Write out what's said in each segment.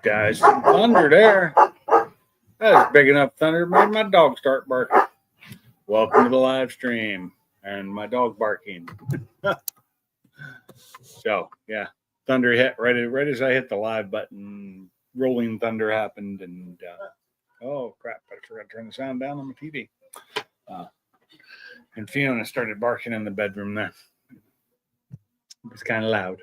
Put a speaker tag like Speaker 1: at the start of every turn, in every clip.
Speaker 1: guys. Some thunder there. That is big enough thunder. Made my dog start barking. Welcome to the live stream and my dog barking. So, yeah, thunder hit right as I hit the live button. Rolling thunder happened, and oh crap! I forgot to turn the sound down on the TV. And Fiona started barking in the bedroom there. It was kind of loud.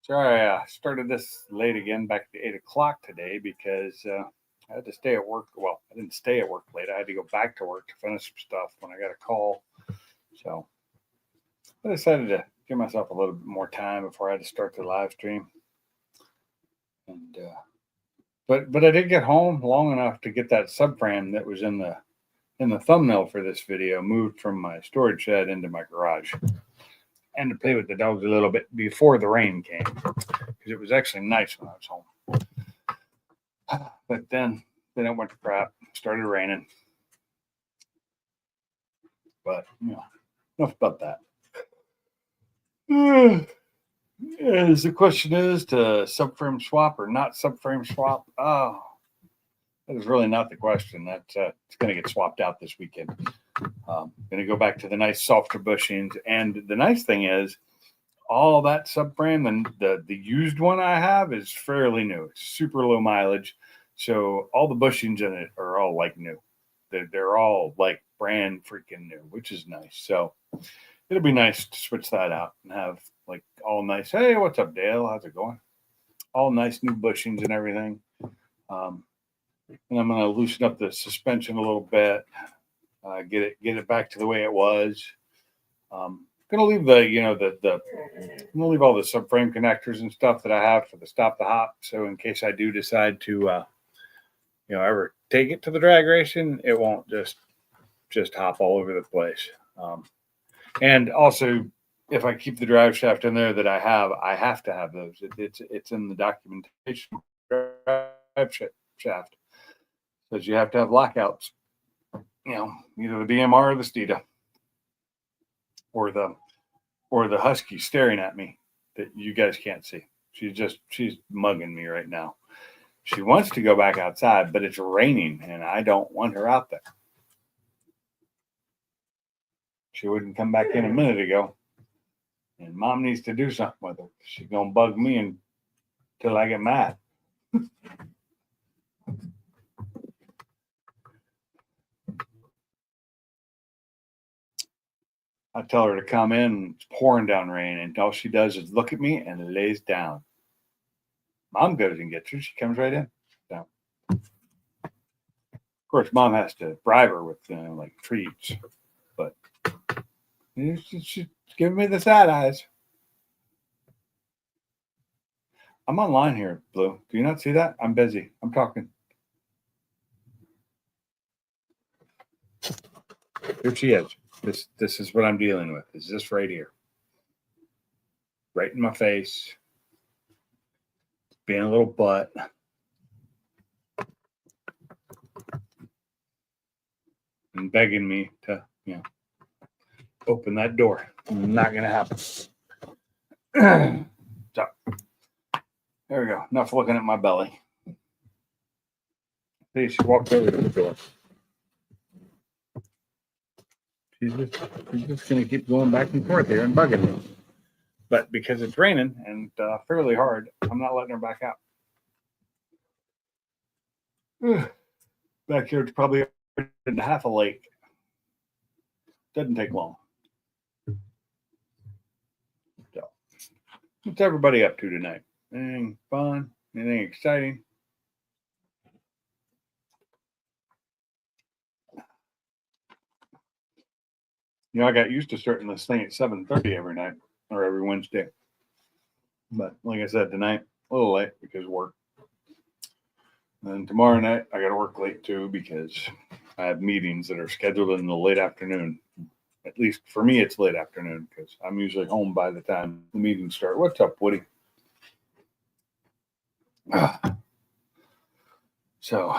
Speaker 1: Sorry, I started this late again, back to 8 o'clock today because I had to stay at work. Well, I didn't stay at work late. I had to go back to work to finish some stuff when I got a call. So I decided to give myself a little bit more time before I had to start the live stream. And but I did get home long enough to get that subframe that was in the thumbnail for this video moved from my storage shed into my garage, and to play with the dogs a little bit before the rain came, because it was actually nice when I was home. But then it went to crap. Started raining. But enough about that. As the question is, to subframe swap or not subframe swap? Oh, that is really not the question. It's going to get swapped out this weekend. Going to go back to the nice softer bushings. And the nice thing is, all that subframe and the used one I have is fairly new. It's super low mileage. So all the bushings in it are all like new. They're all like brand freaking new, which is nice. So it'll be nice to switch that out and have like all nice. Hey, what's up, Dale? How's it going? All nice new bushings and everything. And I'm going to loosen up the suspension a little bit, get it back to the way it was. Going to leave I'm going to leave all the subframe connectors and stuff that I have for the stop the hop. So in case I do decide to, ever take it to the drag racing, it won't just hop all over the place. And also, if I keep the drive shaft in there that I have to have those. It's in the documentation. Drive shaft says you have to have lockouts. Either the DMR or the Steeda, or the husky staring at me that you guys can't see. She's mugging me right now. She wants to go back outside, but it's raining and I don't want her out there. She wouldn't come back in a minute ago. And Mom needs to do something with her. She's going to bug me until I get mad. I tell her to come in, it's pouring down rain, and all she does is look at me and lays down. Mom goes and gets her. She comes right in. So, of course, Mom has to bribe her with like treats, but she's giving me the side eyes. I'm online here, Blue. Do you not see that? I'm busy. I'm talking. Here she is. This is what I'm dealing with. Is this right here? Right in my face. Being a little butt. And begging me to, open that door. Not going to happen. So, there we go. Enough looking at my belly. See, she walked over to the door. She's just going to keep going back and forth here and bugging me. But because it's raining and fairly hard, I'm not letting her back out. Back here, it's probably in half a lake. Doesn't take long. So, what's everybody up to tonight? Anything fun? Anything exciting? I got used to starting this thing at 7:30 every night or every Wednesday. But like I said, tonight, a little late because of work. And tomorrow night, I got to work late too because I have meetings that are scheduled in the late afternoon. At least for me, it's late afternoon because I'm usually home by the time the meetings start. What's up, Woody? So,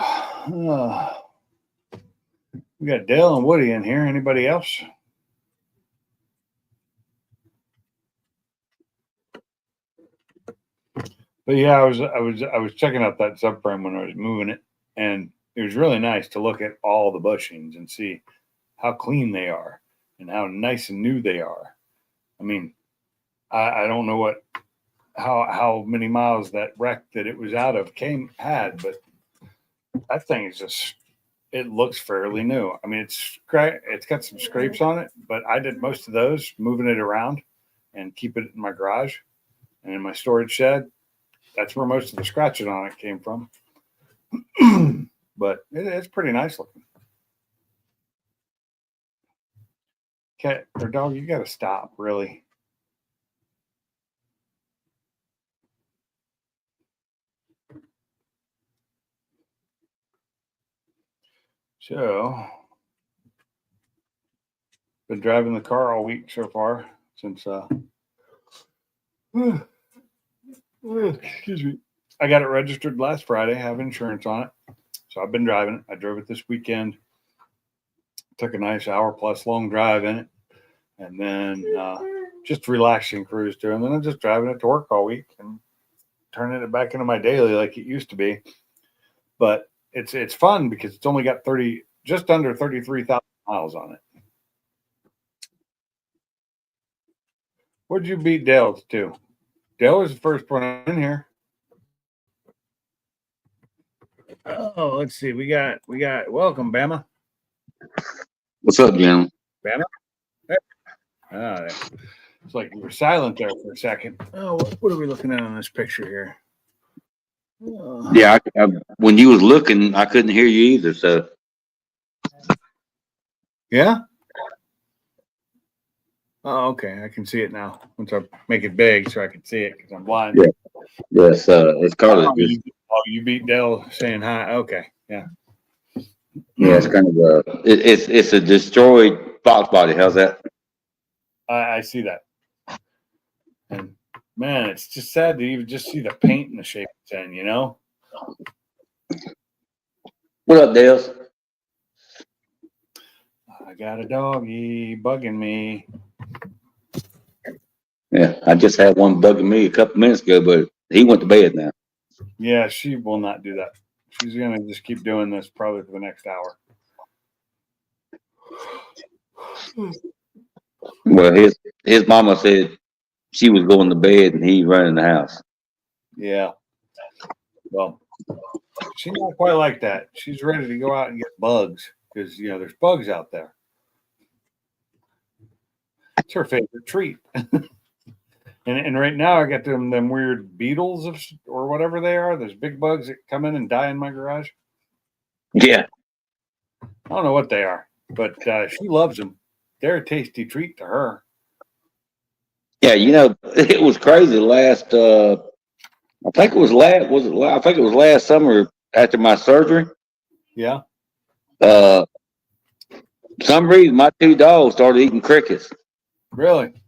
Speaker 1: we got Dale and Woody in here. Anybody else? But yeah, I was checking out that subframe when I was moving it, and it was really nice to look at all the bushings and see how clean they are and how nice and new they are. I mean, I don't know how many miles that wreck that it was out of had, but that thing is just, it looks fairly new. I mean, it's got some scrapes on it, but I did most of those moving it around and keep it in my garage and in my storage shed. That's where most of the scratching on it came from. But it's pretty nice looking. Cat or dog, you got to stop, really. So, been driving the car all week so far since excuse me. I got it registered last Friday, have insurance on it. So I've been driving it. I drove it this weekend. Took a nice hour plus long drive in it. And then just relaxing cruise through. And then I'm just driving it to work all week and turning it back into my daily like it used to be. But it's fun because it's only got just under 33,000 miles on it. What'd you beat Dale to? Dale was the first one in here. Oh, let's see. We got welcome, Bama.
Speaker 2: What's up, Jim?
Speaker 1: Bama? It's like you were silent there for a second. Oh, what are we looking at on this picture here?
Speaker 2: Yeah, when you was looking, I couldn't hear you either. So,
Speaker 1: yeah. Oh, okay. I can see it now. Once I make it big, so I can see it because I'm blind.
Speaker 2: Yeah. Yes, it's Carlos.
Speaker 1: You beat Dale saying hi. Okay, yeah.
Speaker 2: Yeah, it's kind of it's a destroyed box body. How's that?
Speaker 1: I see that. And man, it's just sad to even just see the paint and the shape it's in, you know?
Speaker 2: What up, Dale?
Speaker 1: I got a doggy bugging me.
Speaker 2: Yeah, I just had one bugging me a couple minutes ago, but he went to bed now.
Speaker 1: Yeah, she will not do that. She's gonna just keep doing this probably for the next hour.
Speaker 2: Well, his mama said she was going to bed and he running the house.
Speaker 1: Yeah. Well, she's not quite like that. She's ready to go out and get bugs because there's bugs out there. It's her favorite treat. And right now I got them weird beetles or whatever they are. Those big bugs that come in and die in my garage.
Speaker 2: Yeah.
Speaker 1: I don't know what they are, but she loves them. They're a tasty treat to her.
Speaker 2: Yeah, it was crazy last. I think it was last summer after my surgery.
Speaker 1: Yeah.
Speaker 2: Some reason my two dogs started eating crickets.
Speaker 1: Really?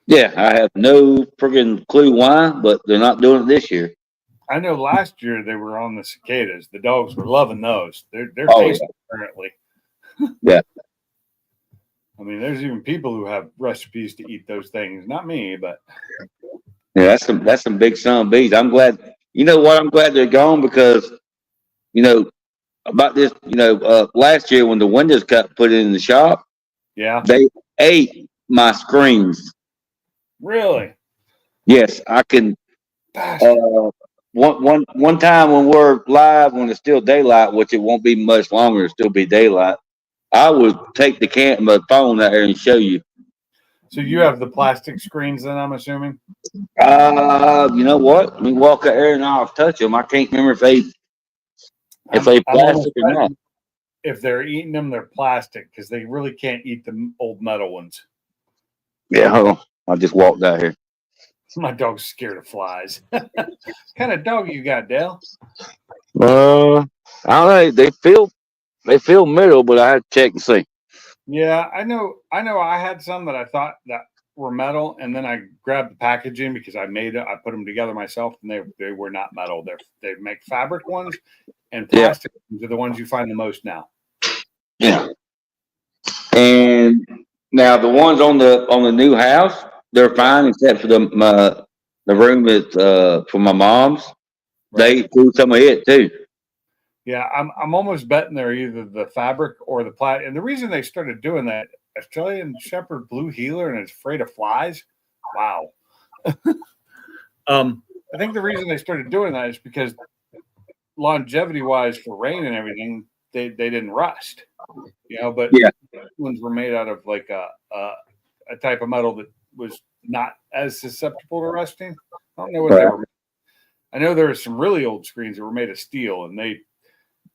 Speaker 2: Yeah, I have no friggin' clue why, but they're not doing it this year.
Speaker 1: I know last year they were on the cicadas. The dogs were loving those. They're tasty apparently.
Speaker 2: Yeah.
Speaker 1: I mean, there's even people who have recipes to eat those things. Not me, but
Speaker 2: yeah, that's some big son of bees. I'm glad. You know what? I'm glad they're gone because, about this. Last year when the windows got put in the shop,
Speaker 1: yeah,
Speaker 2: they ate my screens.
Speaker 1: Really?
Speaker 2: Yes, I can. One time when we're live, when it's still daylight, which it won't be much longer, it'll still be daylight. I would take my phone out there and show you.
Speaker 1: So you have the plastic screens then, I'm assuming?
Speaker 2: You know what? Let me walk out there and I'll touch them. I can't remember if they plastic or not.
Speaker 1: If they're eating them, they're plastic because they really can't eat the old metal ones.
Speaker 2: Yeah, hold on. I just walked out here.
Speaker 1: My dog's scared of flies. What kind of dog you got, Dale?
Speaker 2: I don't know. They feel metal, but I had to check and see.
Speaker 1: Yeah, I know. I had some that I thought that were metal, and then I grabbed the packaging because I put them together myself, and they were not metal. They make fabric ones, and plastic ones are the ones you find the most now.
Speaker 2: Yeah. And now the ones on the new house, they're fine except for the room is for my mom's. They
Speaker 1: Right.
Speaker 2: threw some of it too.
Speaker 1: Yeah, I'm almost betting they're either the fabric or the plat. And the reason they started doing that, Australian Shepherd Blue Heeler and it's afraid of flies. Wow. I think the reason they started doing that is because longevity wise for rain and everything, they didn't rust. But
Speaker 2: Yeah.
Speaker 1: ones were made out of like a type of metal that was not as susceptible to rusting. I don't know what they
Speaker 2: Right.
Speaker 1: were. I know there were some really old screens that were made of steel, and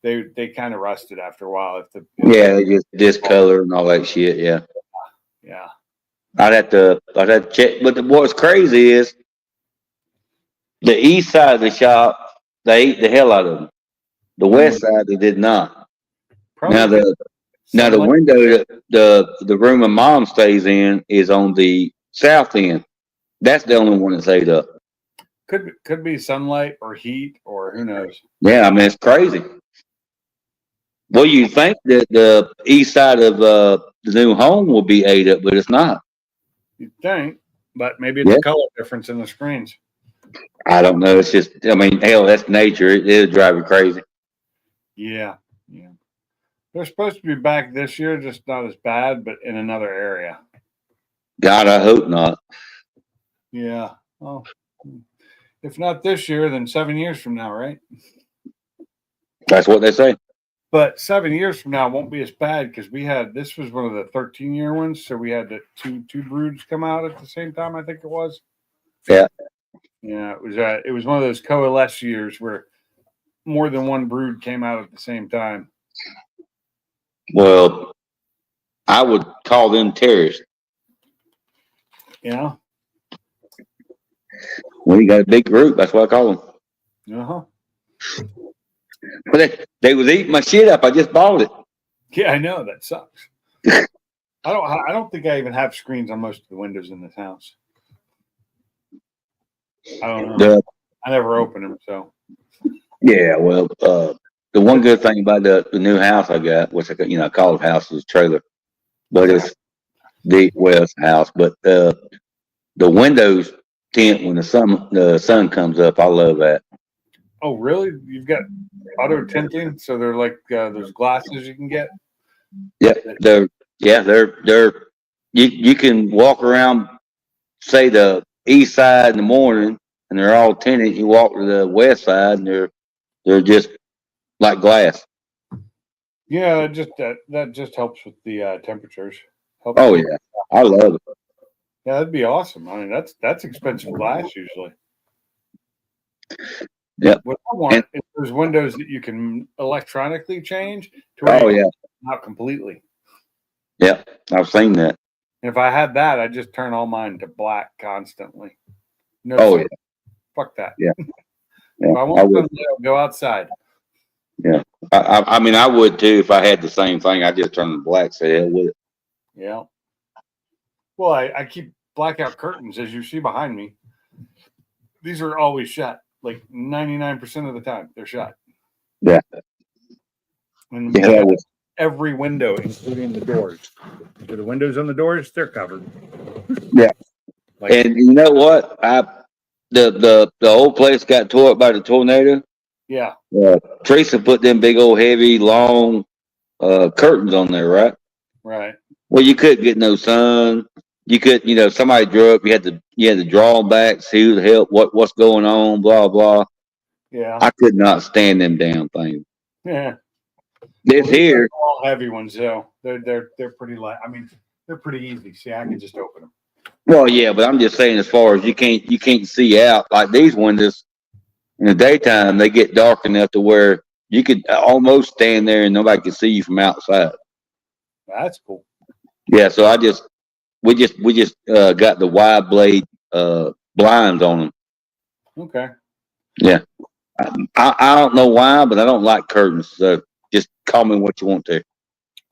Speaker 1: they kind of rusted after a while.
Speaker 2: Yeah, they just discolor and all that shit. Yeah.
Speaker 1: Yeah.
Speaker 2: I'd have to check. But what's crazy is the east side of the shop, they ate the hell out of them. The west side, they did not.
Speaker 1: Probably
Speaker 2: Now
Speaker 1: because
Speaker 2: the
Speaker 1: sunlight
Speaker 2: window that the room my mom stays in is on the south end. That's the only one that's ate up.
Speaker 1: could be sunlight or heat or who knows.
Speaker 2: Yeah, I mean it's crazy. Well, you think that the east side of the new home will be ate up, but it's not.
Speaker 1: You'd think, but maybe it's
Speaker 2: Yeah,
Speaker 1: a color difference in the screens.
Speaker 2: I don't know. It's just, I mean, hell, that's nature. It'll drive you crazy.
Speaker 1: Yeah, yeah. They're supposed to be back this year, just not as bad, but in another area.
Speaker 2: God, I hope not.
Speaker 1: Yeah. Well, if not this year, then 7 years from now, right?
Speaker 2: That's what they say.
Speaker 1: But 7 years from now won't be as bad because this was one of the 13-year ones, so we had the two broods come out at the same time. I think it was.
Speaker 2: Yeah.
Speaker 1: Yeah, it was one of those coalesce years where more than one brood came out at the same time.
Speaker 2: Well, I would call them terrorists.
Speaker 1: Yeah.
Speaker 2: Well, you got a big group. That's what I call them.
Speaker 1: Uh huh.
Speaker 2: But they was eating my shit up. I just bought it.
Speaker 1: Yeah, I know that sucks. I don't think I even have screens on most of the windows in this house. I don't know. I never open them, so.
Speaker 2: Yeah, well, the one good thing about the new house I got, which I call it house, is a trailer, but it's deep west house. But the windows tint when the sun comes up. I love that.
Speaker 1: Oh, really? You've got auto tinting, so they're like those glasses you can get.
Speaker 2: Yeah, they're you can walk around, say the east side in the morning, and they're all tinted. You walk to the west side, and they're just like glass.
Speaker 1: Yeah, that just helps with the temperatures. Helps
Speaker 2: Oh
Speaker 1: keep.
Speaker 2: yeah, I love it.
Speaker 1: Yeah, that'd be awesome. I mean, that's expensive glass usually.
Speaker 2: Yep.
Speaker 1: What I want is those windows that you can electronically change to where
Speaker 2: Oh
Speaker 1: you
Speaker 2: yeah,
Speaker 1: can out completely.
Speaker 2: yep. I've seen that.
Speaker 1: And if I had that, I'd just turn all mine to black constantly. No,
Speaker 2: Oh
Speaker 1: sun.
Speaker 2: yeah,
Speaker 1: Fuck that.
Speaker 2: yeah,
Speaker 1: If
Speaker 2: yeah.
Speaker 1: I
Speaker 2: I
Speaker 1: want
Speaker 2: would.
Speaker 1: sunlight, I'll go outside.
Speaker 2: Yeah, I mean, I would too if I had the same thing. I just turn the black. Say hell with it.
Speaker 1: Yeah. Well, I keep blackout curtains, as you see behind me. These are always shut. Like 99% of the time, they're shut.
Speaker 2: Yeah,
Speaker 1: And
Speaker 2: yeah. That was,
Speaker 1: every window, including the doors. So the windows on the doors, they're covered.
Speaker 2: yeah.
Speaker 1: Like,
Speaker 2: And you know what? The old place got tore up by the tornado.
Speaker 1: yeah,
Speaker 2: Teresa put them big old heavy long curtains on there, right?
Speaker 1: right.
Speaker 2: Well, you couldn't get no sun. You could, somebody drew up. You had to draw them back, see who the hell, what's going on, blah blah.
Speaker 1: Yeah,
Speaker 2: I could not stand them damn things.
Speaker 1: yeah.
Speaker 2: This
Speaker 1: Well, these are
Speaker 2: here,
Speaker 1: all heavy ones, though. They're pretty light. I mean, they're pretty easy. See, I can just open them.
Speaker 2: well, yeah, but I'm just saying, as far as you can't see out like these windows in the daytime, they get dark enough to where you could almost stand there and nobody could see you from outside.
Speaker 1: That's cool.
Speaker 2: Yeah, so we just got the wide blade blinds on them.
Speaker 1: Okay.
Speaker 2: Yeah, I don't know why, but I don't like curtains. So just call me what you want to.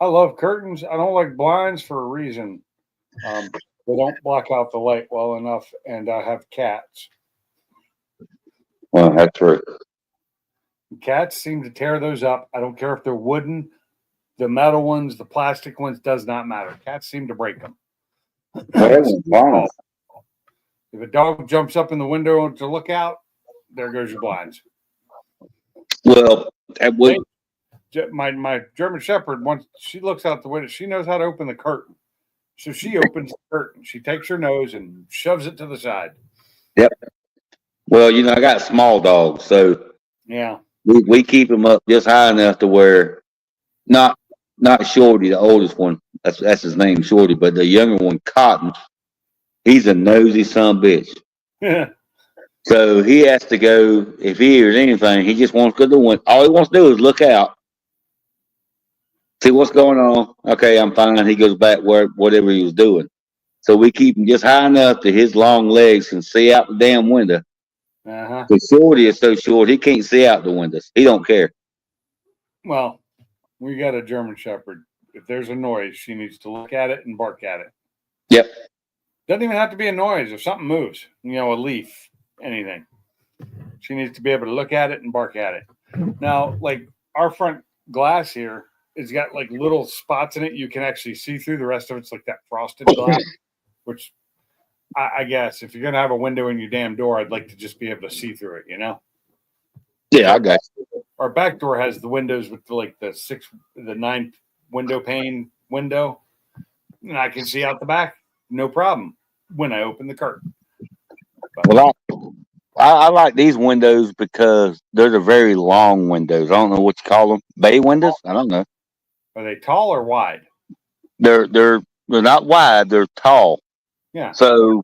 Speaker 1: I love curtains. I don't like blinds for a reason. They don't block out the light well enough, and I have cats.
Speaker 2: Well, that's true.
Speaker 1: Cats seem to tear those up. I don't care if they're wooden, the metal ones, the plastic ones, does not matter. Cats seem to break them.
Speaker 2: Well, fine.
Speaker 1: If a dog jumps up in the window to look out, there goes your blinds.
Speaker 2: Well, that would,
Speaker 1: My German Shepherd, once she looks out the window, she knows how to open the curtain. So she opens the curtain. She takes her nose and shoves it to the side.
Speaker 2: yep. Well, I got small dogs, so
Speaker 1: Yeah.
Speaker 2: we keep them up just high enough to where not Shorty, the oldest one. That's his name, Shorty. But the younger one, Cotton, he's a nosy son of a bitch.
Speaker 1: Yeah.
Speaker 2: So he has to go if he hears anything. He just wants to go to the window. All he wants to do is look out, see what's going on. Okay, I'm fine. He goes back whatever he was doing. So we keep him just high enough that his long legs can see out the damn window.
Speaker 1: Uh-huh.
Speaker 2: The Shorty is so short he can't see out the windows. He don't care.
Speaker 1: Well, we got a German Shepherd. If there's a noise, she needs to look at it and bark at it.
Speaker 2: Yep.
Speaker 1: Doesn't even have to be a noise. If something moves, a leaf, anything, she needs to be able to look at it and bark at it. Now, like our front glass here, it's got like little spots in it you can actually see through. The rest of it's like that frosted glass, which I guess if you're gonna have a window in your damn door, I'd like to just be able to see through it.
Speaker 2: Yeah, I got you.
Speaker 1: Our back door has the windows with the 9 window pane window, and I can see out the back, no problem when I open the curtain. But,
Speaker 2: Well, I like these windows because they're the very long windows. I don't know what you call them. Bay windows? I don't know.
Speaker 1: are they tall or wide?
Speaker 2: They're not wide. They're tall.
Speaker 1: Yeah.
Speaker 2: So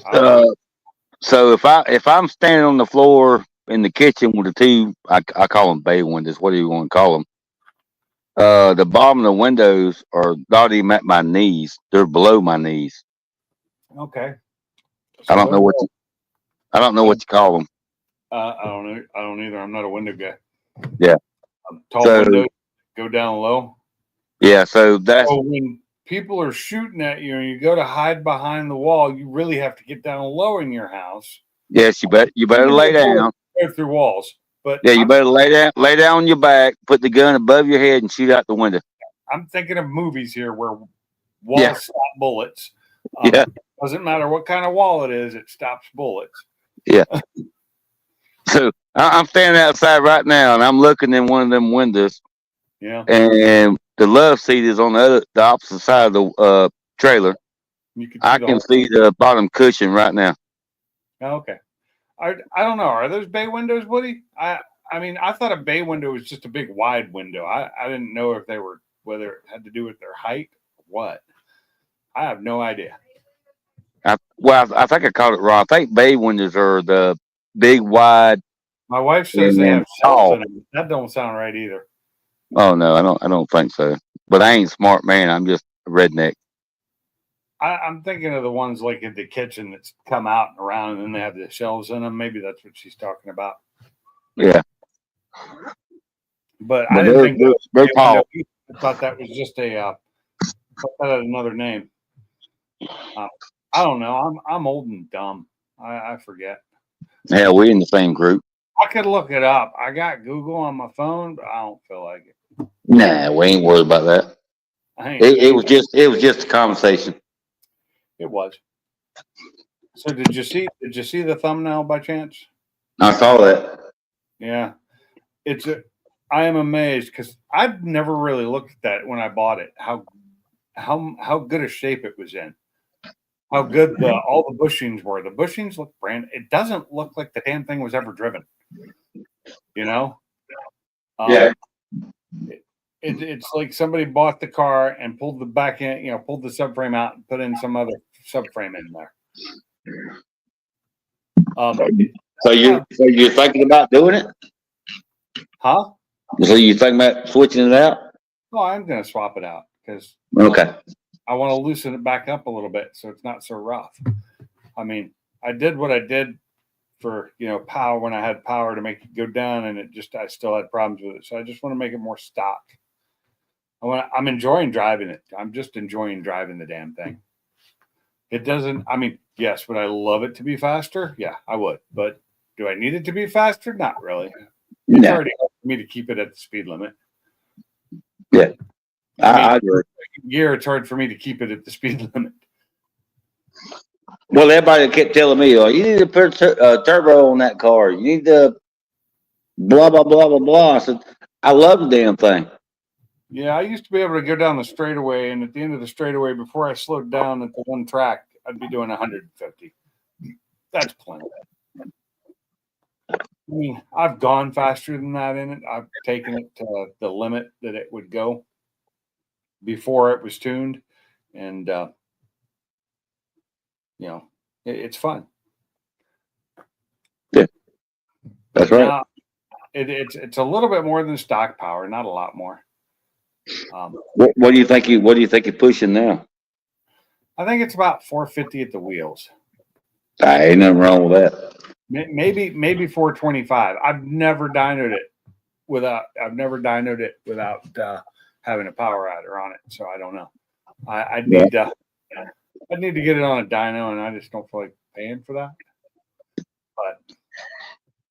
Speaker 1: I like it.
Speaker 2: so if I'm standing on the floor in the kitchen with the two, I call them bay windows. What do you want to call them? The bottom of the windows are not even at my knees. They're below my knees.
Speaker 1: Okay.
Speaker 2: I don't know what you call them.
Speaker 1: I don't know. I don't either. I'm not a window guy.
Speaker 2: Yeah.
Speaker 1: Tall
Speaker 2: So-
Speaker 1: windows go down low.
Speaker 2: Yeah. So that's
Speaker 1: So when people are shooting at you and you go to hide behind the wall, you really have to get down low in your house.
Speaker 2: yes. You better lay down.
Speaker 1: Go through walls. But
Speaker 2: Yeah. You better lay down on your back. Put the gun above your head and shoot out the window.
Speaker 1: I'm thinking of movies here where walls
Speaker 2: Yeah.
Speaker 1: stop bullets.
Speaker 2: Yeah.
Speaker 1: Doesn't matter what kind of wall it is, it stops bullets.
Speaker 2: So I'm standing outside right now and I'm looking in one of them windows
Speaker 1: Yeah.
Speaker 2: and the love seat is on the opposite side of the trailer.
Speaker 1: You can see
Speaker 2: I
Speaker 1: the
Speaker 2: can
Speaker 1: whole
Speaker 2: see the bottom cushion right now.
Speaker 1: Oh, okay. I don't know. Are those bay windows, Woody? I mean, I thought a bay window was just a big wide window. I didn't know if they were whether it had to do with their height or what. I have no idea.
Speaker 2: I think I caught it wrong. I think bay windows are the big wide.
Speaker 1: My wife says they
Speaker 2: And
Speaker 1: have shells
Speaker 2: tall.
Speaker 1: in them. That don't sound right either.
Speaker 2: Oh no, I don't think so. But I ain't a smart man. I'm just a redneck.
Speaker 1: I'm thinking of the ones like in the kitchen that's come out and around, and then they have the shelves in them. Maybe that's what she's talking about.
Speaker 2: Yeah.
Speaker 1: But I
Speaker 2: But
Speaker 1: didn't think
Speaker 2: they're tall.
Speaker 1: I thought that was just I thought that had another name. I don't know. I'm old and dumb. I forget.
Speaker 2: Yeah, we're in the same group.
Speaker 1: I could look it up. I got Google on my phone, but I don't feel like it.
Speaker 2: Nah, we ain't worried about that.
Speaker 1: I ain't,
Speaker 2: It was just a conversation.
Speaker 1: It was. So did you see the thumbnail by chance?
Speaker 2: I saw that.
Speaker 1: Yeah. I am amazed because I've never really looked at that when I bought it. How good a shape it was in. How good all the bushings were. The bushings look it doesn't look like the damn thing was ever driven.
Speaker 2: Yeah.
Speaker 1: It's like somebody bought the car and pulled the back end, pulled the subframe out and put in some other subframe in there.
Speaker 2: So you're thinking about doing it?
Speaker 1: Huh?
Speaker 2: So you thinking about switching it out?
Speaker 1: No, I'm going to swap it out because
Speaker 2: Okay.
Speaker 1: I want to loosen it back up a little bit so it's not so rough. I mean, I did what I did for power when I had power to make it go down, and I still had problems with it. So I just want to make it more stock. I'm enjoying driving it. I'm just enjoying driving the damn thing. It doesn't. I mean, yes, would I love it to be faster? Yeah, I would. But do I need it to be faster? Not really. It's already hard for me to keep it at the speed limit.
Speaker 2: Yeah, I agree.
Speaker 1: Gear, it's hard for me to keep it at the speed limit.
Speaker 2: Well, everybody kept telling me, "Oh, you need to put a turbo on that car. You need to blah blah blah blah blah." I said, "I love the damn thing."
Speaker 1: Yeah, I used to be able to go down the straightaway, and at the end of the straightaway, before I slowed down at the one track, I'd be doing 150. That's plenty. I mean, I've gone faster than that in it. I've taken it to the limit that it would go before it was tuned, and it's fun.
Speaker 2: Yeah, that's right.
Speaker 1: Now, it's a little bit more than stock power, not a lot more.
Speaker 2: What do you think? What do you think you're pushing now?
Speaker 1: I think it's about 450 at the wheels.
Speaker 2: Ain't nothing wrong with that.
Speaker 1: Maybe 425. I've never dynoed it without having a power adder on it, so I don't know. I'd need to get it on a dyno, and I just don't feel like paying for that. But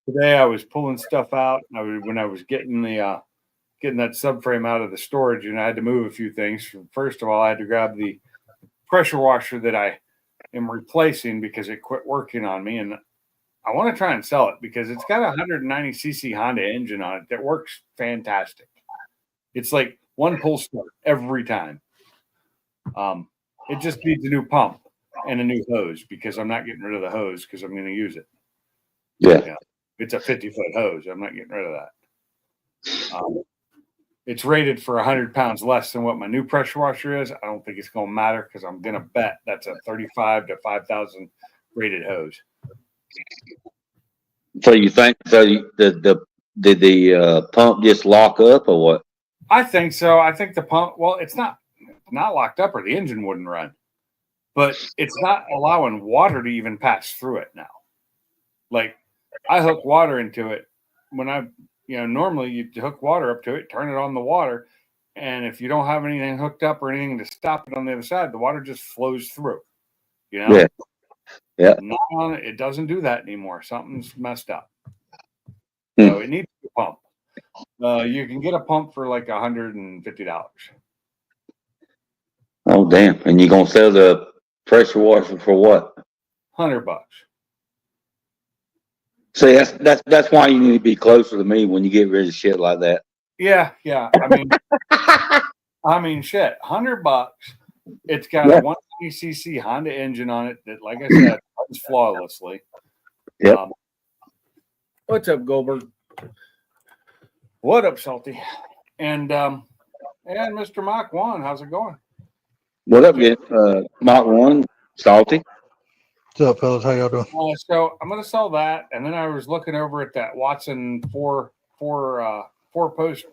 Speaker 1: today I was pulling stuff out. When I was getting that subframe out of the storage, and I had to move a few things. First of all, I had to grab the pressure washer that I am replacing because it quit working on me, and I want to try and sell it because it's got a 190cc Honda engine on it that works fantastic. It's like one pull start every time. It just needs a new pump and a new hose because I'm not getting rid of the hose because I'm going to use it.
Speaker 2: Yeah.
Speaker 1: It's a 50-foot hose. I'm not getting rid of that. It's rated for 100 pounds less than what my new pressure washer is. I don't think it's going to matter because I'm going to bet that's a 35 to 5,000 rated hose.
Speaker 2: So you think did the pump just lock up or what?
Speaker 1: I think so. I think the pump. Well, it's not locked up, or the engine wouldn't run. But it's not allowing water to even pass through it now. Like I hook water into it when normally you hook water up to it, turn it on the water, and if you don't have anything hooked up or anything to stop it on the other side, the water just flows through.
Speaker 2: Yeah. Yeah.
Speaker 1: It doesn't do that anymore. Something's messed up. So it needs a pump. You can get a pump for like $150.
Speaker 2: Oh damn! And you're gonna sell the pressure washer for what?
Speaker 1: $100.
Speaker 2: See, that's why you need to be closer to me when you get rid of shit like that.
Speaker 1: Yeah. I mean, shit, $100. It's got a 190cc Honda engine on it that, like I said, runs flawlessly.
Speaker 2: Yep.
Speaker 1: What's up, Goldberg? What up, Salty? And Mr. Mach 1, how's it going?
Speaker 2: What up, Mach 1, Salty?
Speaker 3: What's up, fellas? How y'all doing?
Speaker 1: So I'm going to sell that, and then I was looking over at that Watson four post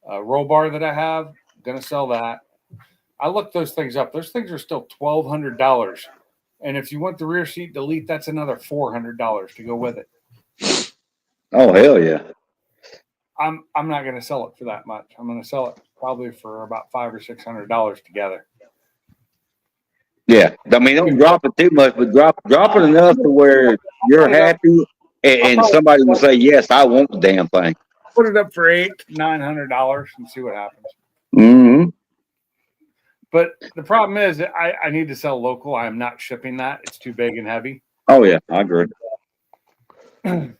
Speaker 1: roll bar that I have. I'm going to sell that. I looked those things up. Those things are still $1,200, and if you want the rear seat delete, that's another $400 to go with it.
Speaker 2: Oh hell yeah!
Speaker 1: I'm not going to sell it for that much. I'm going to sell it probably for about $500 or $600 together.
Speaker 2: Yeah, I mean, don't drop it too much, but drop it enough to where you're happy, and somebody will say, "Yes, I want the damn thing."
Speaker 1: Put it up for $800-900 and see what happens.
Speaker 2: Mm-hmm.
Speaker 1: But the problem is, I need to sell local. I am not shipping that. It's too big and heavy.
Speaker 2: Oh yeah, I agree.
Speaker 1: I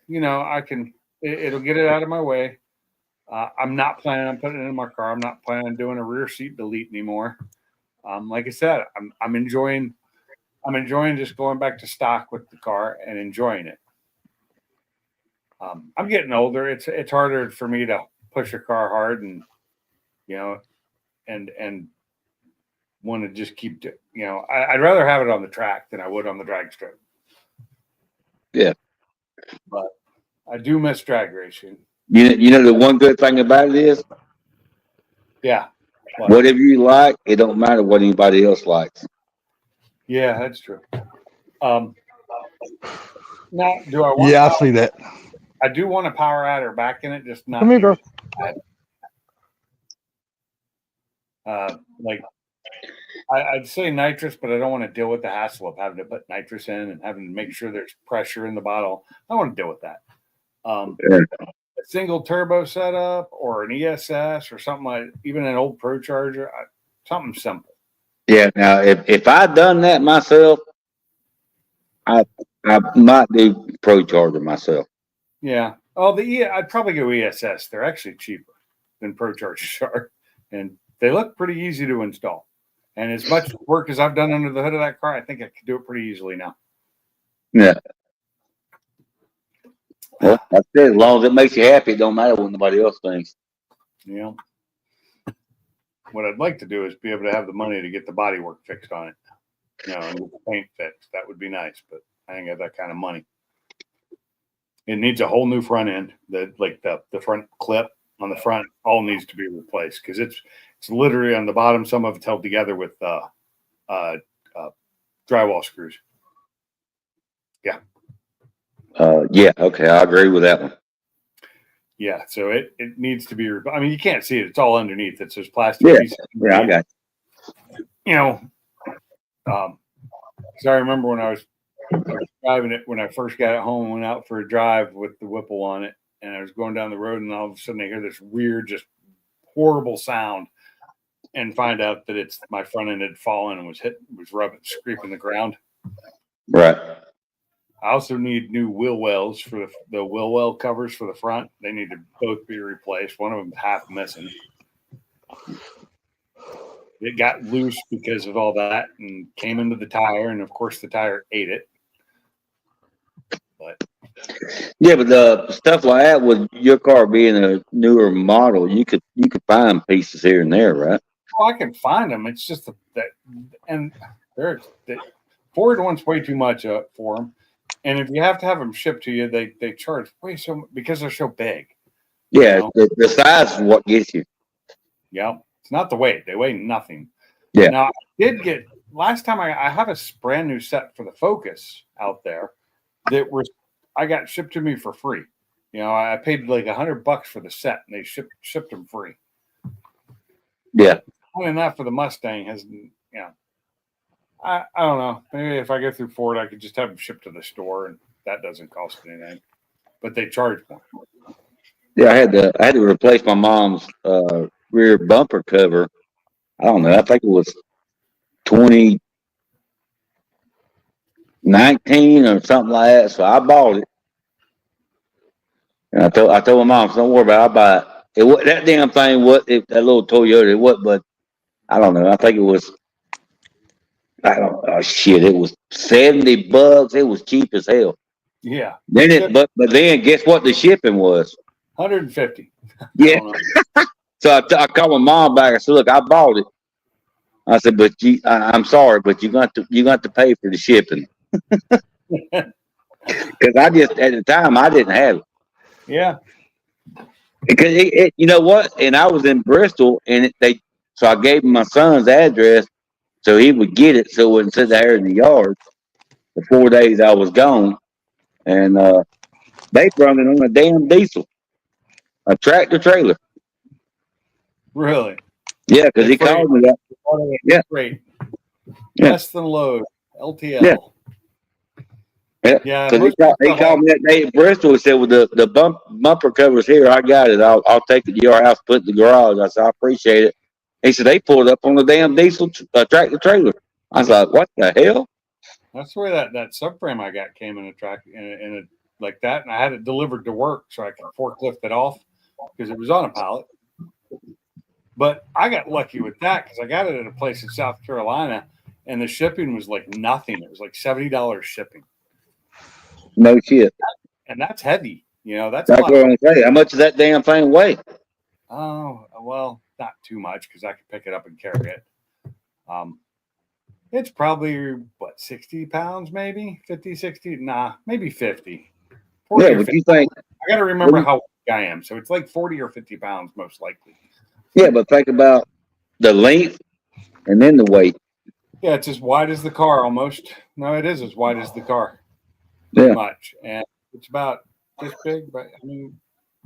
Speaker 1: can. It'll get it out of my way. I'm not planning on putting it in my car. I'm not planning on doing a rear seat delete anymore. Like I said, I'm enjoying just going back to stock with the car and enjoying it. I'm getting older. It's harder for me to push a car hard and and want to just keep I'd rather have it on the track than I would on the drag strip.
Speaker 2: Yeah,
Speaker 1: but I do miss drag racing.
Speaker 2: You know the one good thing about it is,
Speaker 1: yeah,
Speaker 2: whatever you like, it don't matter what anybody else likes.
Speaker 1: Yeah, that's true. Now, do I want?
Speaker 3: Yeah, I see that.
Speaker 1: I do want a power adder back in it, just not.
Speaker 3: Come here, girl.
Speaker 1: Like I'd say nitrous, but I don't want to deal with the hassle of having to put nitrous in and having to make sure there's pressure in the bottle. I don't want to deal with that. A single turbo setup or an ESS or something like, even an old Pro Charger, something simple.
Speaker 2: Yeah. Now, if I'd done that myself, I might do Pro Charger myself.
Speaker 1: Yeah. Oh, I'd probably go ESS. They're actually cheaper than Pro Chargers are, and they look pretty easy to install. And as much work as I've done under the hood of that car, I think I could do it pretty easily now.
Speaker 2: Yeah. Well, that's it. As long as it makes you happy, it don't matter what nobody else thinks.
Speaker 1: You know, what I'd like to do is be able to have the money to get the body work fixed on it. You know, and get the paint fixed. That would be nice, but I ain't got that kind of money. It needs a whole new front end. The front clip on the front all needs to be replaced because it's literally on the bottom. Some of it's held together with drywall screws. Yeah.
Speaker 2: Yeah. Okay. I agree with that one.
Speaker 1: Yeah. So it needs to be. I mean, you can't see it. It's all underneath. It's just plastic.
Speaker 2: Yeah.
Speaker 1: Pieces.
Speaker 2: Yeah. I got
Speaker 1: You know. Because I remember when I was driving it when I first got it home, went out for a drive with the Whipple on it, and I was going down the road, and all of a sudden I hear this weird, just horrible sound, and find out that it's my front end had fallen and was scraping the ground.
Speaker 2: Right.
Speaker 1: I also need new wheel wells for the wheel well covers for the front. They need to both be replaced. One of them half missing. It got loose because of all that and came into the tire, and of course the tire ate it. But
Speaker 2: Yeah, but the stuff like that, with your car being a newer model, you could find pieces here and there, right?
Speaker 1: I can find them. It's just that, and Ford wants way too much for them. And if you have to have them shipped to you, they charge way so because they're so big.
Speaker 2: Yeah, you know? the size is what gets you.
Speaker 1: Yeah, it's not the weight. They weigh nothing.
Speaker 2: Yeah.
Speaker 1: Now I did get last time I have a brand new set for the Focus out there I got shipped to me for free. You know, I paid like $100 for the set, and they shipped them free.
Speaker 2: Yeah.
Speaker 1: And that for the Mustang has, you know, I don't know. Maybe if I go through Ford, I could just have them shipped to the store, and that doesn't cost anything. But they charge more.
Speaker 2: Yeah, I had to replace my mom's rear bumper cover. I don't know. I think it was 2019 or something like that. So I bought it, and I told my mom, "Don't worry about it. I'll buy it." That damn thing. That little Toyota? It was, but I don't know. I think it was. I don't. Oh shit! It was $70. It was cheap as hell.
Speaker 1: Yeah.
Speaker 2: But then guess what? The shipping was
Speaker 1: 150.
Speaker 2: Yeah. So I called my mom back. I said, "Look, I bought it." I said, "But I'm sorry, but you got to pay for the shipping." Because at the time I didn't have it.
Speaker 1: Yeah.
Speaker 2: Because you know what? And I was in Bristol, and so I gave him my son's address so he would get it, so it wouldn't sit there in the yard. The 4 days I was gone, and they brought it on a damn diesel, a tractor trailer.
Speaker 1: Really?
Speaker 2: Yeah, because he called me that. Yeah.
Speaker 1: Great.
Speaker 2: Yeah.
Speaker 1: Less than load. LTL.
Speaker 2: Yeah. Yeah,
Speaker 1: yeah.
Speaker 2: Because he called me that day at Bristol and said, "Well, the bumper cover's here. I got it. I'll take it to your house, put it in the garage." I said, "I appreciate it." He said, "They pulled up on the damn diesel tractor trailer." I was like, "What the hell?"
Speaker 1: That's where that subframe I got came in a track in a like that, and I had it delivered to work so I could forklift it off because it was on a pallet. But I got lucky with that because I got it at a place in South Carolina, and the shipping was like nothing. It was like $70 shipping.
Speaker 2: No shit.
Speaker 1: And that's heavy. You know, that's
Speaker 2: what I'm saying. How much does that damn thing weigh?
Speaker 1: Oh, well, not too much because I could pick it up and carry it. It's probably, 60 pounds, maybe 50, 60. Nah, maybe 50.
Speaker 2: Yeah, but 50. You think
Speaker 1: I got to remember how big I am. So it's like 40 or 50 pounds, most likely.
Speaker 2: Yeah, but think about the length and then the weight.
Speaker 1: Yeah, it's as wide as the car almost. No, it is as wide as the car.
Speaker 2: Yeah.
Speaker 1: Much. And it's about this big, but I mean,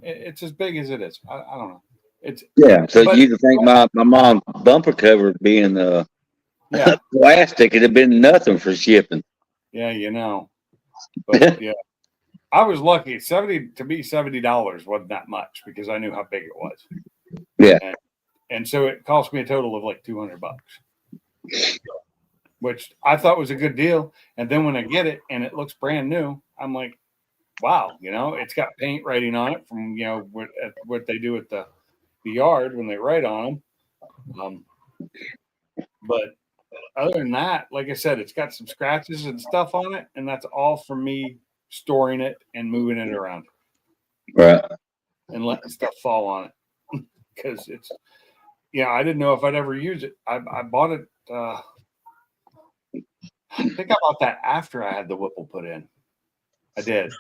Speaker 1: it's as big as it is. I don't know.
Speaker 2: So you think my mom's bumper cover being plastic, it'd have been nothing for shipping.
Speaker 1: Yeah, you know. But yeah. I was lucky. $70 wasn't that much because I knew how big it was.
Speaker 2: Yeah.
Speaker 1: And so it cost me a total of like $200. which I thought was a good deal. And then when I get it and it looks brand new, I'm like, wow, it's got paint writing on it from, what they do at the yard when they write on them. But other than that, like I said, it's got some scratches and stuff on it, and that's all from me storing it and moving it around.
Speaker 2: Right.
Speaker 1: And letting stuff fall on it. Because it's, I didn't know if I'd ever use it. I bought it, I think I bought that after I had the Whipple put in. I did.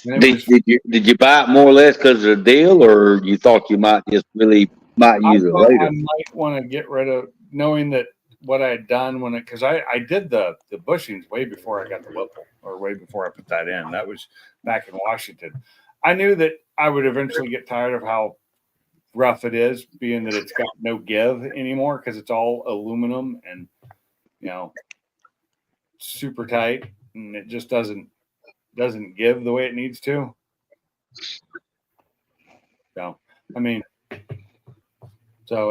Speaker 2: Did you buy it more or less because of the deal, or you thought you might use it later?
Speaker 1: I might want to get rid of, knowing that what I had done because I did the bushings way before I got the Whipple, or way before I put that in. That was back in Washington. I knew that I would eventually get tired of how rough it is, being that it's got no give anymore because it's all aluminum and super tight, and it just doesn't give the way it needs to. So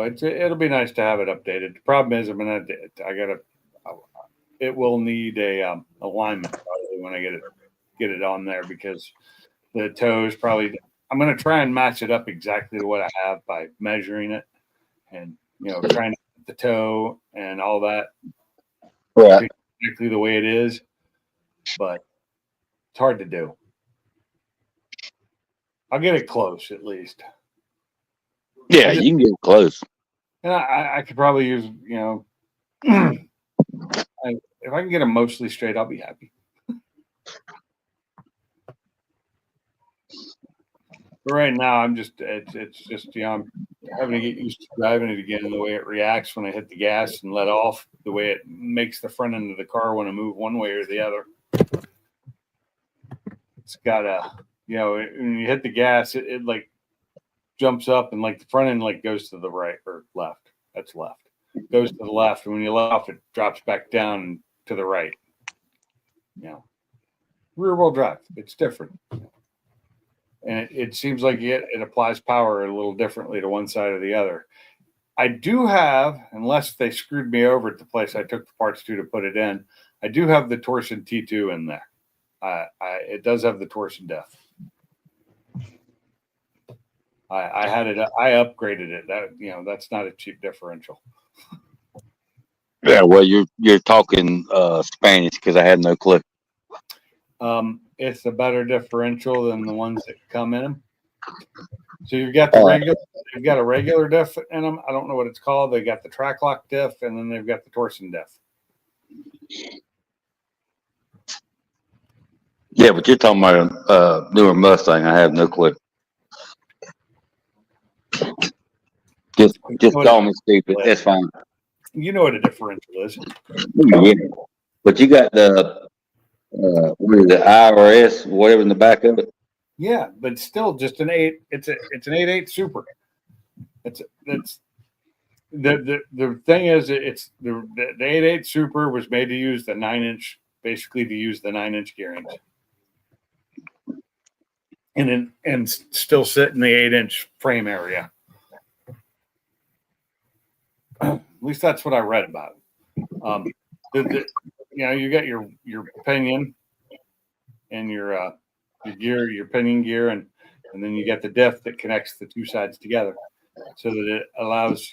Speaker 1: it'll be nice to have it updated. The problem is it will need a alignment probably when I get it on there, because the toes probably, I'm going to try and match it up exactly to what I have by measuring it and, trying to get the toe and all that.
Speaker 2: Right.
Speaker 1: Exactly the way it is, but it's hard to do. I'll get it close at least.
Speaker 2: Yeah, you can get close.
Speaker 1: And I could probably use, if I can get them mostly straight, I'll be happy. But right now, it's just, I'm having to get used to driving it again, and the way it reacts when I hit the gas and let off, the way it makes the front end of the car want to move one way or the other. It's got when you hit the gas, it like jumps up, and like the front end like goes to the right or left. That's left. It goes to the left, and when you let off, it drops back down to the right. Rear wheel drive, it's different. And it seems like it applies power a little differently to one side or the other. I do have, unless they screwed me over at the place I took the parts to put it in, I do have the torsion T2 in there. It does have the torsion def. I had it. I upgraded it. That's not a cheap differential.
Speaker 2: Yeah, well, you're talking Spanish, because I had no clue.
Speaker 1: It's a better differential than the ones that come in them. So you've got the regular. You've got a regular diff in them. I don't know what it's called. They got the track lock diff, and then they've got the torsion diff.
Speaker 2: Yeah, but you're talking about a newer Mustang. I have no clue. Just call me stupid. That's fine.
Speaker 1: You know what a differential is.
Speaker 2: Yeah. But you got the what is it, IRS, whatever in the back of it.
Speaker 1: Yeah, but still just an 8. It's an 8.8 Super. It's the thing is, it's the 8.8 Super was made to use the 9-inch, basically to use the 9-inch gearing, and still sit in the 8-inch frame area. At least that's what I read about it. You got your pinion and your gear, your pinion gear, and then you get the diff that connects the two sides together, so that it allows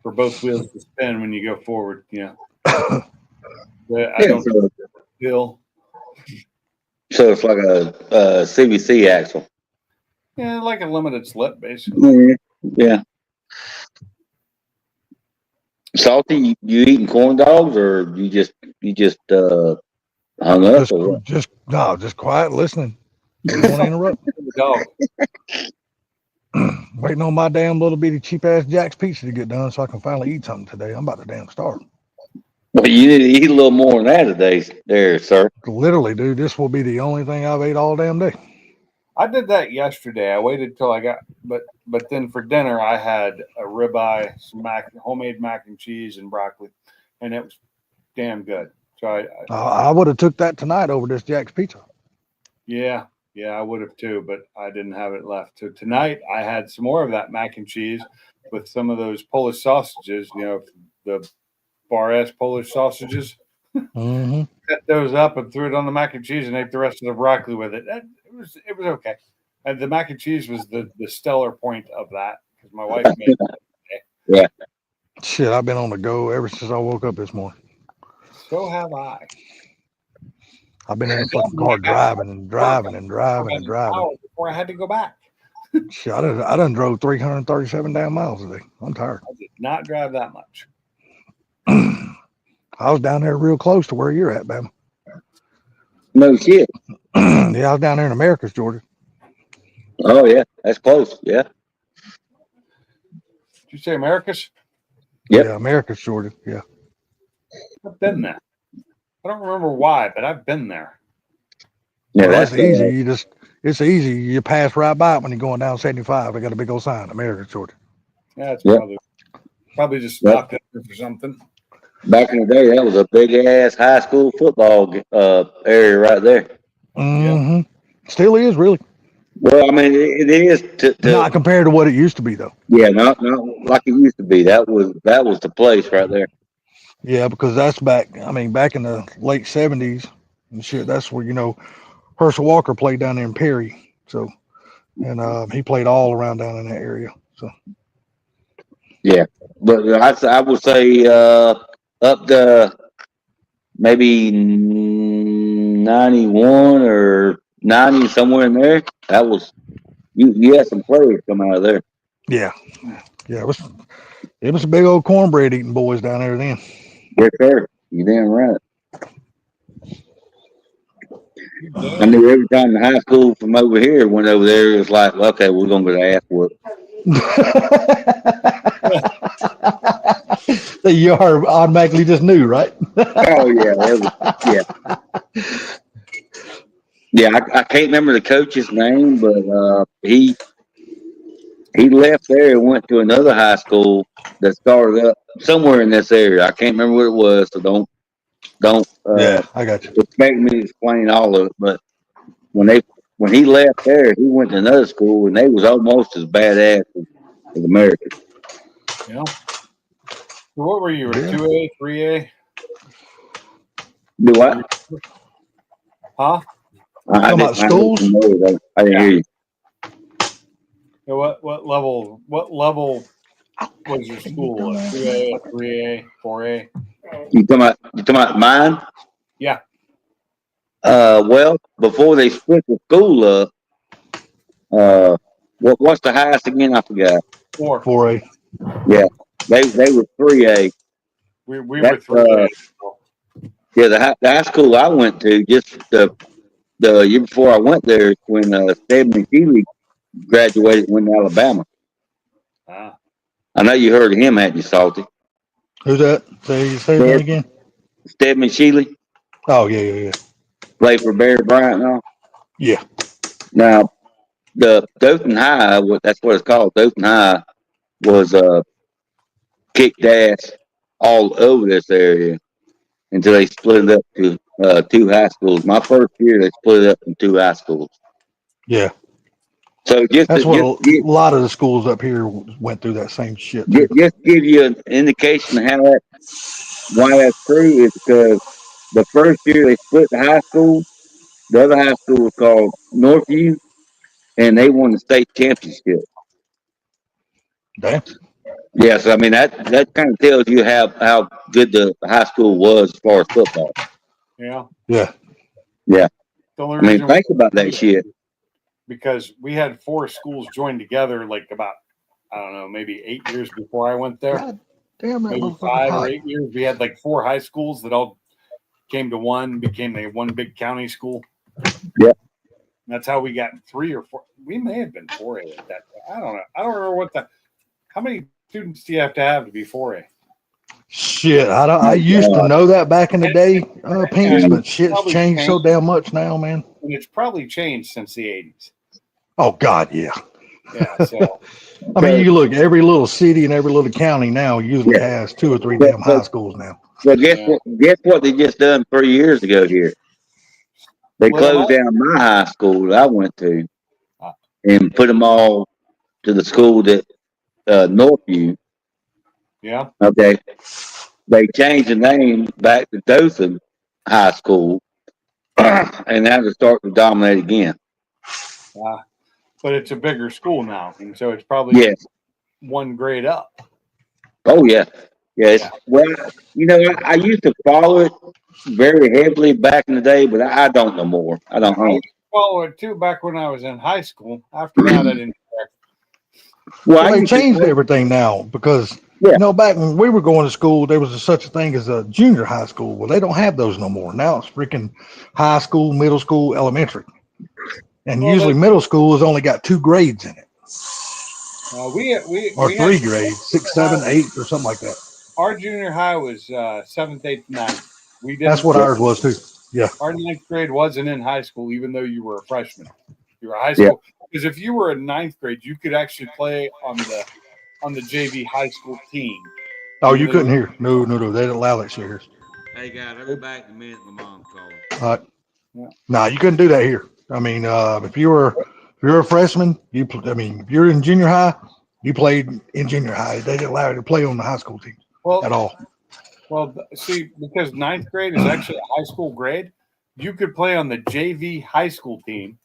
Speaker 1: for both wheels to spin when you go forward. I don't feel.
Speaker 2: So it's like a CVC axle.
Speaker 1: Yeah, like a limited slip, basically.
Speaker 2: Yeah. Salty, you eating corn dogs, or you just hung up?
Speaker 3: Just quiet listening. Didn't want to interrupt.
Speaker 1: The dog.
Speaker 3: Waiting on my damn little bitty cheap ass Jack's pizza to get done so I can finally eat something today. I'm about to damn starve.
Speaker 2: Well, you need to eat a little more than that today, there, sir.
Speaker 3: Literally, dude, this will be the only thing I've ate all damn day.
Speaker 1: I did that yesterday. I waited till I got, but then for dinner I had a ribeye, some homemade mac and cheese, and broccoli, and it was damn good. So
Speaker 3: I would have took that tonight over this Jack's pizza.
Speaker 1: Yeah, Yeah, I would have too, but I didn't have it left. So tonight I had some more of that mac and cheese with some of those Polish sausages. The bar ass Polish sausages.
Speaker 3: Mm-hmm.
Speaker 1: Cut those up and threw it on the mac and cheese and ate the rest of the broccoli with it. It was okay. And the mac and cheese was the stellar point of that because my wife made it.
Speaker 2: Yeah.
Speaker 3: Shit, I've been on the go ever since I woke up this morning.
Speaker 1: So have I.
Speaker 3: I've been in the
Speaker 1: And
Speaker 3: fucking car driving and driving and driving and driving.
Speaker 1: Hour before I had to go back.
Speaker 3: Shit, I done drove 337 damn miles today. I'm tired.
Speaker 1: I did not drive that much.
Speaker 3: I was down there real close to where you're at, Bama.
Speaker 2: No shit.
Speaker 3: Yeah, I was down there in Americus, Georgia.
Speaker 2: Oh yeah, that's close. Yeah.
Speaker 1: Did you say Americus?
Speaker 2: Yep.
Speaker 3: Yeah, Americus, Georgia. Yeah.
Speaker 1: I've been there. I don't remember why, but I've been there.
Speaker 2: Yeah,
Speaker 3: Well,
Speaker 2: that's
Speaker 3: it's easy. It's easy. You pass right by it when you're going down 75. They got a big old sign, Americus, Georgia.
Speaker 1: Yeah, it's
Speaker 2: Yep.
Speaker 1: probably just stopped it for something.
Speaker 2: Back in the day, that was a big ass high school football area right there.
Speaker 3: Mm-hmm. Still is, really.
Speaker 2: Well, I mean, it is
Speaker 3: Not compared to what it used to be, though.
Speaker 2: yeah, not like it used to be. That was the place right there.
Speaker 3: Yeah, because that's back in the late 70s and shit. That's where, Herschel Walker played down there in Perry. So, and he played all around down in that area. So,
Speaker 2: Yeah, but I would say up to maybe 91 or 90, somewhere in there. That was you had some players come out of there.
Speaker 3: yeah. It was a big old cornbread eating boys down there then.
Speaker 2: Yes, sir. You damn right. I knew every time the high school from over here went over there, it was like, okay, we're gonna go to ass whoop.
Speaker 3: You automatically just knew, right?
Speaker 2: Oh yeah, yeah. I can't remember the coach's name, but he left there and went to another high school that started up somewhere in this area. I can't remember what it was, so don't
Speaker 3: Yeah, I got you.
Speaker 2: expect me to explain all of it. But when he left there, he went to another school, and they was almost as badass as American.
Speaker 1: Yeah. So what were you?
Speaker 3: Yeah.
Speaker 1: 2A, 3A?
Speaker 2: Do what?
Speaker 1: Huh?
Speaker 2: I
Speaker 3: Talking about schools?
Speaker 2: I didn't hear you.
Speaker 1: So what level was your school? 2A, 3A, 4A?
Speaker 2: You talking about mine?
Speaker 1: Yeah.
Speaker 2: Well, before they split the school up, what's the highest again? I forgot.
Speaker 1: 4.
Speaker 3: 4A.
Speaker 2: Yeah, they were 3A.
Speaker 1: We were 3A.
Speaker 2: Yeah, the high school I went to, just the year before I went there, when Stephanie Keeley graduated, went to Alabama.
Speaker 1: Ah.
Speaker 2: I know you heard of him, hadn't you, Salty?
Speaker 3: Who's that? Say that again.
Speaker 2: Stephanie Shealy
Speaker 3: Oh, yeah.
Speaker 2: played for Barry Bryant and all.
Speaker 3: Yeah.
Speaker 2: Now, the Dothan High, that's what it's called. Dothan High was kicked ass all over this area until they split it up to 2 high schools. My first year, they split it up in 2 high schools.
Speaker 3: Yeah.
Speaker 2: So
Speaker 3: That's what a lot of the schools up here went through that same shit. Too.
Speaker 2: Just give you an indication of why that's true is because the first year they split the high school, the other high school was called Northview, and they won the state championship.
Speaker 3: Damn.
Speaker 2: Yeah, so I mean that kind of tells you how good the high school was as far as football.
Speaker 1: Yeah.
Speaker 3: Yeah.
Speaker 2: Yeah.
Speaker 1: I
Speaker 2: mean, think about that shit.
Speaker 1: Because we had 4 schools joined together, like about, I don't know, maybe 8 years before I went there.
Speaker 3: God damn, that
Speaker 1: maybe 5 or 8 years. We had like 4 high schools that all came to became a one big county school.
Speaker 2: Yeah.
Speaker 1: That's how we got 3 or 4. We may have been 4A at that. I don't know. I don't remember how many students do you have to be 4A?
Speaker 3: Shit, I used to know that back in the day, Pinks, but shit's changed so damn much now, man.
Speaker 1: And it's probably changed since the 80s.
Speaker 3: Oh God, yeah.
Speaker 1: Yeah. So
Speaker 3: I mean, you look, every little city and every little county now usually has 2 or 3 damn high schools now.
Speaker 2: So guess what they just done 3 years ago here? They
Speaker 1: Well,
Speaker 2: closed down my high school that I went to
Speaker 1: uh,
Speaker 2: and put them all to the school that Northview.
Speaker 1: yeah.
Speaker 2: Okay, they changed the name back to Dothan High School, and now they're starting to dominate again.
Speaker 1: Uh, but it's a bigger school now, and so it's probably
Speaker 2: Yes.
Speaker 1: one grade up.
Speaker 2: Oh yeah. Yes.
Speaker 1: Yeah.
Speaker 2: Well, I used to follow it very heavily back in the day, but I don't no more. I
Speaker 1: Yeah,
Speaker 2: don't
Speaker 1: I
Speaker 2: know.
Speaker 1: used to follow it too back when I was in high school. After that, I didn't care.
Speaker 2: Well, I
Speaker 3: Well, they
Speaker 2: used to.
Speaker 3: changed everything now because
Speaker 2: Yeah.
Speaker 3: back when we were going to school, there was such a thing as a junior high school. Well, they don't have those no more. Now it's freaking high school, middle school, elementary, and
Speaker 1: Well,
Speaker 3: usually middle school has only got 2 grades in it, or
Speaker 1: we had
Speaker 3: 3 grades, six,
Speaker 1: junior
Speaker 3: seven,
Speaker 1: high.
Speaker 3: 8, or something like that.
Speaker 1: Our junior high was seventh, eighth, ninth. We
Speaker 3: That's
Speaker 1: didn't.
Speaker 3: what ours was too. Yeah,
Speaker 1: Our ninth grade wasn't in high school, even though you were a freshman. You were a high
Speaker 2: Yeah.
Speaker 1: school because if you were in ninth grade, you could actually play on the JV high school team.
Speaker 3: Oh,
Speaker 1: Even
Speaker 3: you
Speaker 1: though you
Speaker 3: couldn't hear. No, no, no. They didn't allow that shit here.
Speaker 4: Hey guys, I'll be back in a minute. My mom's calling.
Speaker 1: yeah.
Speaker 3: Nah, you couldn't do that here. I mean, if you're a freshman, if you're in junior high, you played in junior high. They didn't allow you to play on the high school team
Speaker 1: Well,
Speaker 3: at all.
Speaker 1: see, because ninth grade is actually a high school grade, you could play on the JV high school team,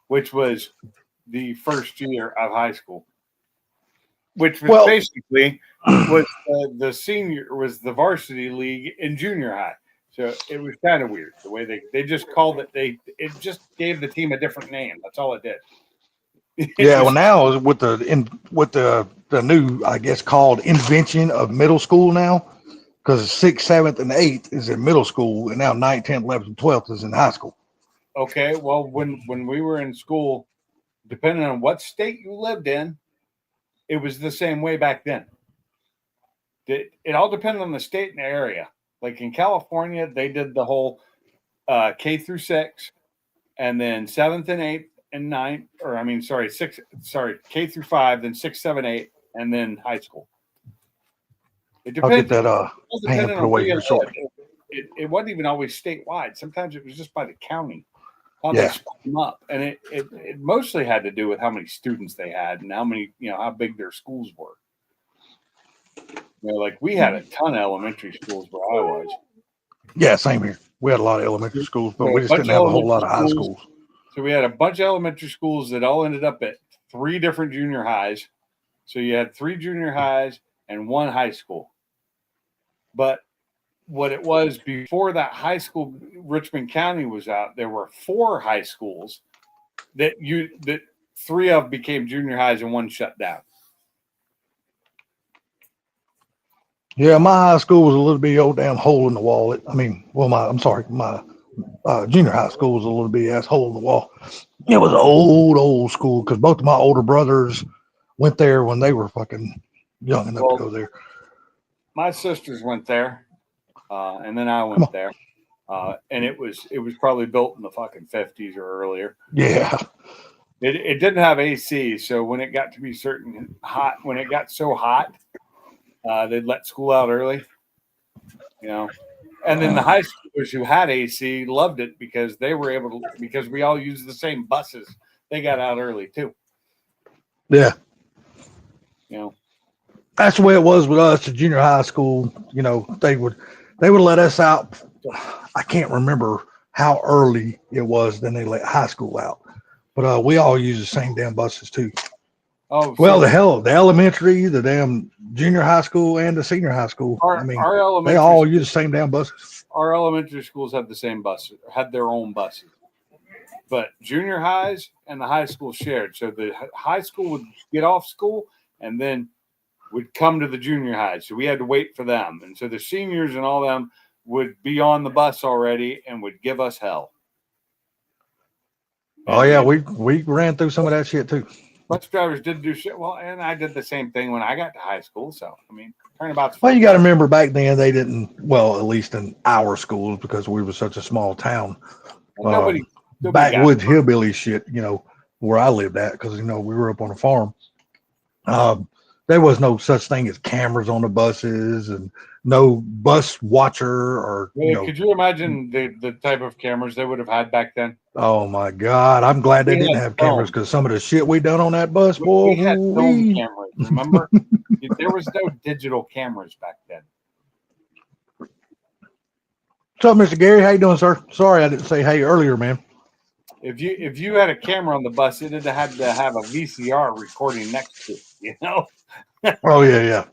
Speaker 1: which was the first year of high school, which was
Speaker 3: Well,
Speaker 1: basically was the varsity league in junior high. So it was kind of weird the way they just called it. It just gave the team a different name. That's all it did. It
Speaker 3: yeah. Well,
Speaker 1: just
Speaker 3: now with the new, I guess, called invention of middle school now, because sixth, seventh, and eighth is in middle school, and now ninth, 10th, 11th, and 12th is in high school.
Speaker 1: okay. Well, when we were in school, depending on what state you lived in, it was the same way back then. It all depended on the state and the area. Like in California, they did the whole K through 6, and then 7th and 8th and 9th, or I mean, K through 5, then 6, 7, 8, and then high school. It
Speaker 3: I'll get
Speaker 1: depended.
Speaker 3: that
Speaker 1: It
Speaker 3: pan
Speaker 1: depended
Speaker 3: put
Speaker 1: on
Speaker 3: away
Speaker 1: where you
Speaker 3: here
Speaker 1: lived.
Speaker 3: shortly.
Speaker 1: It wasn't even always statewide. Sometimes it was just by the county how they
Speaker 3: Yeah.
Speaker 1: split them up, and it mostly had to do with how many students they had and how many how big their schools were. Like we had a ton of elementary schools where I was.
Speaker 3: Yeah, same here. We had a lot of elementary schools, but
Speaker 1: So
Speaker 3: we
Speaker 1: a
Speaker 3: just
Speaker 1: bunch
Speaker 3: didn't
Speaker 1: of
Speaker 3: have a whole lot
Speaker 1: elementary
Speaker 3: of high
Speaker 1: schools.
Speaker 3: schools.
Speaker 1: So we had a bunch of elementary schools that all ended up at 3 different junior highs. So you had 3 junior highs and 1 high school. But what it was before that high school, Richmond County was out, there were 4 high schools that 3 of became junior highs and 1 shut down.
Speaker 3: Yeah, my high school was a little bit old damn hole in the wall. My junior high school was a little bit ass hole in the wall. It was an old school because both of my older brothers went there when they were fucking young enough to go there.
Speaker 1: My sisters went there, and then I went there, and it was probably built in the fucking 50s or earlier.
Speaker 3: Yeah.
Speaker 1: It didn't have AC, so when it got to be when it got so hot, they'd let school out early, And then the high schoolers who had AC loved it because because we all used the same buses. They got out early too.
Speaker 3: Yeah. That's the way it was with us at junior high school. They would let us out. I can't remember how early it was. Then they let high school out, but we all use the same damn buses too.
Speaker 1: Oh,
Speaker 3: well, the elementary, the damn junior high school, and the senior high school. They all use the same damn buses.
Speaker 1: Our elementary schools had the same buses, had their own buses, but junior highs and the high school shared. So the high school would get off school and then would come to the junior high. So we had to wait for them. And so the seniors and all them would be on the bus already and would give us hell.
Speaker 3: Oh, yeah, we ran through some of that shit too.
Speaker 1: Bus drivers did do shit. Well, and I did the same thing when I got to high school. So, turnabout's.
Speaker 3: Well, you got to remember back then they didn't, at least in our schools, because we were such a small town.
Speaker 1: Nobody
Speaker 3: backwoods hillbilly shit, where I lived at, because, we were up on a farm. there was no such thing as cameras on the buses and no bus watcher or,
Speaker 1: Could you imagine the type of cameras they would have had back then?
Speaker 3: oh my God, I'm glad they
Speaker 1: We
Speaker 3: didn't
Speaker 1: had
Speaker 3: have cameras
Speaker 1: film.
Speaker 3: because some of the shit we done on that bus, boy,
Speaker 1: We had film
Speaker 3: woo-wee.
Speaker 1: cameras, remember? There was no digital cameras back then.
Speaker 3: What's up, Mr. Gary? How you doing, sir? Sorry I didn't say hey earlier, man.
Speaker 1: If you had a camera on the bus, it had to have a VCR recording next to it, you know?
Speaker 3: Oh, yeah.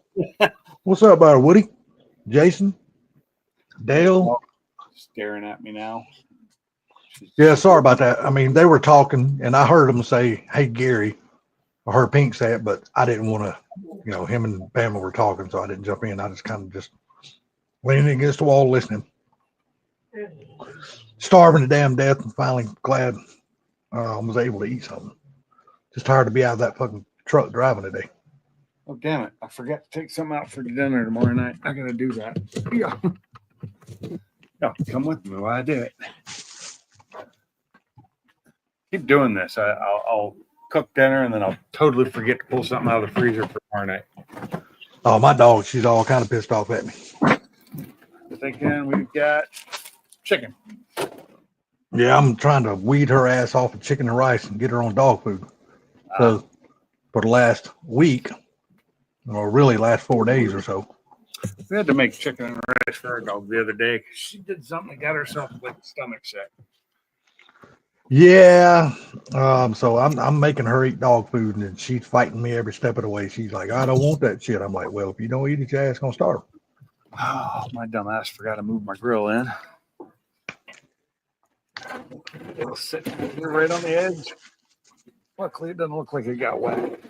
Speaker 3: What's up, Woody? Jason? Dale?
Speaker 1: Staring at me now.
Speaker 3: Yeah, sorry about that. I mean, they were talking, and I heard them say, hey, Gary. I heard Pink say it, but I didn't want to, him and Bama were talking, so I didn't jump in. I just kind of just leaning against the wall listening. Starving to damn death and finally glad I was able to eat something. Just tired to be out of that fucking truck driving today.
Speaker 1: Oh, damn it. I forgot to take something out for dinner tomorrow night. I got to do that. Yeah. No, come with me while I do it. Keep doing this. I'll cook dinner and then I'll totally forget to pull something out of the freezer for tomorrow night.
Speaker 3: Oh, my dog, she's all kind of pissed off at me.
Speaker 1: Thinking we've got chicken.
Speaker 3: Yeah, I'm trying to weed her ass off of chicken and rice and get her on dog food. So for the last week, or really last 4 days or so.
Speaker 1: We had to make chicken and rice for our dog the other day because she did something that got herself like stomach sick.
Speaker 3: Yeah. So I'm making her eat dog food, and she's fighting me every step of the way. She's like, I don't want that shit. I'm like, well, if you don't eat it, your ass gonna starve.
Speaker 1: Oh, my dumb ass forgot to move my grill in. It'll sit right on the edge. Luckily, it doesn't look like it got wet.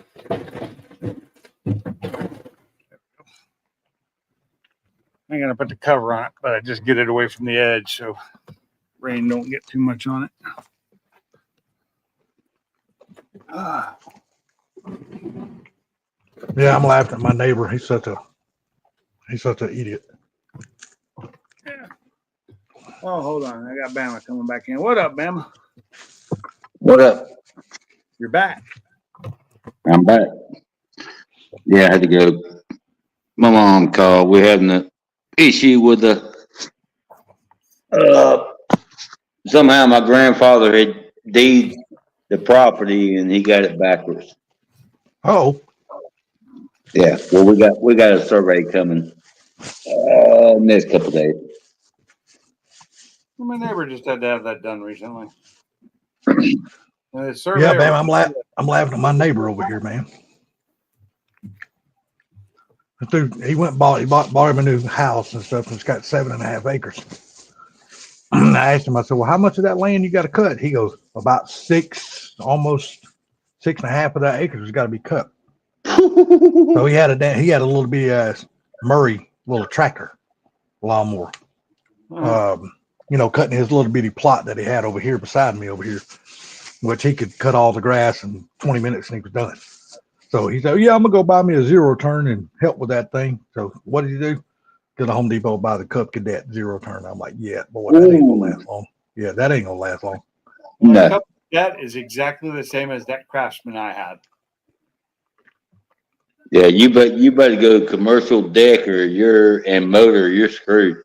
Speaker 1: I'm gonna put the cover on it, but I just get it away from the edge so rain don't get too much on it.
Speaker 3: Yeah, I'm laughing at my neighbor. He's such an idiot.
Speaker 1: Yeah. Oh, hold on. I got Bama coming back in. What up, Bama?
Speaker 2: What up?
Speaker 1: You're back.
Speaker 2: I'm back. Yeah, I had to go. My mom called. We're having an issue with the. Somehow my grandfather had deed the property and he got it backwards.
Speaker 3: Oh,
Speaker 2: Yeah. Well, we got a survey coming next couple of days.
Speaker 1: My neighbor just had to have that done recently.
Speaker 3: yeah, man. I'm laughing at my neighbor over here, man. Dude, he bought him a new house and stuff, and it's got 7.5 acres. I asked him, I said, well, how much of that land you got to cut? He goes, about almost 6.5 of that acres has got to be cut. So he had a little bit Murray little tractor lawnmower, cutting his little bitty plot that he had over here beside me over here, which he could cut all the grass in 20 minutes and he was done. So he said, yeah, I'm gonna go buy me a zero turn and help with that thing. So what did he do? Go to Home Depot, buy the Cub Cadet zero turn. I'm like, yeah, boy, that ain't gonna last long. Yeah, that ain't gonna last long.
Speaker 2: No.
Speaker 1: That is exactly the same as that Craftsman I had.
Speaker 2: Yeah, you better go commercial deck and motor, you're screwed.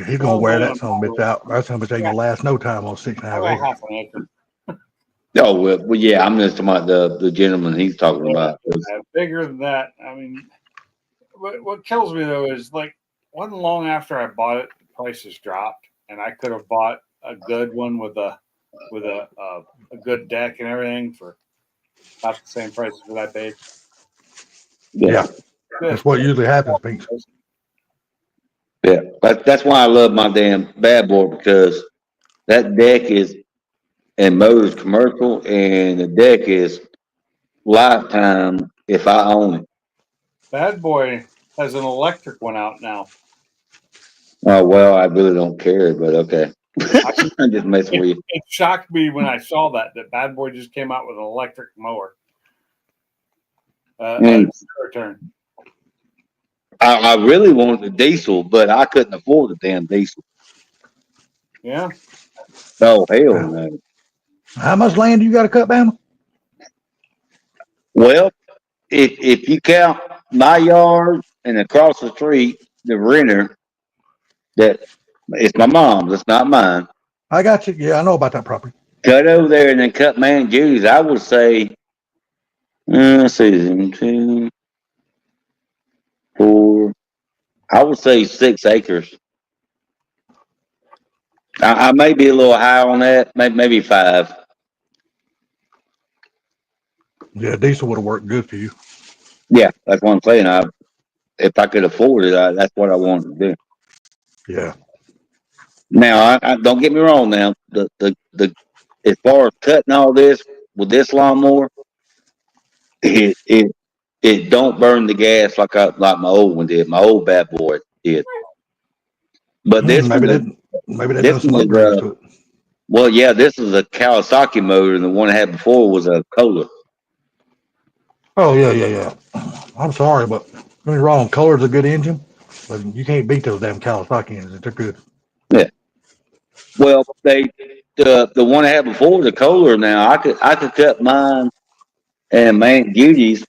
Speaker 3: He's gonna wear that son of a bitch out. That son of a bitch ain't gonna last no time on 6.5 acres.
Speaker 1: Half an acre.
Speaker 2: Oh well, yeah, I'm just talking about the gentleman he's talking about.
Speaker 1: Bigger than that. I mean, what kills me though is like wasn't long after I bought it, the prices dropped, and I could have bought a good one with a good deck and everything for about the same price as what I paid.
Speaker 3: Yeah. That's what usually happens, Pete.
Speaker 2: Yeah, that's why I love my damn bad boy, because that deck is and motor's commercial, and the deck is lifetime if I own it.
Speaker 1: Bad Boy has an electric one out now.
Speaker 2: Oh well, I really don't care, but okay. I'm just messing with you.
Speaker 1: It shocked me when I saw that Bad Boy just came out with an electric mower. Turn.
Speaker 2: I really wanted the diesel, but I couldn't afford the damn diesel.
Speaker 1: Yeah.
Speaker 2: Oh hell no.
Speaker 3: How much land do you got to cut, Bama?
Speaker 2: Well, if you count my yard and across the street, the renter that it's my mom's, it's not mine.
Speaker 3: I got you. Yeah, I know about that property.
Speaker 2: Cut over there and then cut man Judy's. I would say, let's see, 2, 4. I would say 6 acres. I may be a little high on that, maybe 5.
Speaker 3: Yeah, diesel would have worked good for you.
Speaker 2: Yeah, that's what I'm saying. If I could afford it, that's what I wanted to do.
Speaker 3: Yeah.
Speaker 2: Now, I don't get me wrong. Now, the as far as cutting all this with this lawnmower, it don't burn the gas like my old one did. My old bad boy did. But this one,
Speaker 3: Maybe they
Speaker 2: this
Speaker 3: done some
Speaker 2: one is
Speaker 3: upgrades to it.
Speaker 2: well, yeah, this is a Kawasaki motor, and the one I had before was a Kohler.
Speaker 3: Oh yeah. I'm sorry, but don't get me wrong, Color's a good engine, but you can't beat those damn Kawasaki engines. They're good.
Speaker 2: Yeah. Well, the one I had before the Kohler. Now I could cut mine and man Judy's.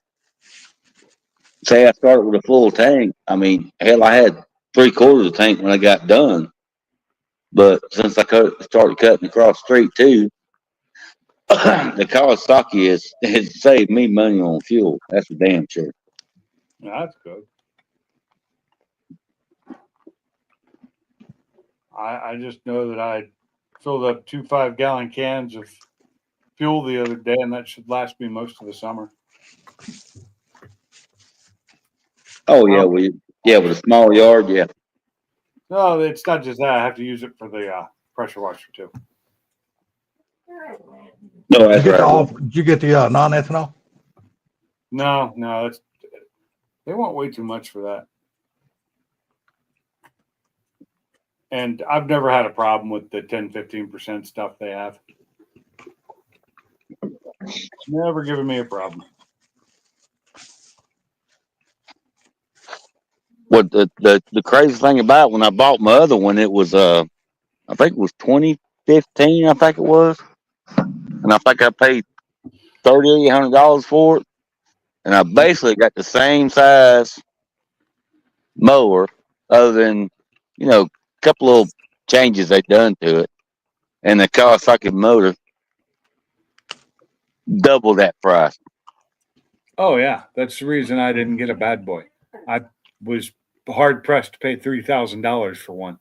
Speaker 2: Say I started with a full tank. I mean, hell, I had 3/4 of the tank when I got done. But since I started cutting across the street too, the Kawasaki has saved me money on fuel. That's for damn sure.
Speaker 1: That's good. I just know that I filled up 2 5-gallon cans of fuel the other day, and that should last me most of the summer.
Speaker 2: Oh yeah, with a small yard, yeah.
Speaker 1: No, it's not just that. I have to use it for the pressure washer too.
Speaker 2: No, that's right.
Speaker 3: Did you get the non-ethanol?
Speaker 1: No, they want way too much for that. And I've never had a problem with the 10-15% stuff they have. Never given me a problem.
Speaker 2: What the crazy thing about when I bought my other one, it was I think it was 2015, I think it was, and I think I paid $3,800 for it, and I basically got the same size mower, other than a couple little changes they done to it, and the Kawasaki motor double that price.
Speaker 1: Oh yeah, that's the reason I didn't get a bad boy. I was hard pressed to pay $3,000 for one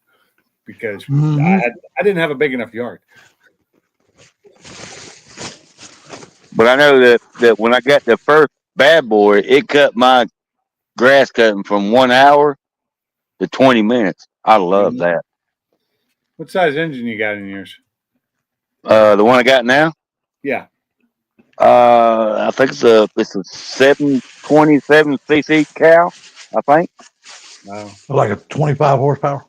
Speaker 1: because I didn't have a big enough yard.
Speaker 2: But I know that when I got the first bad boy, it cut my grass cutting from 1 hour to 20 minutes. I love that.
Speaker 1: What size engine you got in yours?
Speaker 2: The one I got now,
Speaker 1: Yeah.
Speaker 2: I think it's a 727 cc cow. I think.
Speaker 3: Like a 25 horsepower.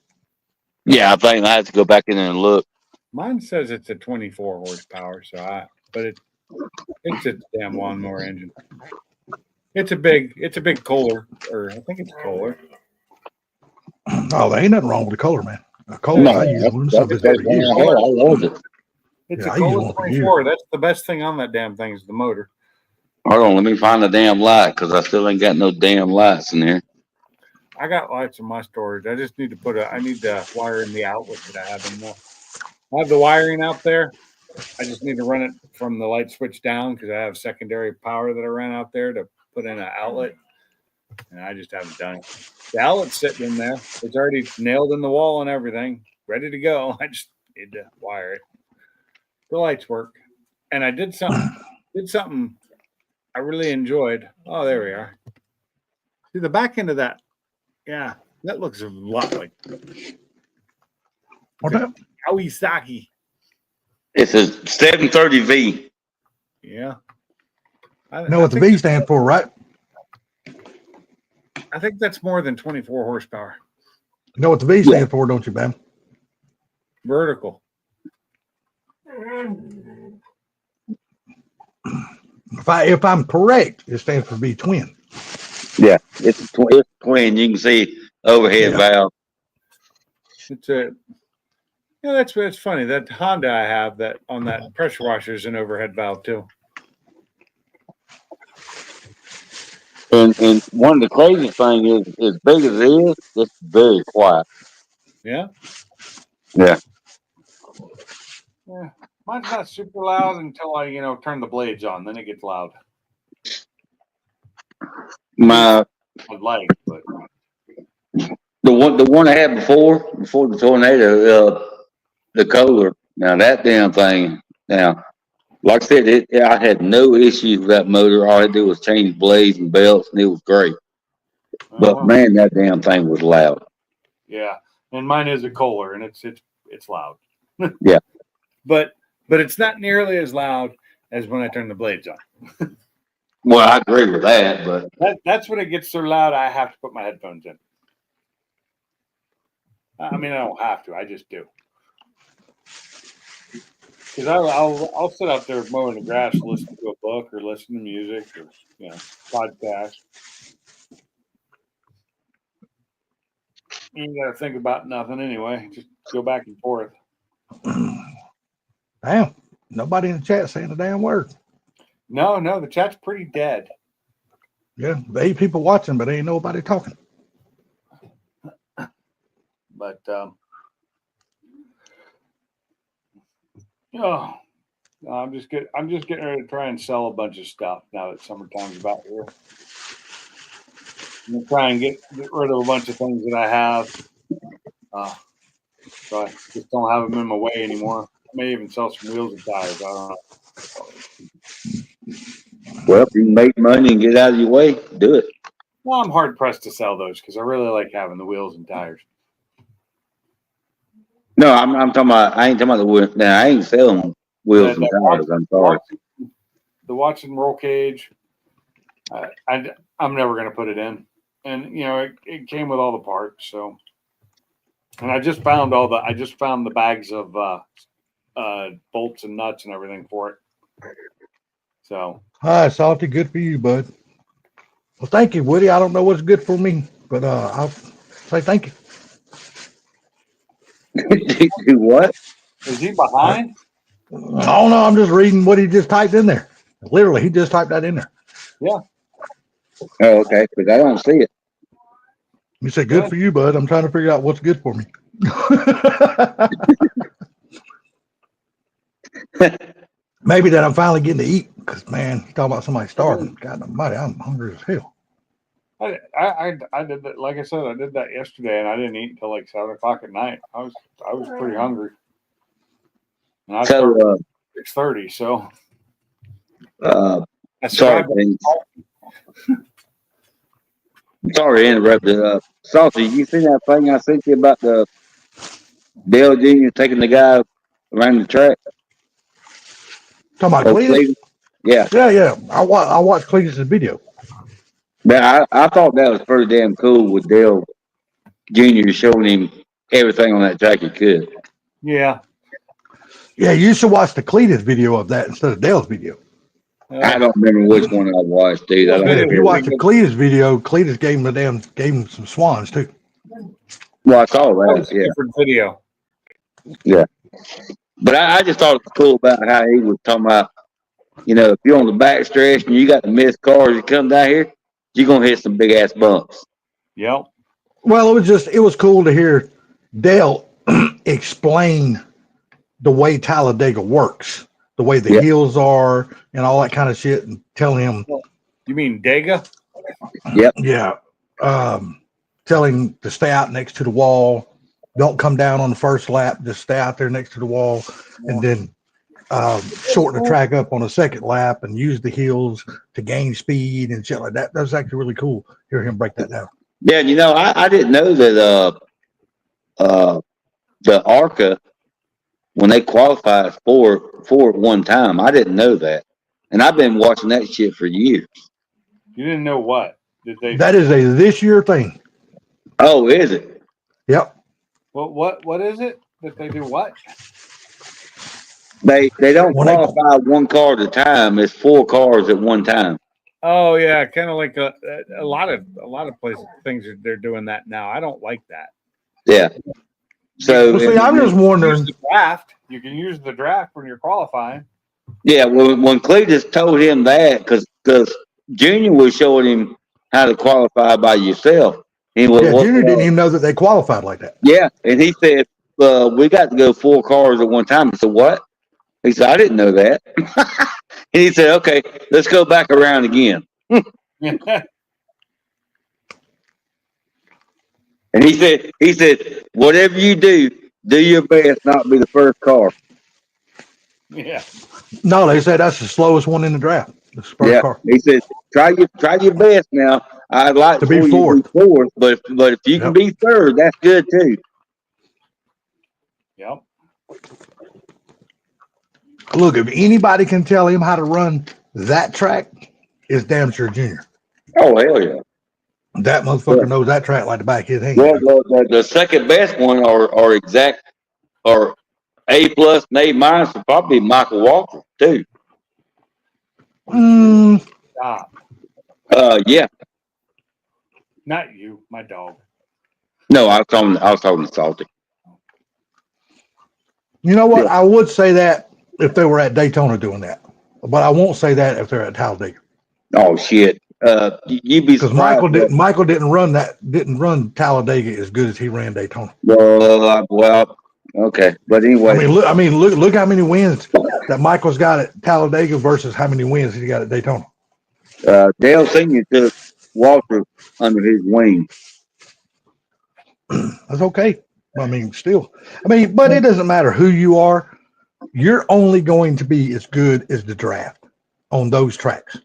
Speaker 2: Yeah, I think I have to go back in there and look.
Speaker 1: Mine says it's a 24 horsepower, but it's a damn lawnmower engine. It's a big Kohler, or I think it's Kohler.
Speaker 3: Oh, there ain't nothing wrong with the Kohler, man. A Kohler,
Speaker 2: No,
Speaker 3: I use one.
Speaker 2: that's the best one I had. I loved it.
Speaker 1: It's
Speaker 3: Yeah,
Speaker 1: a
Speaker 3: I use
Speaker 1: Kohler
Speaker 3: one for
Speaker 1: 24. That's the best thing on that damn thing is the motor.
Speaker 2: Hold on, let me find the damn light because I still ain't got no damn lights in there.
Speaker 1: I got lights in my storage. I just need to I need to wire in the outlet that I have in there. I have the wiring out there. I just need to run it from the light switch down because I have secondary power that I ran out there to put in an outlet, and I just haven't done it. The outlet's sitting in there. It's already nailed in the wall and everything, ready to go. I just need to wire it. The lights work, and I did something I really enjoyed. Oh, there we are. See the back end of that. Yeah, that looks a lot like
Speaker 3: What's that?
Speaker 1: Kawasaki.
Speaker 2: It's a 730V.
Speaker 1: Yeah.
Speaker 3: You know what the V stands for, right?
Speaker 1: I think that's more than 24 horsepower.
Speaker 3: You know what the V stands for, don't you, Bam?
Speaker 1: Vertical.
Speaker 3: If I'm correct, it stands for V twin.
Speaker 2: Yeah, it's twin. You can see overhead valve.
Speaker 1: That's funny. That Honda I have that on that pressure washer is an overhead valve too.
Speaker 2: And one of the crazy things is, as big as it is, it's very quiet.
Speaker 1: Yeah.
Speaker 2: Yeah.
Speaker 1: Yeah. Mine's not super loud until I, turn the blades on. Then it gets loud.
Speaker 2: My
Speaker 1: I'd like, but
Speaker 2: the one I had before the tornado, the Kohler. Now that damn thing. Now, like I said, I had no issues with that motor. All I had to do was change blades and belts, and it was great. But
Speaker 1: well,
Speaker 2: man, that damn thing was loud.
Speaker 1: yeah. And mine is a Kohler, and it's loud.
Speaker 2: Yeah.
Speaker 1: But it's not nearly as loud as when I turn the blades on.
Speaker 2: Well, I agree with that, but
Speaker 1: That's when it gets so loud I have to put my headphones in. I mean, I don't have to. I just do. Because I'll sit out there mowing the grass, listen to a book or listen to music or podcast. You ain't got to think about nothing anyway. Just go back and forth.
Speaker 3: Damn, nobody in the chat saying a damn word.
Speaker 1: No, the chat's pretty dead.
Speaker 3: Yeah, the 8 people watching, but ain't nobody talking.
Speaker 1: But I'm just getting ready to try and sell a bunch of stuff now that summertime's about here. I'm gonna try and get rid of a bunch of things that I have. So I just don't have them in my way anymore. I may even sell some wheels and tires. I don't know.
Speaker 2: well, if you can make money and get out of your way, do it.
Speaker 1: Well, I'm hard pressed to sell those because I really like having the wheels and tires.
Speaker 2: No, I'm talking about. I ain't talking about the wheel. Now I ain't selling wheels and tires. I'm sorry.
Speaker 1: The watch and roll cage. I'm never going to put it in, and it came with all the parts. So, and I just found the bags of bolts and nuts and everything for it. So,
Speaker 3: Hi, Salty. Good for you, bud. Well, thank you, Woody. I don't know what's good for me, but I'll say thank you.
Speaker 2: Do what?
Speaker 1: is he behind?
Speaker 3: Oh no, I'm just reading what he just typed in there. Literally, he just typed that in there.
Speaker 1: Yeah.
Speaker 2: Oh, okay. Because I don't see it.
Speaker 3: You said good
Speaker 1: Yeah.
Speaker 3: for you, bud. I'm trying to figure out what's good for me. Maybe that I'm finally getting to eat because man, you talk about somebody starving. God almighty, I'm hungry as hell.
Speaker 1: I did that. Like I said, I did that yesterday, and I didn't eat until like 7:00 at night. I was pretty hungry, and I started
Speaker 2: So,
Speaker 1: at 6:30. So I
Speaker 2: sorry,
Speaker 1: survived.
Speaker 2: Vince. Sorry to interrupt. Salty, you seen that thing I sent you about the Dale Jr. taking the guy around the track?
Speaker 3: Talking about
Speaker 2: Oh,
Speaker 3: Cletus?
Speaker 2: Cleveland? Yeah.
Speaker 3: Yeah. I watched Cletus' video.
Speaker 2: But I thought that was pretty damn cool with Dale Jr. showing him everything on that track he could.
Speaker 1: Yeah.
Speaker 3: Yeah, you should watch the Cletus video of that instead of Dale's video.
Speaker 2: I don't remember which one I watched, dude.
Speaker 3: If you watch the Cletus video, Cletus gave him some swans too.
Speaker 2: Well, I saw
Speaker 1: That
Speaker 2: that.
Speaker 1: was a different video.
Speaker 2: Yeah. But I just thought it was cool about how he was talking about, if you're on the back stretch and you got the missed cars, you come down here, you're going to hit some big ass bumps.
Speaker 1: Yep.
Speaker 3: Well, it was cool to hear Dale explain the way Talladega works, the way the hills are and all that kind of shit, and telling him.
Speaker 1: You mean Dega?
Speaker 2: Yep.
Speaker 3: Yeah. Telling him to stay out next to the wall. Don't come down on the first lap. Just stay out there next to the wall, and then shorten the track up on the second lap and use the hills to gain speed and shit like that. That was actually really cool. Hear him break that down.
Speaker 2: Yeah, I didn't know that the ARCA, when they qualified for at one time, I didn't know that. And I've been watching that shit for years.
Speaker 1: You didn't know what? Did they?
Speaker 3: That is a this year thing.
Speaker 2: Oh, is it?
Speaker 3: Yep.
Speaker 1: Well, what is it that they do? What?
Speaker 2: They don't qualify one car at a time. It's 4 cars at one time.
Speaker 1: Oh yeah, kind of like a lot of places things they're doing that now. I don't like that.
Speaker 2: Yeah. So
Speaker 3: well, see, I'm just wondering.
Speaker 1: You can use the draft when you're qualifying.
Speaker 2: Yeah, when Cletus told him that, because Junior was showing him how to qualify by yourself. He was,
Speaker 3: Yeah, Junior didn't even know that they qualified like that.
Speaker 2: yeah, and he said, we got to go 4 cars at one time. I said, what? He said, I didn't know that. And he said, okay, let's go back around again. And he said, whatever you do your best not to be the first car.
Speaker 1: Yeah.
Speaker 3: No, they said that's the slowest one in the draft. The first
Speaker 2: Yeah.
Speaker 3: car.
Speaker 2: He said, try your best now. I'd like
Speaker 3: To
Speaker 2: for
Speaker 3: be
Speaker 2: you to
Speaker 3: fourth.
Speaker 2: be fourth, but if you can be third, that's good too.
Speaker 1: Yep.
Speaker 3: Look, if anybody can tell him how to run that track, it's damn sure Junior.
Speaker 2: Oh hell yeah.
Speaker 3: That motherfucker knows that track like the back of his hand.
Speaker 2: Well, the second best one or exact or A plus and A minus would probably be Michael Walker too.
Speaker 1: Stop.
Speaker 2: Yeah.
Speaker 1: Not you, my dog.
Speaker 2: No, I was talking to Salty.
Speaker 3: You know what? I would say that if they were at Daytona doing that, but I won't say that if they're at Talladega.
Speaker 2: Oh shit. You'd be
Speaker 3: Because
Speaker 2: surprised.
Speaker 3: Michael didn't run Talladega as good as he ran Daytona.
Speaker 2: Well, okay, but anyway.
Speaker 3: Look how many wins that Michael's got at Talladega versus how many wins he got at Daytona.
Speaker 2: Dale Senior took Walter under his wing.
Speaker 3: That's okay. But it doesn't matter who you are. You're only going to be as good as the draft on those tracks.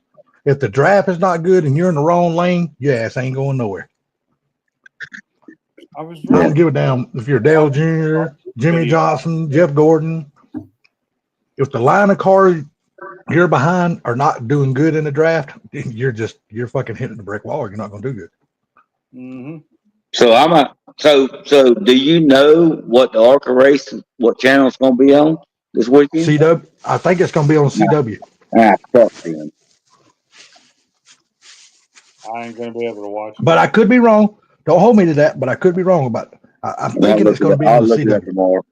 Speaker 3: If the draft is not good and you're in the wrong lane, your ass ain't going nowhere. I don't give a damn if you're Dale Jr., Jimmy Johnson, Jeff Gordon. If the line of cars you're behind are not doing good in the draft, you're fucking hitting the brick wall. You're not going to do good.
Speaker 1: Mm-hmm.
Speaker 2: So do you know what the ARCA race, what channel it's going to be on this weekend?
Speaker 3: CW. I think it's going to be on CW.
Speaker 2: Fuck them.
Speaker 1: I ain't gonna be able to watch it.
Speaker 3: But I could be wrong. Don't hold me to that, but I could be wrong about it. I'm thinking it's going to be on the CW.
Speaker 2: Tomorrow.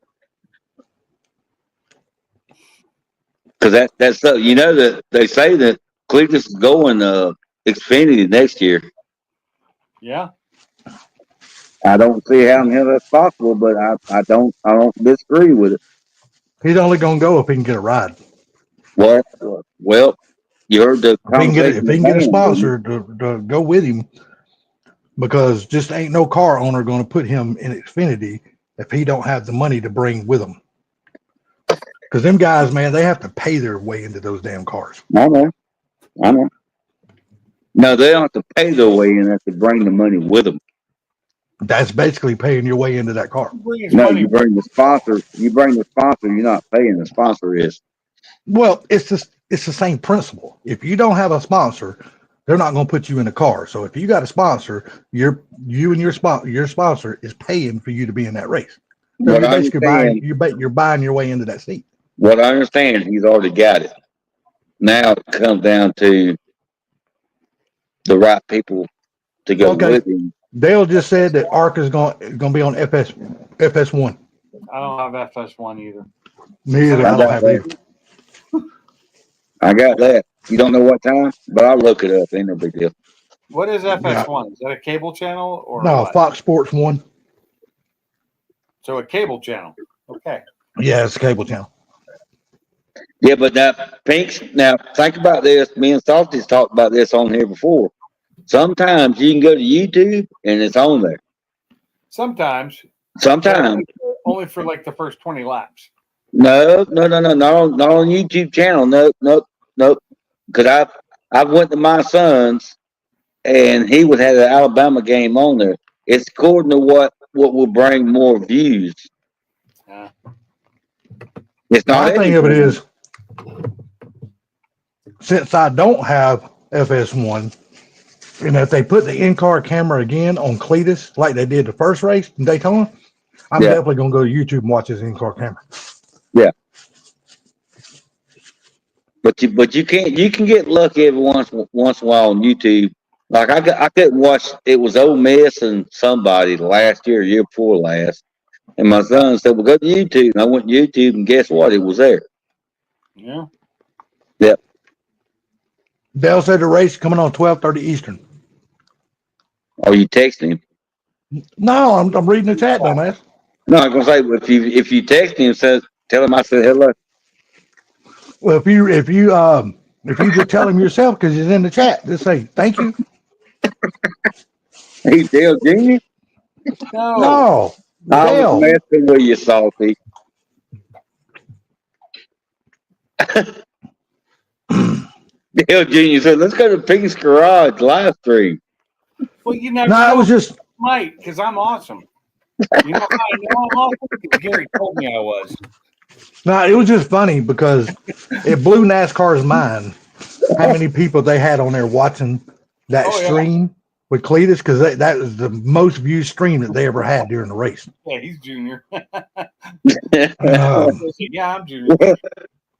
Speaker 2: Because that's so that they say that Cleveland is going Xfinity next year.
Speaker 1: Yeah.
Speaker 2: I don't see how in hell that's possible, but I don't disagree with it.
Speaker 3: He's only going to go if he can get a ride.
Speaker 2: Well, you heard the conversation.
Speaker 3: If he can get a sponsor to go with him, because just ain't no car owner going to put him in Xfinity if he don't have the money to bring with him. Because them guys, man, they have to pay their way into those damn cars.
Speaker 2: I know. No, they don't have to pay their way in. They have to bring the money with them. That's
Speaker 3: basically paying your way into that car.
Speaker 2: No, you bring the sponsor. You're not paying. The sponsor is.
Speaker 3: Well, it's the same principle. If you don't have a sponsor, they're not going to put you in a car. So if you got a sponsor, you and your sponsor is paying for you to be in that race. So you're basically buying your way into that seat.
Speaker 2: What I understand, he's already got it. Now it comes down to the right people to go with him.
Speaker 3: Dale just said that ARC is going to be on FS1.
Speaker 1: I don't have FS1 either.
Speaker 3: Me either. I don't have it either.
Speaker 2: I got that. You don't know what time, but I'll look it up. Ain't no big deal.
Speaker 1: What is FS1? Is that a cable channel or
Speaker 3: no?
Speaker 1: What?
Speaker 3: Fox Sports 1.
Speaker 1: So a cable channel. Okay.
Speaker 3: Yeah, it's a cable channel.
Speaker 2: Yeah, but now think about this. Me and Salty's talked about this on here before. Sometimes you can go to YouTube and it's on there. Sometimes.
Speaker 1: Only for like the first 20 laps.
Speaker 2: No, not on YouTube channel. Nope. Because I went to my son's and he would have the Alabama game on there. It's according to what will bring more views. It's not.
Speaker 3: My thing of it is, since I don't have FS1, and if they put the in-car camera again on Cletus like they did the first race in Daytona, I'm definitely going to go to YouTube and watch his in-car camera.
Speaker 2: Yeah. But you can get lucky every once in a while on YouTube. Like I couldn't watch. It was Ole Miss and somebody last year, year before last, and my son said, "Well, go to YouTube." And I went to YouTube, and guess what? It was there.
Speaker 1: Yeah.
Speaker 2: Yep.
Speaker 3: Dale said the race coming on 12:30 Eastern.
Speaker 2: Oh, you texting him?
Speaker 3: No, I'm reading the chat, dumbass.
Speaker 2: No, I'm gonna say if you text him, says tell him I said hello.
Speaker 3: Well, if you just tell him yourself because he's in the chat, just say thank you.
Speaker 2: Hey, Dale Jr.
Speaker 1: No.
Speaker 3: No,
Speaker 2: I was
Speaker 3: Dale.
Speaker 2: messing with you, Salty. Dale Jr. said, "Let's go to Pink's Garage live stream."
Speaker 1: Well, you never
Speaker 3: No,
Speaker 1: know.
Speaker 3: it was just
Speaker 1: Might, because I'm awesome. You know how I know I'm awesome? Because Gary told me I was.
Speaker 3: no, it was just funny because it blew NASCAR's mind how many people they had on there watching that
Speaker 1: Oh, yeah.
Speaker 3: stream with Cletus because that was the most viewed stream that they ever had during the race.
Speaker 1: Yeah, he's junior.
Speaker 3: Um,
Speaker 1: Yeah, I'm junior.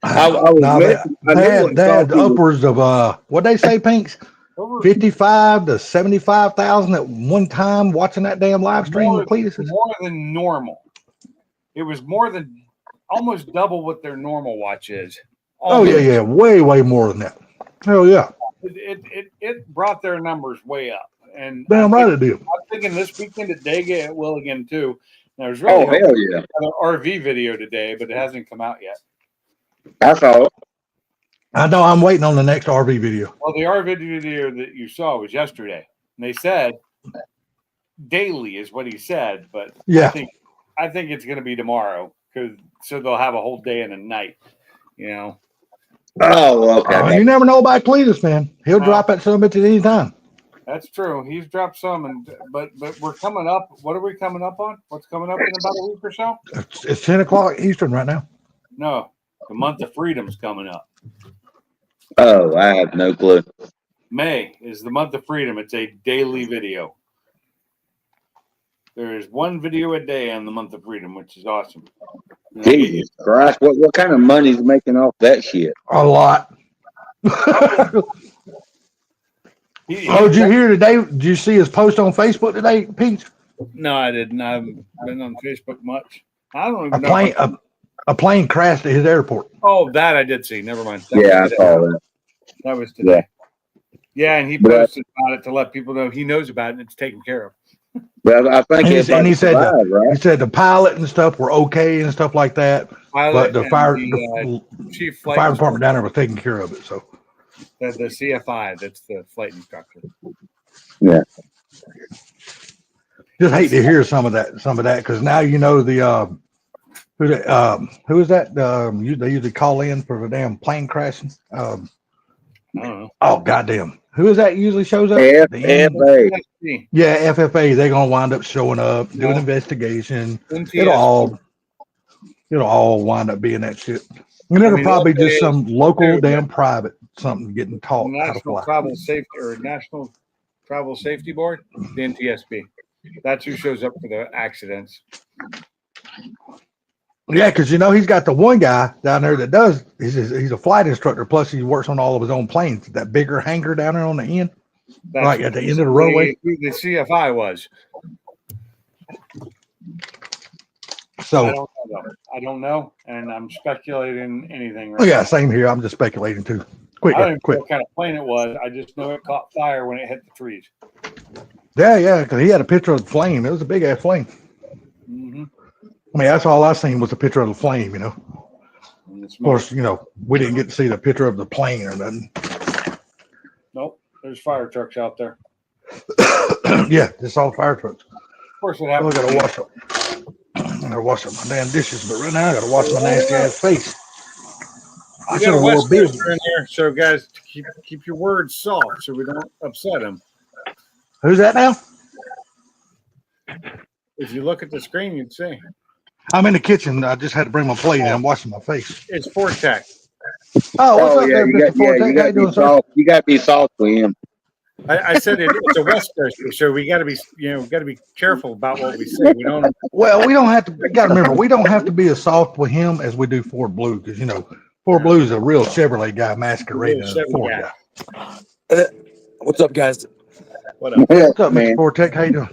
Speaker 2: I was
Speaker 3: no,
Speaker 2: messing. I knew what
Speaker 3: they had
Speaker 2: Salty was.
Speaker 3: upwards of what they say, Pinks,
Speaker 1: Over
Speaker 3: 55 to 75,000 at one time watching that damn live stream with Cletus.
Speaker 1: more than normal. It was more than almost double what their normal watch is.
Speaker 3: Oh yeah, way more than that. Hell yeah,
Speaker 1: It brought their numbers way up, and
Speaker 3: damn right it did.
Speaker 1: I'm thinking this weekend at Dega it will again too. There's
Speaker 2: Oh
Speaker 1: really
Speaker 2: hell yeah!
Speaker 1: an RV video today, but it hasn't come out yet.
Speaker 2: I saw it.
Speaker 3: I know. I'm waiting on the next RV video.
Speaker 1: Well, the RV video that you saw was yesterday, and they said daily is what he said, but
Speaker 3: Yeah.
Speaker 1: I think it's going to be tomorrow so they'll have a whole day and a night. You know.
Speaker 2: Oh okay.
Speaker 3: You never know about Cletus, man. He'll drop that son of a bitch at any time.
Speaker 1: That's true. He's dropped some, but we're coming up. What are we coming up on? What's coming up in about a week or so?
Speaker 3: It's 10 o'clock Eastern right now.
Speaker 1: No, the month of freedom's coming up.
Speaker 2: Oh, I have no clue.
Speaker 1: May is the month of freedom. It's a daily video. There is one video a day on the month of freedom, which is awesome.
Speaker 2: Jesus Christ! What kind of money's making off that shit?
Speaker 3: A lot. Did you hear today? Did you see his post on Facebook today, Pete?
Speaker 1: No, I didn't. I haven't been on Facebook much. I don't even know.
Speaker 3: A plane crashed at his airport.
Speaker 1: Oh, that I did see. Never mind.
Speaker 2: Yeah, I saw that.
Speaker 1: That was today. Yeah, and he posted about it to let people know he knows about it and it's taken care of.
Speaker 2: But I think
Speaker 3: he said
Speaker 2: right?
Speaker 3: He said the pilot and stuff were okay and stuff like that. But the fire department down there was taking care of it. So
Speaker 1: the CFI, that's the flight instructor.
Speaker 2: Yeah.
Speaker 3: Just hate to hear some of that because now you know the who is that? They usually call in for the damn plane crashing. I don't know. Oh goddamn! Who is that usually shows up?
Speaker 2: FFA.
Speaker 3: Yeah, FFA. They're gonna wind up showing up, doing investigation. It'll all wind up being that shit. And it'll probably just some local damn private something getting taught how to fly.
Speaker 1: National Travel Safety Board, the NTSB. That's who shows up for the accidents.
Speaker 3: Yeah, because he's got the one guy down there that does. He's a flight instructor. Plus, he works on all of his own planes. That bigger hangar down there on the end, right at the end of the runway.
Speaker 1: Who the CFI was.
Speaker 3: So
Speaker 1: I don't know, and I'm speculating anything.
Speaker 3: Right now. Same here. I'm just speculating too. Quick.
Speaker 1: I don't even know what kind of plane it was. I just know it caught fire when it hit the trees.
Speaker 3: Yeah, because he had a picture of the flame. It was a big ass flame.
Speaker 1: Mm-hmm.
Speaker 3: I mean, that's all I seen was a picture of the flame. Of course, we didn't get to see the picture of the plane or nothing.
Speaker 1: Nope, there's fire trucks out there.
Speaker 3: Yeah, it's all fire trucks.
Speaker 1: Of course, it happens.
Speaker 3: I gotta wash up my damn dishes, but right now I gotta wash my nasty ass face.
Speaker 1: I got a West Coaster in here, so guys, keep your words soft so we don't upset him.
Speaker 3: Who's that now?
Speaker 1: If you look at the screen, you'd see.
Speaker 3: I'm in the kitchen. I just had to bring my plate and I'm washing my face.
Speaker 1: It's Fortec.
Speaker 3: Oh, what's up there, Mr. Fortec?
Speaker 2: You got to be soft with him.
Speaker 1: I said it's a West Coaster, so we got to be, careful about what we say. We don't.
Speaker 3: Well, we don't have to. You got to remember, we don't have to be as soft with him as we do Ford Blue, because Ford Blue is a real Chevrolet guy masquerading as a Ford guy.
Speaker 5: What's up, guys?
Speaker 1: What up?
Speaker 3: What's up, Mr. Fortec? How you doing?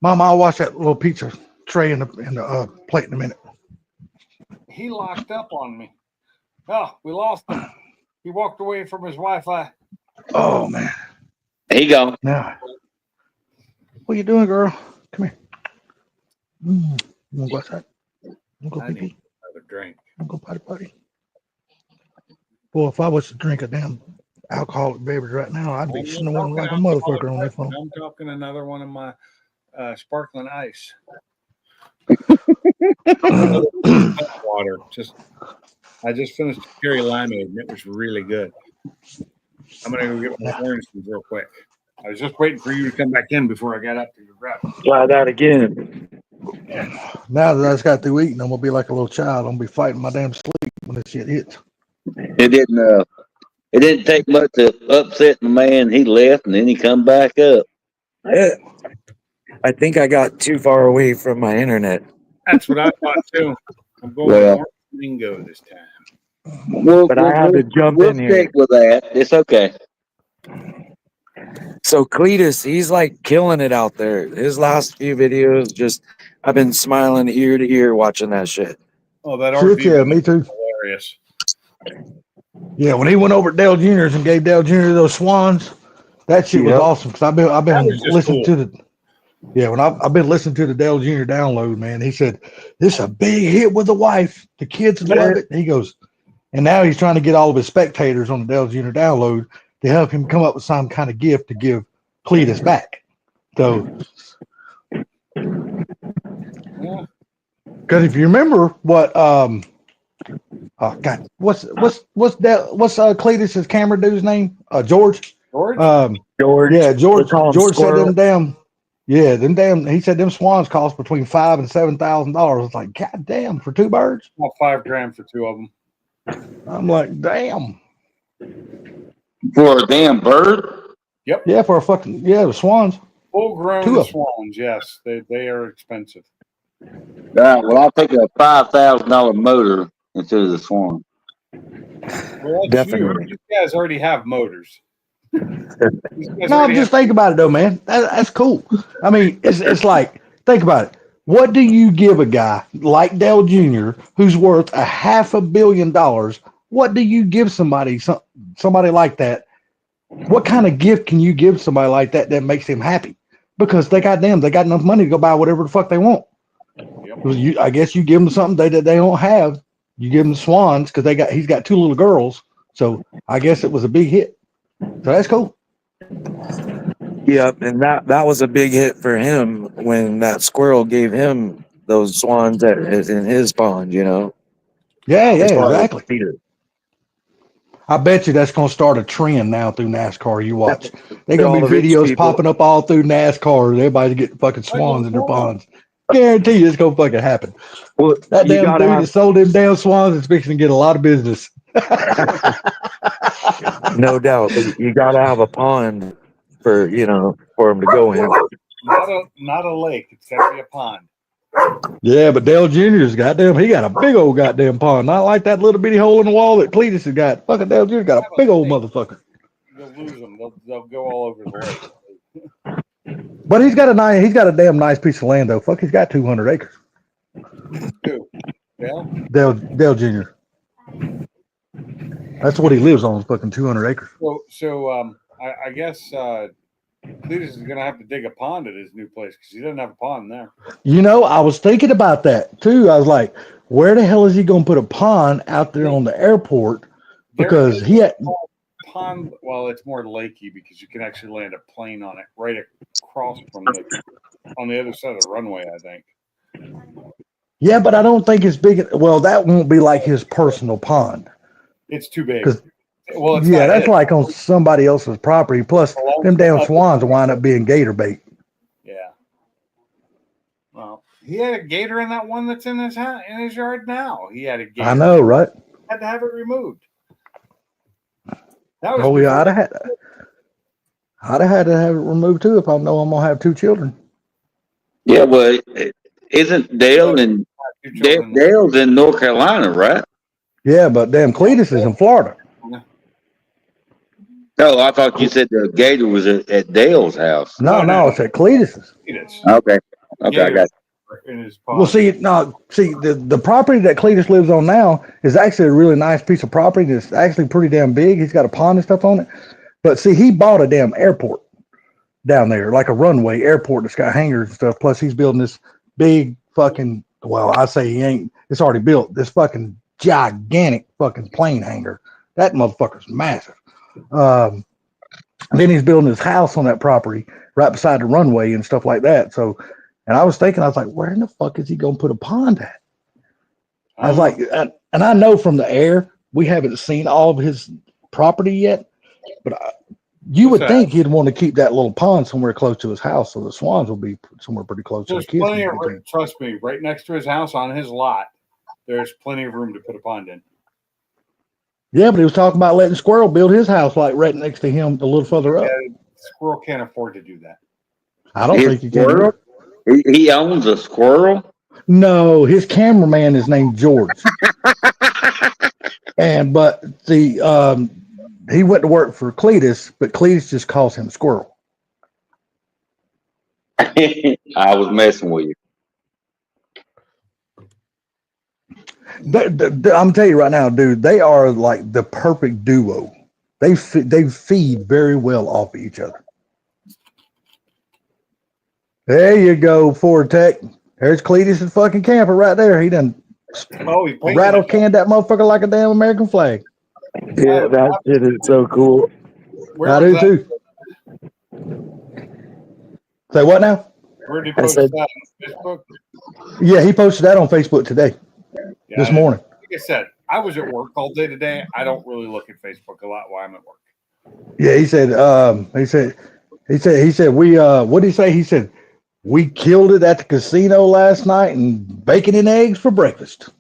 Speaker 3: Mom, I'll wash that little pizza tray in the plate in a minute.
Speaker 1: He locked up on me. Oh, we lost him. He walked away from his Wi-Fi.
Speaker 3: Oh man,
Speaker 2: He gone.
Speaker 3: Now What you doing, girl? Come here. You wanna go outside? You wanna go
Speaker 1: I
Speaker 3: pee
Speaker 1: need
Speaker 3: pee?
Speaker 1: another drink.
Speaker 3: You wanna go potty potty? Boy, if I was to drink a damn alcoholic beverage right now, I'd be
Speaker 1: I'm not
Speaker 3: snoring like a
Speaker 1: talking
Speaker 3: motherfucker on that phone.
Speaker 1: I'm talking another one of my sparkling ice. Water. I just finished cherry limeade and it was really good. I'm gonna go get my orange juice real quick. I was just waiting for you to come back in before I got up to grab it.
Speaker 5: Try that again.
Speaker 3: Now that I just got through eating, I'm gonna be like a little child. I'm gonna be fighting my damn sleep when this shit hits.
Speaker 2: It didn't take much to upset the man. He left and then he come back up.
Speaker 5: I think I got too far away from my internet.
Speaker 1: That's what I thought too. I'm going
Speaker 2: Well,
Speaker 1: with orange mango this time.
Speaker 5: But I had to jump
Speaker 2: we'll
Speaker 5: in here.
Speaker 2: stick with that. It's okay.
Speaker 5: So Cletus, he's like killing it out there. His last few videos, just I've been smiling ear to ear watching that shit.
Speaker 1: Oh, that
Speaker 3: Shit,
Speaker 1: RV
Speaker 3: yeah, me too.
Speaker 1: hilarious.
Speaker 3: Yeah, when he went over to Dale Jr.'s and gave Dale Jr. those swans, that shit was
Speaker 5: Yep.
Speaker 3: awesome. Cause I've been
Speaker 1: That was just
Speaker 3: listening
Speaker 1: cool.
Speaker 3: to the when I've been listening to the Dale Jr. download, man. He said this is a big hit with the wife. The kids love it. He goes, and now he's trying to get all of his spectators on the Dale Jr. download to help him come up with some kind of gift to give Cletus back. So,
Speaker 1: Yeah.
Speaker 3: because if you remember what oh God, what's Cletus's camera dude's name? George.
Speaker 1: George?
Speaker 5: George.
Speaker 3: Yeah, George.
Speaker 5: we call him
Speaker 3: George said
Speaker 5: Squirrel.
Speaker 3: them damn. Yeah, them damn. He said them swans cost between $5,000 and $7,000. It's like, God damn, for two birds.
Speaker 1: About $5,000 for two of them.
Speaker 3: I'm like, damn.
Speaker 2: For a damn bird?
Speaker 3: Yeah, for a fucking the swans.
Speaker 1: Full grown
Speaker 3: Two of them.
Speaker 1: swans, yes. They are expensive.
Speaker 2: Well, I'll take a $5,000 motor instead of the swan.
Speaker 1: Well, that's
Speaker 5: Definitely.
Speaker 1: you. You guys already have motors.
Speaker 3: No, just think about it though, man. That's cool. I mean, it's like, think about it. What do you give a guy like Dale Jr. who's worth $500 million? What do you give somebody like that? What kind of gift can you give somebody like that that makes him happy? Because they got enough money to go buy whatever the fuck they want.
Speaker 1: Yep.
Speaker 3: I guess you give them something that they don't have. You give them swans because he's got two little girls. So I guess it was a big hit. So that's cool.
Speaker 5: Yep, and that was a big hit for him when that squirrel gave him those swans in his pond, you know.
Speaker 3: Yeah,
Speaker 5: As far as
Speaker 3: exactly.
Speaker 5: Peter.
Speaker 3: I bet you that's going to start a trend now through NASCAR. You watch. They're going
Speaker 5: All
Speaker 3: to
Speaker 5: the
Speaker 3: be
Speaker 5: rich
Speaker 3: videos
Speaker 5: people.
Speaker 3: popping up all through NASCAR. Everybody's getting fucking swans in their ponds. Guarantee you it's going to fucking happen.
Speaker 5: Well,
Speaker 3: That
Speaker 5: you
Speaker 3: damn
Speaker 5: gotta
Speaker 3: dude
Speaker 5: have-
Speaker 3: that sold them damn swans is fixing to get a lot of business.
Speaker 5: No doubt. You got to have a pond for him to go in.
Speaker 1: Not a lake. It's got to be a pond.
Speaker 3: Yeah, but Dale Jr.'s goddamn, he got a big old goddamn pond. Not like that little bitty hole in the wall that Cletus has got. Fucking Dale Jr. got a big old motherfucker.
Speaker 1: You'll lose them. They'll go all over the lake.
Speaker 3: But he's got a damn nice piece of land though. Fuck, he's got 200 acres.
Speaker 1: Who? Yeah.
Speaker 3: Dale Jr. That's what he lives on, fucking 200 acres.
Speaker 1: So I guess Cletus is gonna have to dig a pond at his new place because he doesn't have a pond there.
Speaker 3: You know, I was thinking about that too. I was like, where the hell is he going to put a pond out there on the airport? Because he had
Speaker 1: pond. Well, it's more lakey because you can actually land a plane on it right across from on the other side of the runway, I think.
Speaker 3: Yeah, but I don't think it's big. Well, that won't be like his personal pond.
Speaker 1: It's too big.
Speaker 3: Well, that's like on somebody else's property. Plus, them damn swans will wind up being gator bait.
Speaker 1: Yeah. Well, he had a gator in that one that's in his yard now. He had a gator.
Speaker 3: I know, right?
Speaker 1: Had to have it removed. That was
Speaker 3: I'd have had to have it removed too if I know I'm gonna have two children.
Speaker 2: Yeah, well, isn't Dale and Dale's in North Carolina, right?
Speaker 3: Yeah, but damn Cletus is in Florida.
Speaker 2: No, I thought you said the gator was at Dale's house.
Speaker 3: No, it's at Cletus's.
Speaker 2: Okay, I got you.
Speaker 3: Well, the property that Cletus lives on now is actually a really nice piece of property. It's actually pretty damn big. He's got a pond and stuff on it. But see, he bought a damn airport. down there, like a runway airport that's got hangars and stuff. Plus, he's building this big fucking. Well, I say he ain't. It's already built. This fucking gigantic fucking plane hangar. That motherfucker's massive. Then he's building his house on that property right beside the runway and stuff like that. So, and I was thinking, I was like, where in the fuck is he going to put a pond at? I was like, and I know from the air, we haven't seen all of his property yet, but you would think he'd want to keep that little pond somewhere close to his house, so the swans will be somewhere pretty close
Speaker 1: there's
Speaker 3: to the kids.
Speaker 1: plenty of room. Trust me, right next to his house on his lot, there's plenty of room to put a pond in.
Speaker 3: Yeah, but he was talking about letting Squirrel build his house like right next to him a little further up.
Speaker 1: Yeah, Squirrel can't afford to do that.
Speaker 3: I don't think he
Speaker 2: Squirrel?
Speaker 3: can.
Speaker 2: He owns a squirrel?
Speaker 3: No, his cameraman is named George. But he went to work for Cletus, but Cletus just calls him Squirrel.
Speaker 2: I was messing with you.
Speaker 3: I'm telling you right now, dude, they are like the perfect duo. They feed very well off of each other. There you go, Ford Tech. There's Cletus' fucking camper right there. He done rattle canned that motherfucker like a damn American flag.
Speaker 5: Yeah, that shit is so cool.
Speaker 3: I do too. Say what now?
Speaker 1: Where did he post that on Facebook?
Speaker 3: Yeah, he posted that on Facebook today.
Speaker 1: Yeah,
Speaker 3: this morning.
Speaker 1: Like I said, I was at work all day today. I don't really look at Facebook a lot while I'm at work.
Speaker 3: Yeah, he said, we what did he say? He said, we killed it at the casino last night and bacon and eggs for breakfast.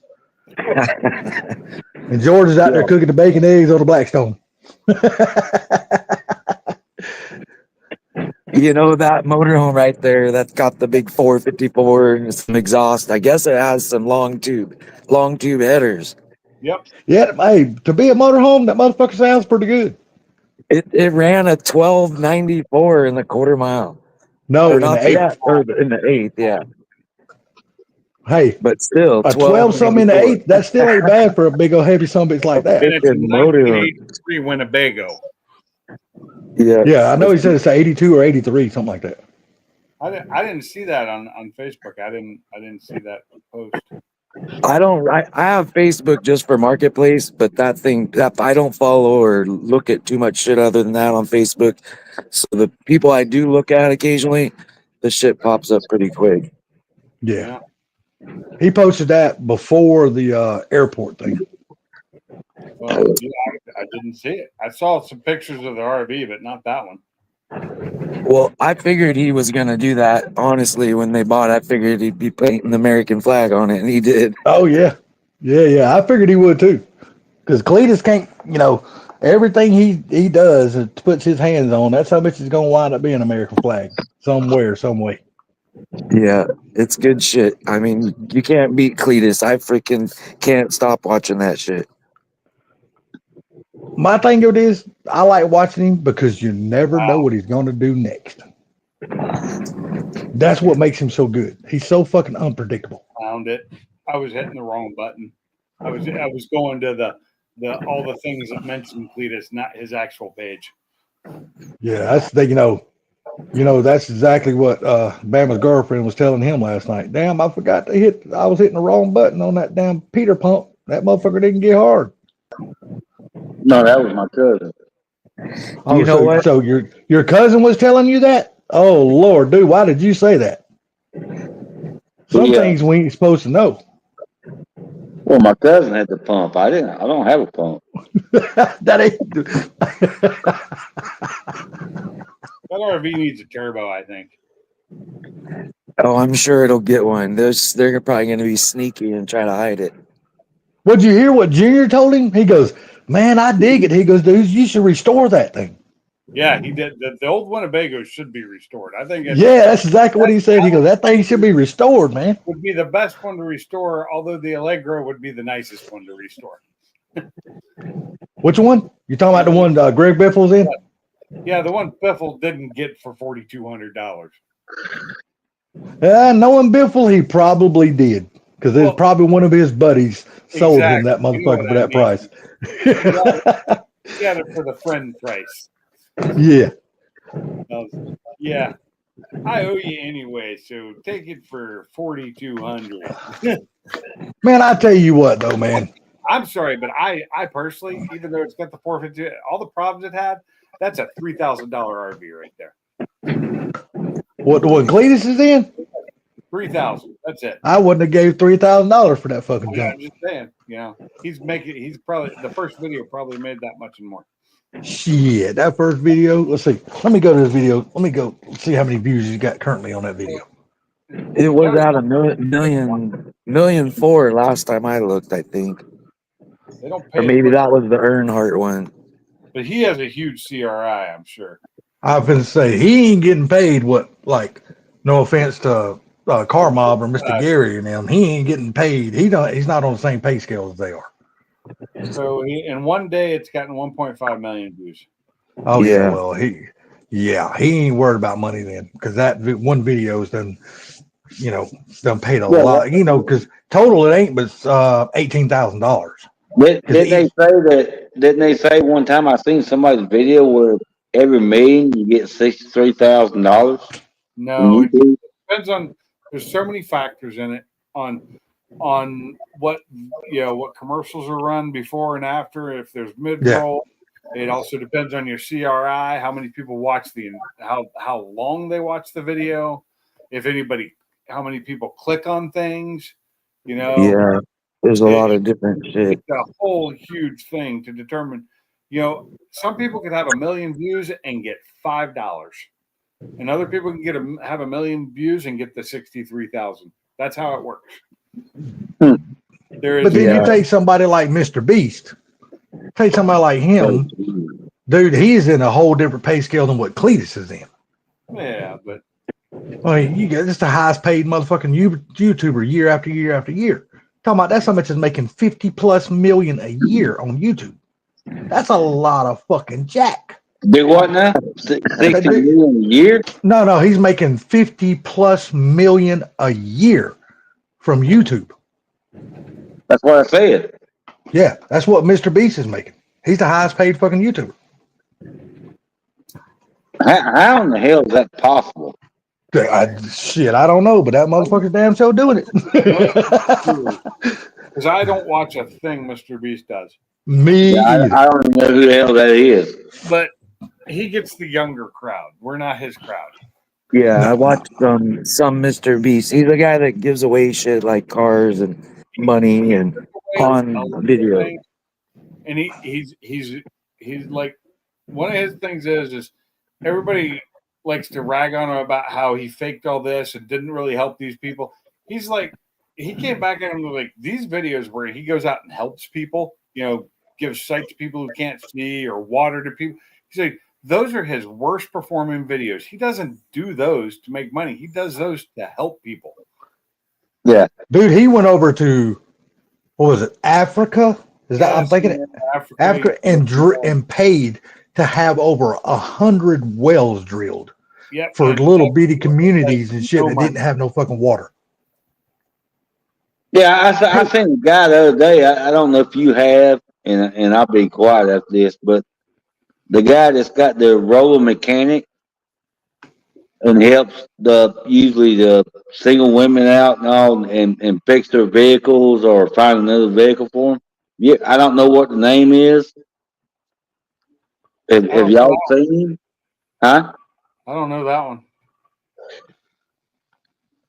Speaker 3: And George is out there cooking the bacon and eggs on the Blackstone.
Speaker 5: You know that motorhome right there that's got the big 454 and some exhaust. I guess it has some long tube headers.
Speaker 1: Yep.
Speaker 3: Yeah, hey, to be a motorhome, that motherfucker sounds pretty good.
Speaker 5: It ran a 1294 in the quarter mile.
Speaker 3: No,
Speaker 5: or
Speaker 3: in
Speaker 5: not
Speaker 3: the eighth.
Speaker 5: or in the eighth, yeah.
Speaker 3: Hey,
Speaker 5: but still,
Speaker 3: a 12 something in the eighth, that still ain't bad for a big old heavy sumbitch like that.
Speaker 1: And it's a 1983 Winnebago.
Speaker 3: Yeah, I know he said it's 82 or 83, something like that.
Speaker 1: I didn't see that on Facebook. I didn't see that post.
Speaker 5: I have Facebook just for Marketplace, but that I don't follow or look at too much shit other than that on Facebook. So the people I do look at occasionally, the shit pops up pretty quick.
Speaker 3: Yeah. He posted that before the airport thing.
Speaker 1: Well, yeah, I didn't see it. I saw some pictures of the RV, but not that one.
Speaker 5: Well, I figured he was going to do that. Honestly, when they bought it, I figured he'd be painting the American flag on it, and he did.
Speaker 3: Oh, yeah. Yeah. I figured he would, too. Because Cletus can't, everything he does and puts his hands on, that's how much is going to wind up being an American flag somewhere, some way.
Speaker 5: Yeah, it's good shit. I mean, you can't beat Cletus. I freaking can't stop watching that shit.
Speaker 3: My thing of it is, I like watching him because you never know what he's going to do next. That's what makes him so good. He's so fucking unpredictable.
Speaker 1: Found it. I was hitting the wrong button. I was going to the all the things that mentioned Cletus, not his actual page.
Speaker 3: Yeah, that's the that's exactly what Bama's girlfriend was telling him last night. Damn, I forgot to hit. I was hitting the wrong button on that damn Peter pump. That motherfucker didn't get hard.
Speaker 2: No, that was my cousin.
Speaker 3: Oh,
Speaker 5: you know what?
Speaker 3: So your cousin was telling you that? Oh Lord, dude, why did you say that? Some things we ain't supposed to know.
Speaker 2: Well, my cousin had the pump. I don't have a pump.
Speaker 3: That ain't.
Speaker 1: That RV needs a turbo, I think.
Speaker 5: Oh, I'm sure it'll get one. They're probably going to be sneaky and try to hide it.
Speaker 3: Would you hear what Junior told him? He goes, man, I dig it. He goes, dude, you should restore that thing.
Speaker 1: Yeah, he did. The old Winnebago should be restored. I think.
Speaker 3: Yeah, that's exactly what he said. He goes, that thing should be restored, man.
Speaker 1: Would be the best one to restore, although the Allegro would be the nicest one to restore.
Speaker 3: Which one? You talking about the one Greg Biffle's in?
Speaker 1: Yeah, the one Biffle didn't get for $4,200.
Speaker 3: Knowing Biffle, he probably did. Because there's probably one of his buddies sold him that motherfucker for that price.
Speaker 1: He got it for the friend price.
Speaker 3: Yeah.
Speaker 1: Yeah, I owe you anyway, so take it for 4,200.
Speaker 3: Man, I tell you what though, man.
Speaker 1: I'm sorry, but I personally, even though it's got the 450, all the problems it had, that's a $3,000 RV right there.
Speaker 3: What Cletus is in?
Speaker 1: 3,000. That's it.
Speaker 3: I wouldn't have gave $3,000 for that fucking
Speaker 1: Yeah,
Speaker 3: junk.
Speaker 1: I'm just saying. You know, he's probably the first video probably made that much and more.
Speaker 3: Shit, that first video. Let's see. Let me go to this video. Let me go see how many views he's got currently on that video.
Speaker 5: It was at a million four last time I looked, I think.
Speaker 1: They don't
Speaker 5: Or
Speaker 1: pay,
Speaker 5: maybe that was the Earnhardt one.
Speaker 1: but he has a huge CRI, I'm sure.
Speaker 3: I've been say he ain't getting paid what, like, no offense to Car Mob or Mr. Gary and them, he ain't getting paid. He's not on the same pay scale as they are.
Speaker 1: So in one day, it's gotten 1.5 million views.
Speaker 3: Oh yeah,
Speaker 5: Yeah.
Speaker 3: well he ain't worried about money then, because that one video's done paid a lot, because total it ain't but $18,000.
Speaker 2: Didn't they say one time I seen somebody's video where every million you get $63,000?
Speaker 1: No, it depends on. There's so many factors in it on what what commercials are run before and after. If there's mid roll, it also depends on your CRI, how many people watch how long they watch the video, how many people click on things.
Speaker 5: Yeah. There's a lot of different shit.
Speaker 1: It's a whole huge thing to determine. Some people could have 1 million views and get $5. And other people can have 1 million views and get the 63,000. That's how it works.
Speaker 3: But then you take somebody like Mr. Beast, take somebody like him, dude. He's in a whole different pay scale than what Cletus is in.
Speaker 1: Yeah, but
Speaker 3: I mean, you get this the highest paid motherfucking YouTuber year after year after year. Talking about that's how much is making 50+ million a year on YouTube. That's a lot of fucking jack.
Speaker 2: Big what now? 60 million a year?
Speaker 3: No, he's making 50+ million a year from YouTube.
Speaker 2: That's what I said.
Speaker 3: Yeah, that's what Mr. Beast is making. He's the highest paid fucking YouTuber.
Speaker 2: How in the hell is that possible?
Speaker 3: I don't know, but that motherfucker's damn show doing it.
Speaker 1: Because I don't watch a thing Mr. Beast does.
Speaker 3: Me either.
Speaker 2: I don't even know who the hell that is.
Speaker 1: But he gets the younger crowd. We're not his crowd.
Speaker 5: Yeah, I watched some Mr. Beast. He's the guy that gives away shit like cars and money and on video.
Speaker 1: And he's like, one of his things is everybody likes to rag on him about how he faked all this and didn't really help these people. He's like, he came back at him with like these videos where he goes out and helps people, gives sight to people who can't see or water to people. He's like, those are his worst performing videos. He doesn't do those to make money. He does those to help people.
Speaker 2: Yeah.
Speaker 3: Dude, he went over to, what was it, Africa? Is that, I'm thinking Africa and paid to have over 100 wells drilled for little bitty communities and shit that didn't have no fucking water.
Speaker 2: Yeah, I seen a guy the other day. I don't know if you have, and I'll be quiet after this, but the guy that's got the roller mechanic and helps usually the single women out and all and fix their vehicles or find another vehicle for them. Yeah, I don't know what the name is. Have y'all seen him? Huh?
Speaker 1: I don't know that one.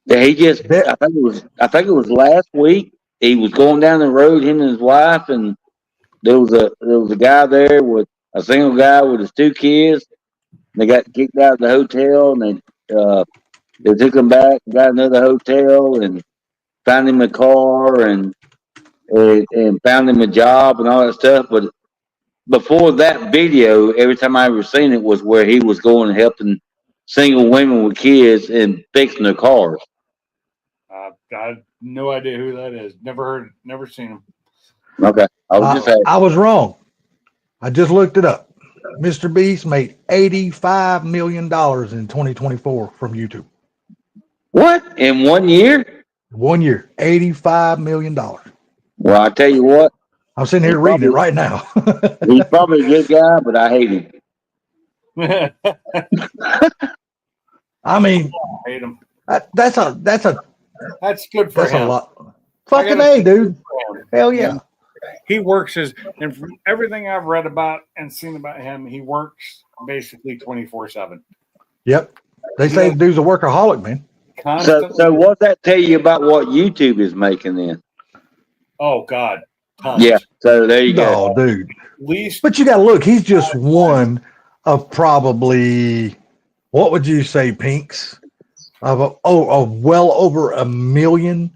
Speaker 2: Yeah, he just. I think it was last week. He was going down the road, him and his wife, and there was a guy there with a single guy with his 2 kids. They got kicked out of the hotel, and they took him back, got another hotel, and found him a car, and found him a job and all that stuff. But before that video, every time I ever seen it was where he was going and helping single women with kids and fixing their cars.
Speaker 1: I have no idea who that is. Never seen him.
Speaker 2: Okay,
Speaker 3: I was wrong. I just looked it up. Mr. Beast made $85 million in 2024 from YouTube.
Speaker 2: What? In 1 year?
Speaker 3: 1 year, $85 million.
Speaker 2: Well, I tell you what.
Speaker 3: I'm sitting here reading it right now.
Speaker 2: He's probably a good guy, but I hate him.
Speaker 3: I mean,
Speaker 1: I hate him.
Speaker 3: that's a
Speaker 1: That's good for
Speaker 3: that's a
Speaker 1: him.
Speaker 3: lot.
Speaker 1: I
Speaker 3: Fucking
Speaker 1: gotta
Speaker 3: A, dude.
Speaker 1: for him.
Speaker 3: Hell yeah.
Speaker 1: He works and from everything I've read about and seen about him, he works basically 24/7.
Speaker 3: Yep. They say the dude's a workaholic, man.
Speaker 1: Constantly.
Speaker 2: So what's that tell you about what YouTube is making then?
Speaker 1: Oh God, tons.
Speaker 2: Yeah. So there you go.
Speaker 3: No, dude.
Speaker 1: Least
Speaker 3: But you got to look. He's just one of probably, what would you say, Pinks? Of well over a million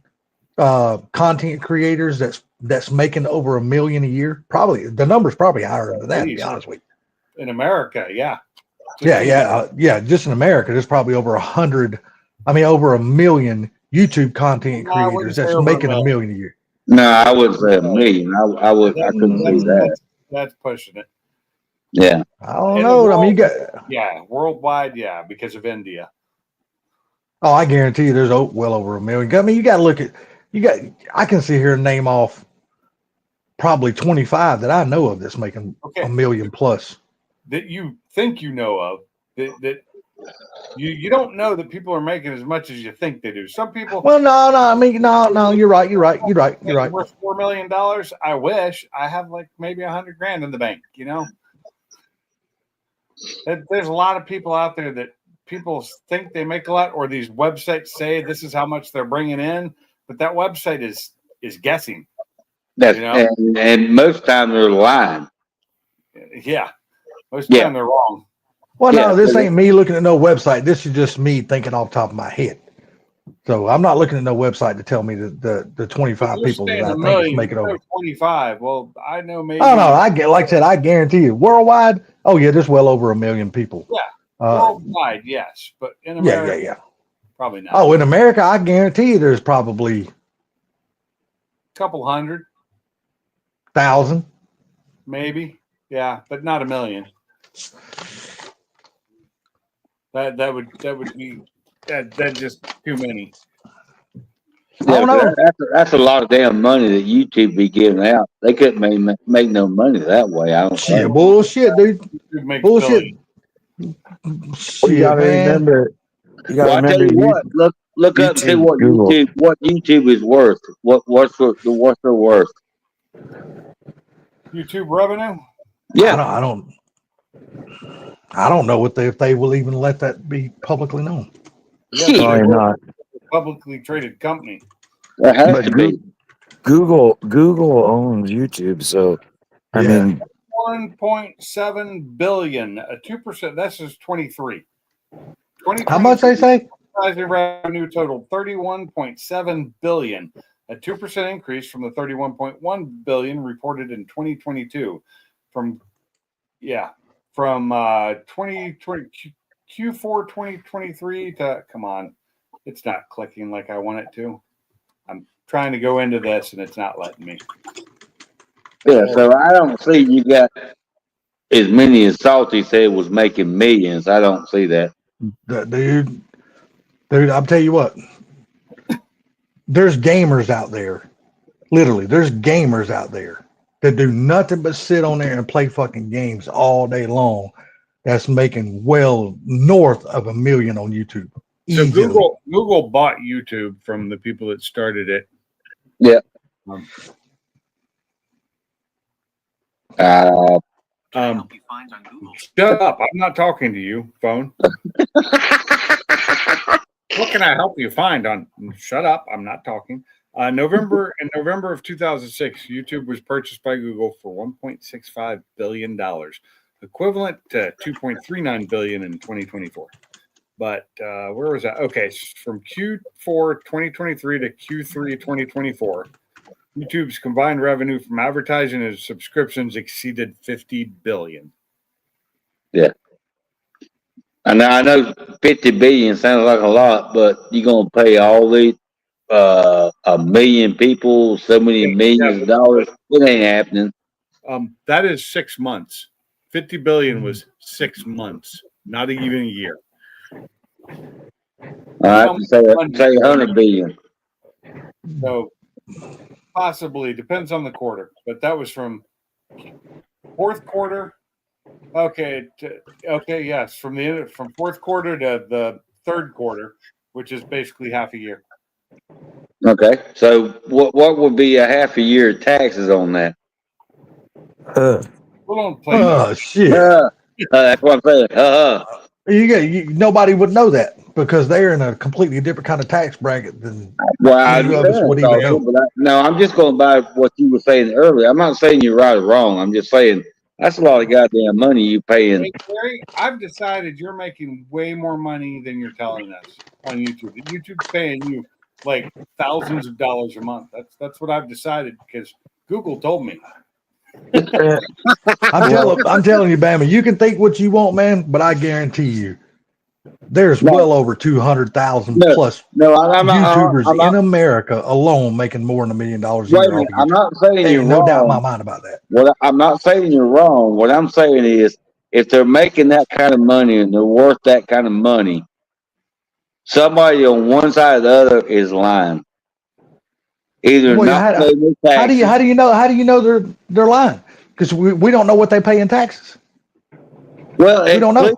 Speaker 3: content creators that's making over 1 million a year. Probably the number's probably higher than that. To be
Speaker 1: least
Speaker 3: honest with you.
Speaker 1: in America, yeah.
Speaker 3: Yeah. Just in America, there's probably over 100. I mean, over 1 million YouTube content
Speaker 1: No, I wouldn't
Speaker 3: creators
Speaker 1: say
Speaker 3: that's
Speaker 1: over
Speaker 3: making
Speaker 1: 1
Speaker 3: a
Speaker 1: million.
Speaker 3: million a year.
Speaker 2: No, I would say 1 million. I couldn't see that.
Speaker 1: That's pushing it.
Speaker 2: Yeah.
Speaker 3: I don't
Speaker 1: In the
Speaker 3: know. I mean,
Speaker 1: world, worldwide, yeah, because of India.
Speaker 3: Oh, I guarantee you there's well over 1 million. I mean, you got to look at, I can sit here and name off probably 25 that I know of that's making
Speaker 1: Okay.
Speaker 3: 1 million plus.
Speaker 1: That you think you know of, that you don't know that people are making as much as you think they do. Some people.
Speaker 3: Well, no. I mean, no. You're right.
Speaker 1: Worth $4 million. I wish I have like maybe $100,000 in the bank. You know, there's a lot of people out there that people think they make a lot, or these websites say this is how much they're bringing in, but that website is guessing.
Speaker 2: That's and most time they're lying.
Speaker 1: Yeah, most time they're wrong.
Speaker 3: Well, no, this ain't me looking at no website. This is just me thinking off the top of my head. So I'm not looking at no website to tell me the 25 people that I think is making over
Speaker 1: 25. Well, I know maybe.
Speaker 3: Oh no, like I said, I guarantee you, worldwide. Oh yeah, there's well over 1 million people.
Speaker 1: Yeah, worldwide, yes, but in America,
Speaker 3: yeah,
Speaker 1: probably not.
Speaker 3: Oh, in America, I guarantee you, there's probably
Speaker 1: a couple
Speaker 3: 100,000, maybe.
Speaker 1: Yeah, but not 1 million. That would be that's just too many.
Speaker 2: Yeah, that's a lot of damn money that YouTube be giving out. They couldn't make no money that way. I don't think.
Speaker 3: Bullshit, dude. Bullshit.
Speaker 5: Well, you gotta remember. You gotta
Speaker 2: I tell you what. Look up and see what YouTube is worth. What's their worth?
Speaker 1: YouTube revenue?
Speaker 2: Yeah,
Speaker 3: I don't know if they will even let that be publicly known.
Speaker 1: Yeah, probably not. Publicly traded company.
Speaker 2: There has to be.
Speaker 5: Google owns YouTube, so I mean,
Speaker 1: 1.7 billion, a 2%. That's just 23.
Speaker 3: How much they say?
Speaker 1: Revenue totaled 31.7 billion, a 2% increase from the 31.1 billion reported in 2022. From 2020 Q4 2023 to come on, it's not clicking like I want it to. I'm trying to go into this and it's not letting me.
Speaker 2: Yeah, so I don't see you got as many as Salty said was making millions. I don't see that.
Speaker 3: Dude, I'll tell you what. There's gamers out there. Literally, there's gamers out there that do nothing but sit on there and play fucking games all day long. That's making well north of 1 million on YouTube.
Speaker 1: So
Speaker 3: Easily.
Speaker 1: Google bought YouTube from the people that started it.
Speaker 2: Yeah.
Speaker 1: Shut up. I'm not talking to you, phone. What can I help you find on? Shut up. I'm not talking. In November of 2006, YouTube was purchased by Google for $1.65 billion, equivalent to $2.39 billion in 2024. But where was that? Okay, from Q4 2023 to Q3 2024, YouTube's combined revenue from advertising and subscriptions exceeded $50 billion.
Speaker 2: Yeah. And I know 50 billion sounds like a lot, but you're gonna pay all these 1 million people so many millions of dollars. It ain't happening.
Speaker 1: That is 6 months. 50 billion was 6 months, not even a year.
Speaker 2: All right, say 100 billion.
Speaker 1: So possibly depends on the quarter, but that was from fourth quarter. Okay, yes, from fourth quarter to the third quarter, which is basically half a year.
Speaker 2: Okay. So what would be a half a year of taxes on that?
Speaker 1: We don't play.
Speaker 3: Oh shit!
Speaker 2: That's what I'm saying.
Speaker 3: Nobody would know that because they're in a completely different kind of tax bracket than
Speaker 2: Well, I
Speaker 3: any of us
Speaker 2: understand,
Speaker 3: would even know.
Speaker 2: but no, I'm just going by what you were saying earlier. I'm not saying you're right or wrong. I'm just saying that's a lot of goddamn money you paying.
Speaker 1: Hey, Gary, I've decided you're making way more money than you're telling us on YouTube. YouTube's paying you like thousands of dollars a month. That's what I've decided because Google told me.
Speaker 3: I'm telling you, Bama, you can think what you want, man, but I guarantee you, there's well over 200,000 plus YouTubers in America alone making more than $1 million a year.
Speaker 2: Wait a minute, I'm not saying you're
Speaker 3: no
Speaker 2: wrong.
Speaker 3: doubt in my mind about that.
Speaker 2: I'm not saying you're wrong. What I'm saying is, if they're making that kind of money and they're worth that kind of money, somebody on one side or the other is lying. Either not paying their taxes.
Speaker 3: How do you know they're lying? Because we don't know what they pay in taxes.
Speaker 2: Well,
Speaker 3: we don't know.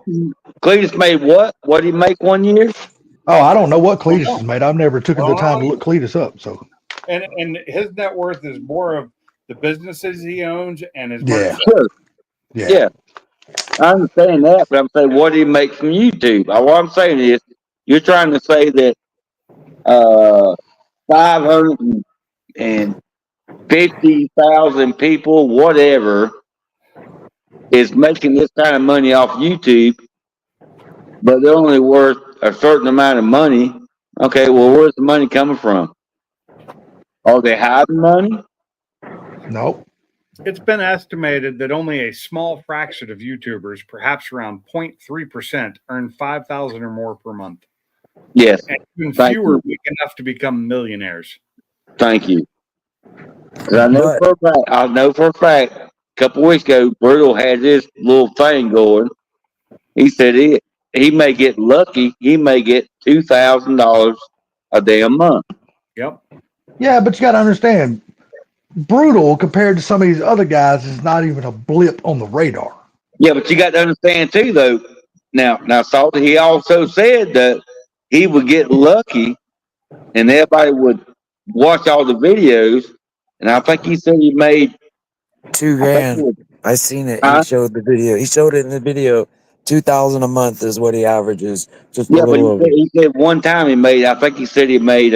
Speaker 2: Cletus made what? What did he make 1 year?
Speaker 3: Oh, I don't know what Cletus has made. I've never taken the time to look Cletus up. So,
Speaker 1: and his net worth is more of the businesses he owns and his
Speaker 2: Sure. Yeah. I understand that, but I'm saying, what did he make from YouTube? What I'm saying is, you're trying to say that 550,000 people, whatever, is making this kind of money off YouTube, but they're only worth a certain amount of money. Okay, well, where's the money coming from? Are they hiding money?
Speaker 3: Nope.
Speaker 1: It's been estimated that only a small fraction of YouTubers, perhaps around 0.3%, earn $5,000 or more per month.
Speaker 2: Yes.
Speaker 1: And even fewer make enough to become millionaires.
Speaker 2: Thank you. I know for a fact, a couple weeks ago, Brutal had this little thing going. He said he may get lucky. He may get $2,000 a damn month.
Speaker 1: Yep.
Speaker 3: Yeah, but you got to understand, Brutal compared to some of these other guys is not even a blip on the radar.
Speaker 2: Yeah, but you got to understand too, though. Now, Salty, he also said that he would get lucky, and everybody would watch all the videos. And I think he said he made
Speaker 5: $2,000. I seen it. He showed the video. He showed it in the video. 2,000 a month is what he averages. Just a little over.
Speaker 2: He said one time he made. I think he said he made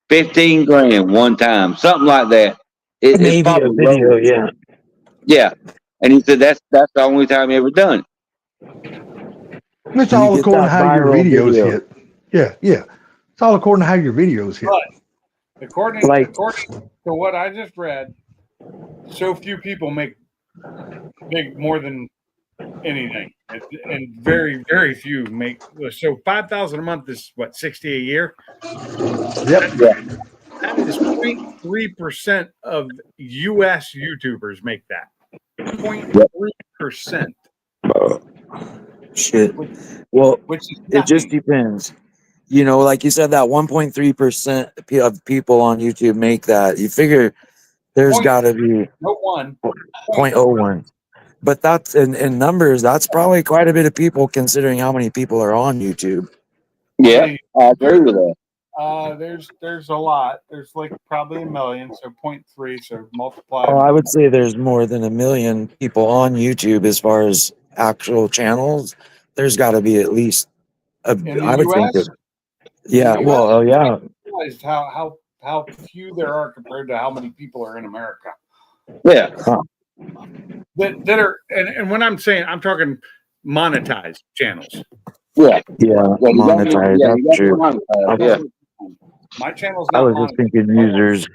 Speaker 2: 15 grand one time, something like that.
Speaker 5: Maybe a video, yeah.
Speaker 2: Yeah, and he said that's the only time he ever done
Speaker 3: it. It's all according to how your videos hit. Yeah. It's all according to how your videos hit.
Speaker 1: But according to what I just read, so few people make more than anything, and very, very few make. So 5,000 a month is what, 60 a year?
Speaker 3: Yep.
Speaker 1: That is 0.3% of U.S. YouTubers make that. 0.3%.
Speaker 5: Shit. Well, it just depends. You know, like you said, that 1.3% of people on YouTube make that. You figure there's got to be 0.01. But that's in numbers, that's probably quite a bit of people considering how many people are on YouTube.
Speaker 2: Yeah, I agree with that.
Speaker 1: There's a lot. There's like probably 1 million, so 0.3. So multiply.
Speaker 5: Oh, I would say there's more than 1 million people on YouTube as far as actual channels. There's got to be at least I would think that. Yeah. Well, yeah.
Speaker 1: Realized how few there are compared to how many people are in America.
Speaker 2: Yeah.
Speaker 5: Huh.
Speaker 1: That are and when I'm saying, I'm talking monetized channels.
Speaker 2: Yeah.
Speaker 5: Monetized. That's true.
Speaker 2: Yeah.
Speaker 1: My channel's
Speaker 5: I
Speaker 1: not
Speaker 5: was just thinking users.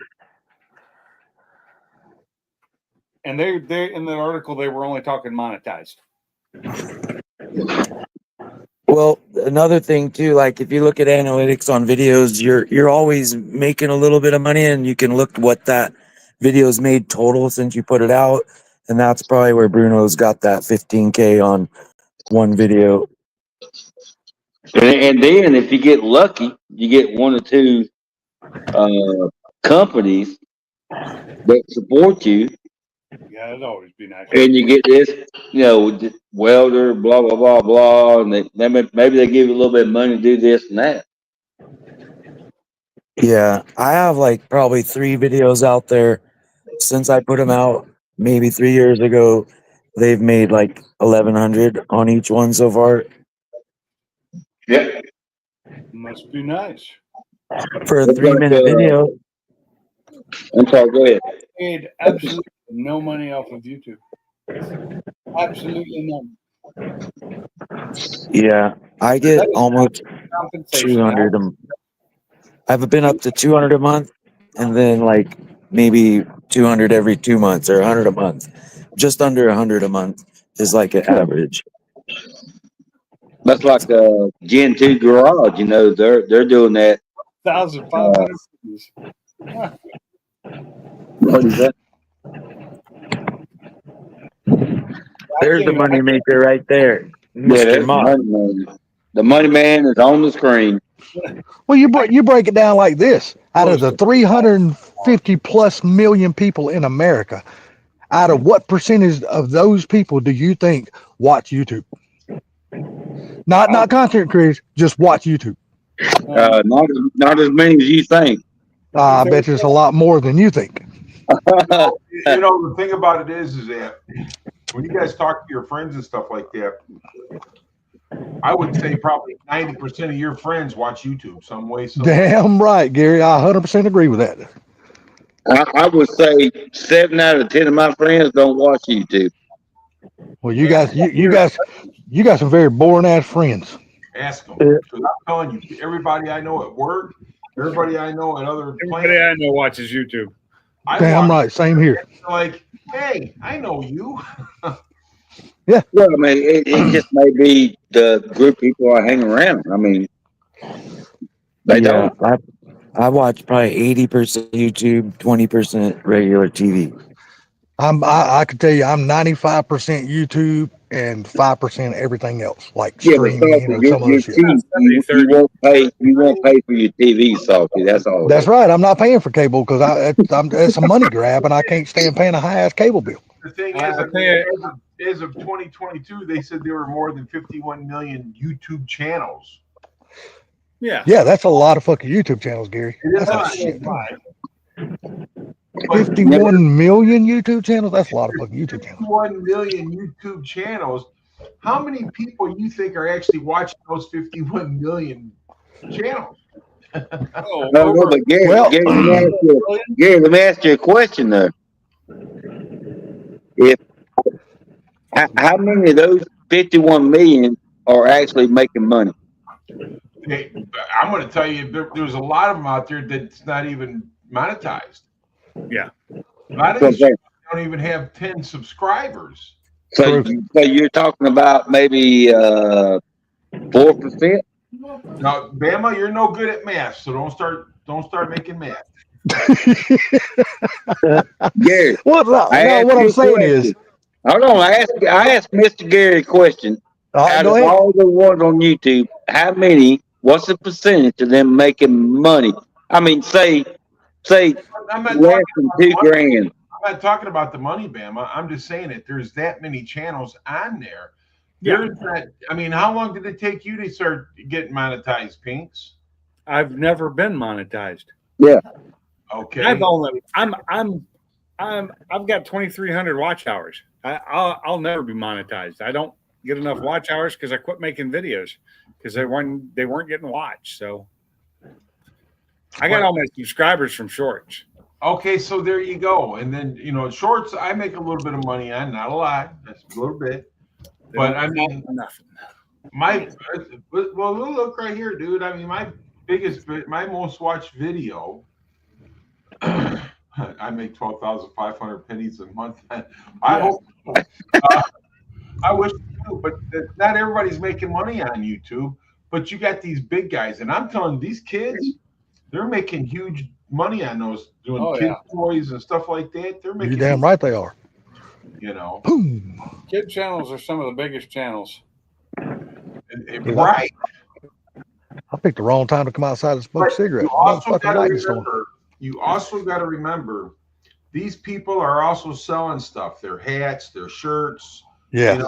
Speaker 1: And they in the article they were only talking monetized.
Speaker 5: Well, another thing too, like if you look at analytics on videos, you're always making a little bit of money, and you can look what that video's made total since you put it out, and that's probably where Bruno's got that 15K on one video.
Speaker 2: And then if you get lucky, you get one or two companies that support you
Speaker 1: Yeah, it'd always be nice.
Speaker 2: And you get this, welder, blah blah blah blah, and maybe they give you a little bit of money to do this and that.
Speaker 5: Yeah, I have like probably 3 videos out there since I put them out maybe 3 years ago. They've made like 1,100 on each one so far.
Speaker 2: Yeah,
Speaker 1: Must be nice.
Speaker 5: For a
Speaker 2: it's
Speaker 5: 3-minute video.
Speaker 2: I'm sorry, go ahead.
Speaker 1: Paid absolutely no money off of YouTube. Absolutely none.
Speaker 5: Yeah, I
Speaker 1: That
Speaker 5: get
Speaker 1: is
Speaker 5: almost
Speaker 1: compensation.
Speaker 5: 200 I've been up to 200 a month, and then like maybe 200 every 2 months or 100 a month. Just under 100 a month is like an average.
Speaker 2: That's like Gen 2 Garage. They're doing that.
Speaker 1: 1,500 views.
Speaker 2: What is that?
Speaker 5: There's the money maker right there,
Speaker 2: Yeah,
Speaker 5: Mr.
Speaker 2: there's the
Speaker 5: Moss.
Speaker 2: money man. The money man is on the screen.
Speaker 3: Well, you break it down like this: out of the 350 plus million people in America, out of what percentage of those people do you think watch YouTube? Not content creators, just watch YouTube.
Speaker 2: Not as many as you think.
Speaker 3: I bet you it's a lot more than you think.
Speaker 6: The thing about it is that when you guys talk to your friends and stuff like that, I would say probably 90% of your friends watch YouTube some way.
Speaker 3: Damn right, Gary. I 100% agree with that.
Speaker 2: I would say 7 out of 10 of my friends don't watch YouTube.
Speaker 3: Well, you got some very boring ass friends.
Speaker 6: Ask them. Because I'm telling you, everybody I know at work, everybody I know at other
Speaker 1: Everybody
Speaker 6: plants,
Speaker 1: I know watches YouTube.
Speaker 3: Damn right. Same here.
Speaker 6: like, hey, I know you.
Speaker 2: Well, I mean, it just may be the group of people I hang around. I mean, they don't.
Speaker 5: I watch probably 80% YouTube, 20% regular TV.
Speaker 3: I could tell you I'm 95% YouTube and 5% everything else, like
Speaker 2: Yeah, but
Speaker 3: streaming or some other shit.
Speaker 2: you won't pay for your TV, Salty. That's all.
Speaker 3: That's right. I'm not paying for cable because it's a money grab, and I can't stand paying a high ass cable bill.
Speaker 6: The thing is, as of 2022, they said there were more than 51 million YouTube channels.
Speaker 1: Yeah.
Speaker 3: Yeah, that's a lot of fucking YouTube channels, Gary.
Speaker 6: It is
Speaker 3: That's
Speaker 6: a
Speaker 3: a
Speaker 6: lot.
Speaker 3: shit. 51 million YouTube channels? That's a lot of fucking YouTube channels.
Speaker 6: 51 million YouTube channels. How many people you think are actually watching those 51 million channels?
Speaker 2: No, but Gary, let me ask you a question though. How many of those 51 million are actually making money?
Speaker 6: I'm going to tell you, there's a lot of them out there that's not even monetized.
Speaker 1: Yeah.
Speaker 6: A lot of these don't even have 10 subscribers.
Speaker 2: So you're talking about maybe 4%?
Speaker 6: Now, Bama, you're no good at math, so don't start making math.
Speaker 2: Gary,
Speaker 3: What I'm saying is,
Speaker 2: hold on. I asked Mr. Gary a question. Out of all the ones on YouTube, what's the percentage of them making money? I mean, say
Speaker 6: I'm not
Speaker 2: less than $2,000.
Speaker 6: I'm not talking about the money, Bama. I'm just saying that there's that many channels on there. There's that. I mean, how long did it take you to start getting monetized, Pinks?
Speaker 1: I've never been monetized.
Speaker 2: Yeah.
Speaker 6: Okay.
Speaker 1: I've got 2,300 watch hours. I'll never be monetized. I don't get enough watch hours because I quit making videos because they weren't getting watched. So I got all my subscribers from shorts.
Speaker 6: Okay, so there you go. And then shorts I make a little bit of money on, not a lot, that's a little bit. But I mean,
Speaker 1: nothing.
Speaker 6: Well, look right here, dude. I mean, my most watched video. I make 12,500 pennies a month. I hope. I wish too, but not everybody's making money on YouTube. But you got these big guys, and I'm telling you, these kids, they're making huge money on those doing kid toys and stuff like that. They're making.
Speaker 3: You're damn right they are. Boom.
Speaker 1: Kid channels are some of the biggest channels.
Speaker 6: Right.
Speaker 3: I picked the wrong time to come outside and smoke cigarettes.
Speaker 6: You also got to remember these people are also selling stuff, their hats, their shirts,
Speaker 3: Yeah.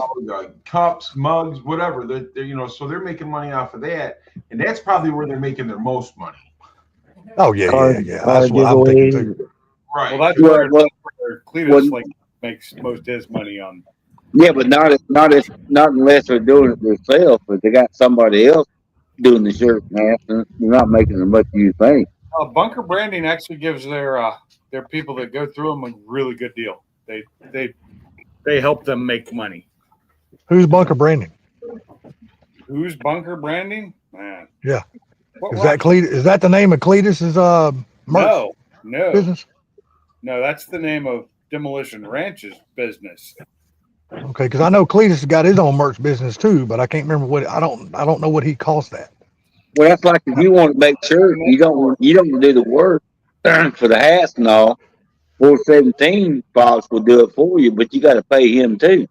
Speaker 6: Cups, mugs, whatever. They're so they're making money off of that, and that's probably where they're making their most money.
Speaker 3: Oh yeah,
Speaker 5: Car
Speaker 3: That's what I'm thinking too.
Speaker 6: Right.
Speaker 1: Well, that's
Speaker 2: Well,
Speaker 1: where Cletus makes most of his money on.
Speaker 2: yeah, but not unless they're doing it themselves. But they got somebody else doing the shirt and hats, and they're not making as much as you think.
Speaker 1: Bunker Branding actually gives their people that go through them a really good deal. They help them make money.
Speaker 3: Who's Bunker Branding?
Speaker 1: Who's Bunker Branding? Man.
Speaker 3: Yeah.
Speaker 1: What
Speaker 3: Is that
Speaker 1: rock-
Speaker 3: Cletus? Is that the name of Cletus's merch
Speaker 1: No,
Speaker 3: business?
Speaker 1: no. That's the name of Demolition Ranch's business.
Speaker 3: Okay, because I know Cletus has got his own merch business too, but I can't remember what I don't know what he calls that.
Speaker 2: Well, that's like if you want to make sure you don't do the work for the hats and all. 417 Fox will do it for you, but you got to pay him too.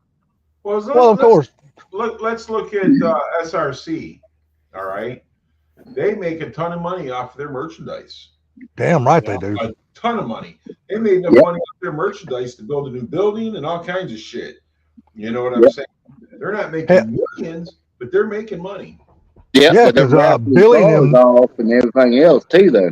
Speaker 6: Well,
Speaker 3: Of course.
Speaker 6: let's look at SRC. All right, they make a ton of money off of their merchandise.
Speaker 3: Damn right they do.
Speaker 6: A ton of money. They made enough money off their merchandise to build a new building and all kinds of shit. You know what I'm saying? They're not making millions, but they're making money.
Speaker 3: Yeah,
Speaker 2: but they're
Speaker 3: because Billy and them
Speaker 2: off and everything else too, though.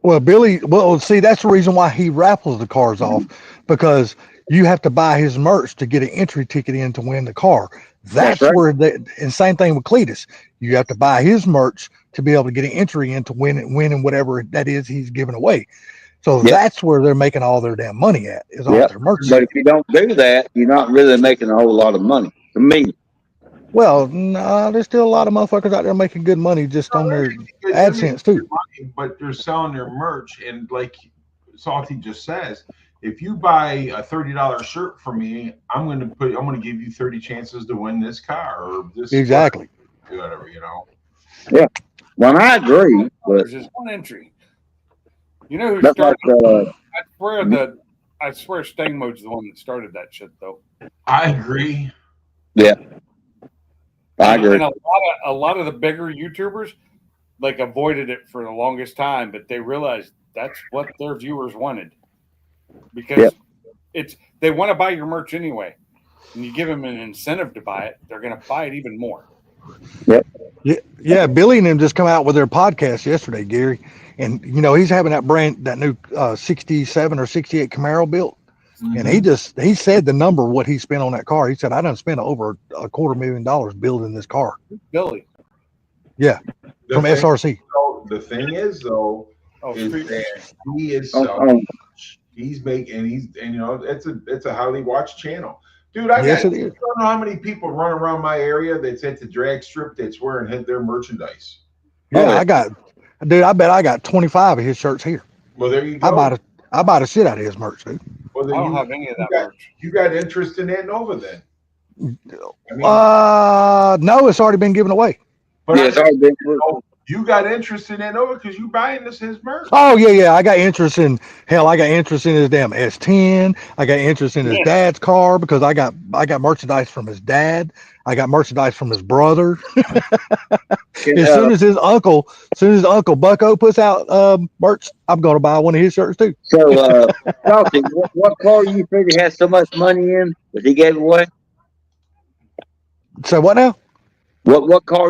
Speaker 3: Well, see, that's the reason why he raffles the cars off, because you have to buy his merch to get an entry ticket in to win the car. That's
Speaker 2: right.
Speaker 3: where and same thing with Cletus. You have to buy his merch to be able to get an entry in to win whatever that is he's giving away. So that's where they're making all their damn money at, is off their merch.
Speaker 2: But if you don't do that, you're not really making a whole lot of money. To me.
Speaker 3: Well, no, there's still a lot of motherfuckers out there making good money just on their AdSense too.
Speaker 6: Money, but they're selling their merch, and like Salty just says, if you buy a $30 shirt from me, I'm going to give you 30 chances to win this car or this
Speaker 3: Exactly.
Speaker 6: Whatever.
Speaker 2: Yeah. Well, I agree, but
Speaker 1: There's just one entry. You know who started? I swear Stang Mode's the one that started that shit, though.
Speaker 6: I agree.
Speaker 2: Yeah. I agree.
Speaker 1: And a lot of the bigger YouTubers avoided it for the longest time, but they realized that's what their viewers wanted, because they want to buy your merch anyway, and you give them an incentive to buy it, they're going to buy it even more.
Speaker 2: Yep.
Speaker 3: Yeah. Billy and them just come out with their podcast yesterday, Gary, and he's having that new 67 or 68 Camaro built. Mm-hmm. And he said the number what he spent on that car. He said, I done spent over $250,000 building this car.
Speaker 1: Billy.
Speaker 3: Yeah. From SRC.
Speaker 6: The thing is though, is that he is he's making it's a highly watched channel. Dude, I don't know how many people run around my area that's at the drag strip that's wearing their merchandise.
Speaker 3: Yeah, I bet I got 25 of his shirts here.
Speaker 6: Well, there you go.
Speaker 3: I buy the shit out of his merch, dude.
Speaker 6: Well, then
Speaker 1: I don't have any of that merch.
Speaker 6: You got interest in that Nova then?
Speaker 3: No, it's already been given away.
Speaker 6: But it's already been. You got interest in that Nova because you buying his merch.
Speaker 3: Oh yeah. I got interest in his damn S10. I got interest in his dad's car because I got merchandise from his dad. I got merchandise from his brother. As soon as his uncle Bucko puts out merch, I'm gonna buy one of his shirts too.
Speaker 2: So, Salty, what car you figure has so much money in that he gave away?
Speaker 3: So what now?
Speaker 2: What car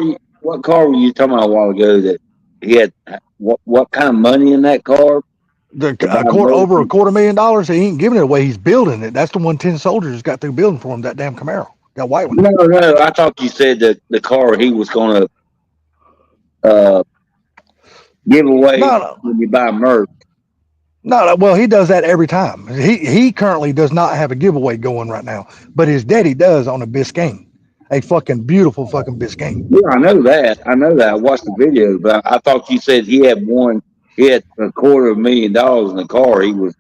Speaker 2: were you talking about a while ago that he had? What kind of money in that car?
Speaker 3: Over $250,000. He ain't giving it away. He's building it. That's the one 10 soldiers got through building for him. That damn Camaro, that white one.
Speaker 2: No. I thought you said that the car he was going to give away when you buy merch.
Speaker 3: No. Well, he does that every time. He currently does not have a giveaway going right now, but his daddy does on a Biscayne. A fucking beautiful fucking Biscayne.
Speaker 2: Yeah, I know that. I watched the video, but I thought you said he had $250,000 in the car. He was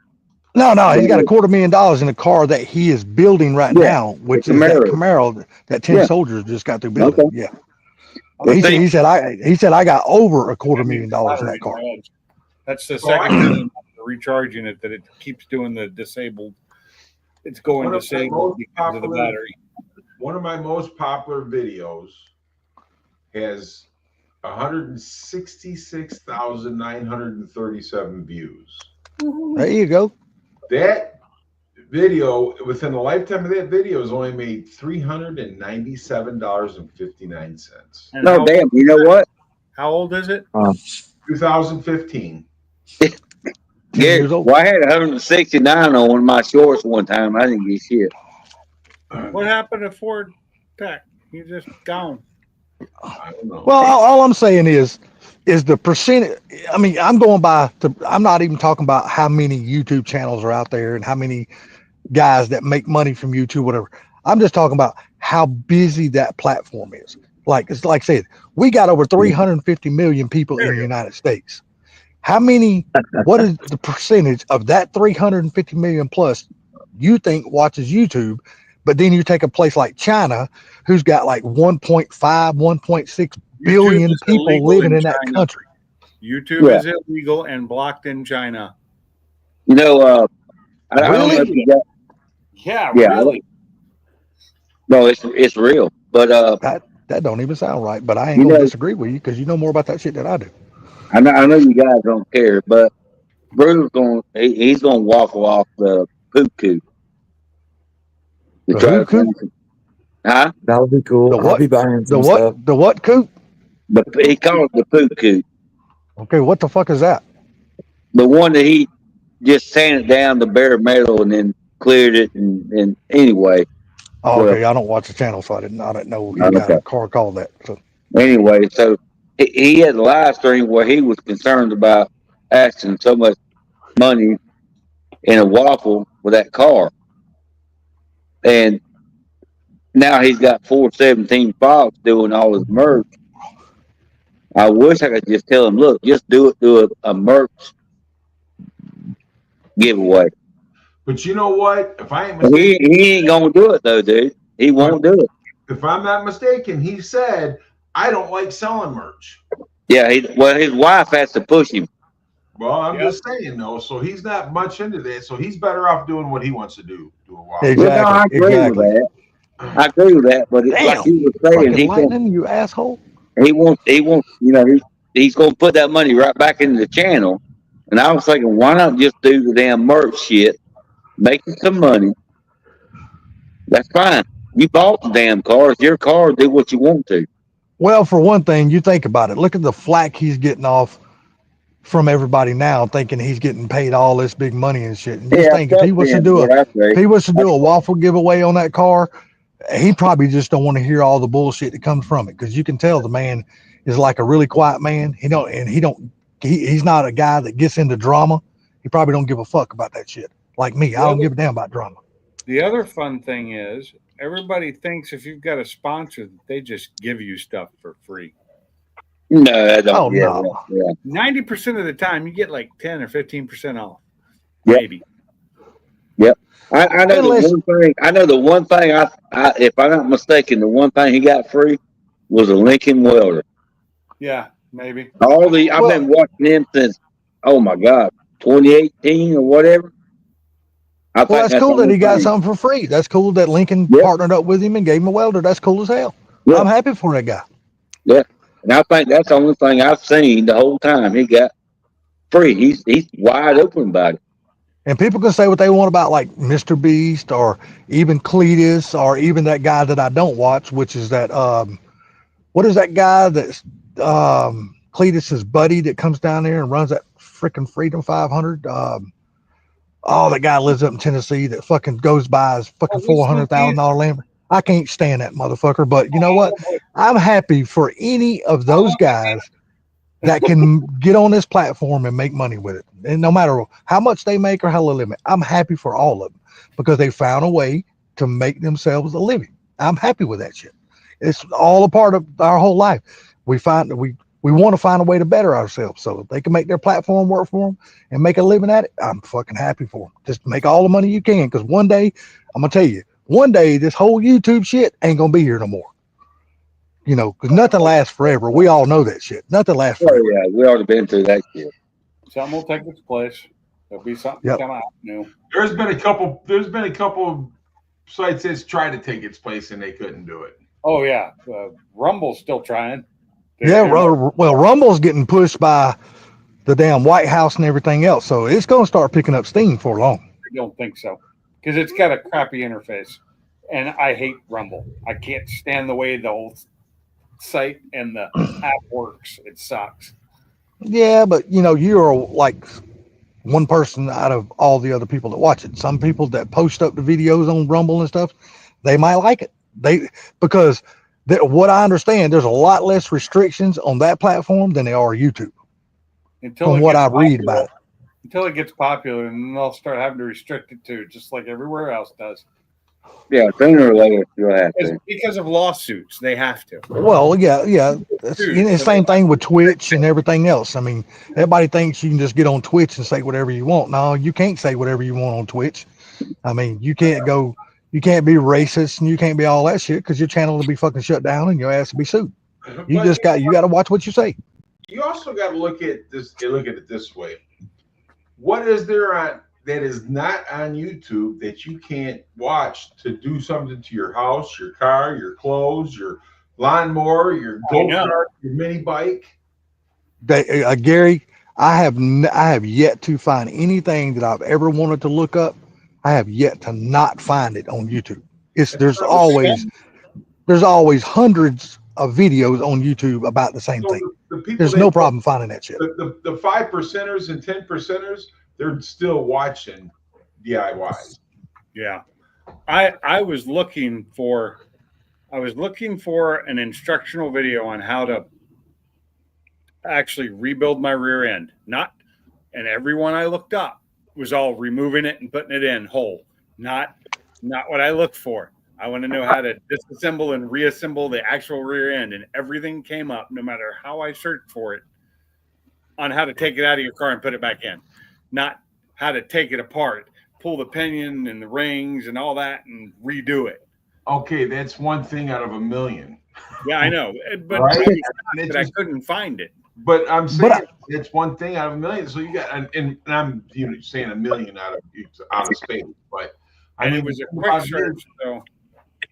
Speaker 3: No, he's got $250,000 in a car that he is building right now, which is that Camaro that 10 soldiers just got through building. Okay. Yeah. He said I got over $250,000 in that car.
Speaker 1: That's the second time recharging it that it keeps doing the disabled. It's going disabled because of the battery.
Speaker 6: One of my most popular videos has 166,937 views.
Speaker 3: There you go.
Speaker 6: That video, within the lifetime of that video, has only made $397.59.
Speaker 1: And
Speaker 2: No, damn. You know what?
Speaker 1: how old is it?
Speaker 6: 2015.
Speaker 3: 10
Speaker 2: Yeah.
Speaker 3: years old.
Speaker 2: Well, I had 169 on one of my shorts one time. I didn't get shit.
Speaker 1: What happened to Ford Tech? He's just gone.
Speaker 6: I don't know.
Speaker 3: Well, all I'm saying is the percentage. I mean, I'm not even talking about how many YouTube channels are out there and how many guys that make money from YouTube, whatever. I'm just talking about how busy that platform is. Like it's like I said, we got over 350 million people in the United States. What is the percentage of that 350 million plus you think watches YouTube? But then you take a place like China, who's got like 1.5, 1.6 billion
Speaker 1: is
Speaker 3: people
Speaker 1: illegal
Speaker 3: living in
Speaker 1: China.
Speaker 3: that country.
Speaker 1: YouTube
Speaker 2: Yeah.
Speaker 1: is illegal and blocked in China.
Speaker 2: You know, I don't know
Speaker 3: Really?
Speaker 2: if you got.
Speaker 1: Yeah,
Speaker 2: Yeah.
Speaker 1: really.
Speaker 2: No, it's real. But
Speaker 3: That don't even sound right. But I ain't
Speaker 2: you
Speaker 3: gonna
Speaker 2: know,
Speaker 3: disagree with you because you know more about that shit than I do.
Speaker 2: I know you guys don't care, but Bruce's he's gonna waffle off the poop coop to
Speaker 3: The
Speaker 2: try
Speaker 3: who
Speaker 2: to
Speaker 3: coop?
Speaker 2: find some. Huh?
Speaker 5: That would be cool.
Speaker 3: The
Speaker 5: I'll
Speaker 3: what?
Speaker 5: be buying
Speaker 3: The
Speaker 5: some stuff.
Speaker 3: what? The what coop?
Speaker 2: He calls it the poop coop.
Speaker 3: Okay, what the fuck is that?
Speaker 2: The one that he just sanded down the bare metal and then cleared it and anyway.
Speaker 3: Oh,
Speaker 2: Well,
Speaker 3: okay. I don't watch the channel, so I didn't know he got
Speaker 2: okay.
Speaker 3: a car called that. So
Speaker 2: Anyway, so he had a live stream where he was concerned about asking so much money in a waffle with that car. And now he's got 417 Fox doing all his merch. I wish I could just tell him, look, just do a merch giveaway.
Speaker 6: But you know what? If I ain't
Speaker 2: He,
Speaker 6: mistaken,
Speaker 2: he ain't gonna do it though, dude. He won't do it.
Speaker 6: if I'm not mistaken, he said, I don't like selling merch.
Speaker 2: Yeah, his wife has to push him.
Speaker 6: Well, I'm
Speaker 1: Yep.
Speaker 6: just saying though, so he's not much into that. So he's better off doing what he wants to do. Do a while.
Speaker 3: Exactly.
Speaker 2: Well, no, I agree with that. I agree with that, but
Speaker 3: Damn.
Speaker 2: like you were saying,
Speaker 3: Fucking lightning, you asshole.
Speaker 2: he wants, you know, he's going to put that money right back into the channel. And I was thinking, why not just do the damn merch shit, make some money? That's fine. You bought the damn car. It's your car. Do what you want to.
Speaker 3: Well, for one thing, you think about it. Look at the flack he's getting off from everybody now, thinking he's getting paid all this big money and shit. And just think if he was to do a waffle giveaway on that car, he probably just don't want to hear all the bullshit that comes from it, because you can tell the man is like a really quiet man. He's not a guy that gets into drama. He probably don't give a fuck about that shit. Like me, I don't give a damn about drama.
Speaker 1: The other fun thing is everybody thinks if you've got a sponsor that they just give you stuff for free.
Speaker 2: No, I don't.
Speaker 3: Oh,
Speaker 2: Yeah,
Speaker 3: no.
Speaker 2: yeah.
Speaker 1: 90% of the time you get like 10 or 15% off.
Speaker 2: Yep.
Speaker 1: Maybe.
Speaker 2: Yep. I know
Speaker 3: Unless-
Speaker 2: the one thing. I know the one thing. If I'm not mistaken, the one thing he got free was a Lincoln welder.
Speaker 1: Yeah, maybe.
Speaker 2: I've been watching him since, oh my God, 2018 or whatever.
Speaker 3: Well, that's cool
Speaker 2: the
Speaker 3: that he
Speaker 2: one
Speaker 3: got
Speaker 2: thing.
Speaker 3: something for free. That's cool that Lincoln
Speaker 2: Yep.
Speaker 3: partnered up with him and gave him a welder. That's cool as hell.
Speaker 2: Yep.
Speaker 3: I'm happy for that guy.
Speaker 2: Yeah, and I think that's the only thing I've seen the whole time he got free. He's wide open about it.
Speaker 3: And people can say what they want about like Mr. Beast or even Cletus or even that guy that I don't watch, which is that what is that guy that's Cletus's buddy that comes down there and runs that freaking Freedom 500? That guy lives up in Tennessee that fucking goes by his fucking $400,000 Lamborghini. I can't stand that motherfucker, but you know what? I'm happy for any of those guys that can get on this platform and make money with it. And no matter how much they make or how little they make, I'm happy for all of them because they found a way to make themselves a living. I'm happy with that shit. It's all a part of our whole life. We want to find a way to better ourselves. So if they can make their platform work for them and make a living at it, I'm fucking happy for them. Just make all the money you can. Because one day, I'm going to tell you, one day this whole YouTube shit ain't going to be here no more. You know, because nothing lasts forever. We all know that shit. Nothing lasts
Speaker 2: Oh
Speaker 3: forever.
Speaker 2: yeah, we already been through that shit.
Speaker 1: Something will take its place. There'll be something
Speaker 3: Yep.
Speaker 1: come out new.
Speaker 6: There's been a couple of sites that's tried to take its place and they couldn't do it.
Speaker 1: Oh, yeah. Rumble's still trying.
Speaker 3: Yeah, well, Rumble's getting pushed by the damn White House and everything else. So it's going to start picking up steam for long.
Speaker 1: don't think so because it's got a crappy interface, and I hate Rumble. I can't stand the way the whole site and the app works. It sucks.
Speaker 3: Yeah, but you're like one person out of all the other people that watch it. Some people that post up the videos on Rumble and stuff, they might like it. Because what I understand, there's a lot less restrictions on that platform than there are YouTube. From what I read about it.
Speaker 1: Until it gets popular, and then they'll start having to restrict it too, just like everywhere else does.
Speaker 2: Yeah, sooner or later you'll have to.
Speaker 1: Because of lawsuits, they have to.
Speaker 3: Well, yeah. It's the same thing with Twitch and everything else. I mean, everybody thinks you can just get on Twitch and say whatever you want. No, you can't say whatever you want on Twitch. I mean, you can't be racist and you can't be all that shit because your channel will be fucking shut down and your ass will be sued. You got to watch what you say.
Speaker 6: You also got to look at it this way. What is there on that is not on YouTube that you can't watch to do something to your house, your car, your clothes, your lawnmower, your go-kart, your mini bike?
Speaker 3: Gary, I have yet to find anything that I've ever wanted to look up. I have yet to not find it on YouTube. There's always hundreds of videos on YouTube about the same thing. There's no problem finding that shit.
Speaker 6: The 5%ers and 10%ers, they're still watching DIYs.
Speaker 1: Yeah. I was looking for an instructional video on how to actually rebuild my rear end. And everyone I looked up was all removing it and putting it in whole. Not what I looked for. I want to know how to disassemble and reassemble the actual rear end, and everything came up, no matter how I searched for it, on how to take it out of your car and put it back in. Not how to take it apart, pull the pinion and the rings and all that and redo it.
Speaker 6: Okay, that's one thing out of a million.
Speaker 1: Yeah, I know. But
Speaker 6: right?
Speaker 1: I couldn't find it.
Speaker 6: But I'm saying it's one thing out of a million. So you got, and I'm saying a million out of space. But I mean,
Speaker 1: it was a quick search, so.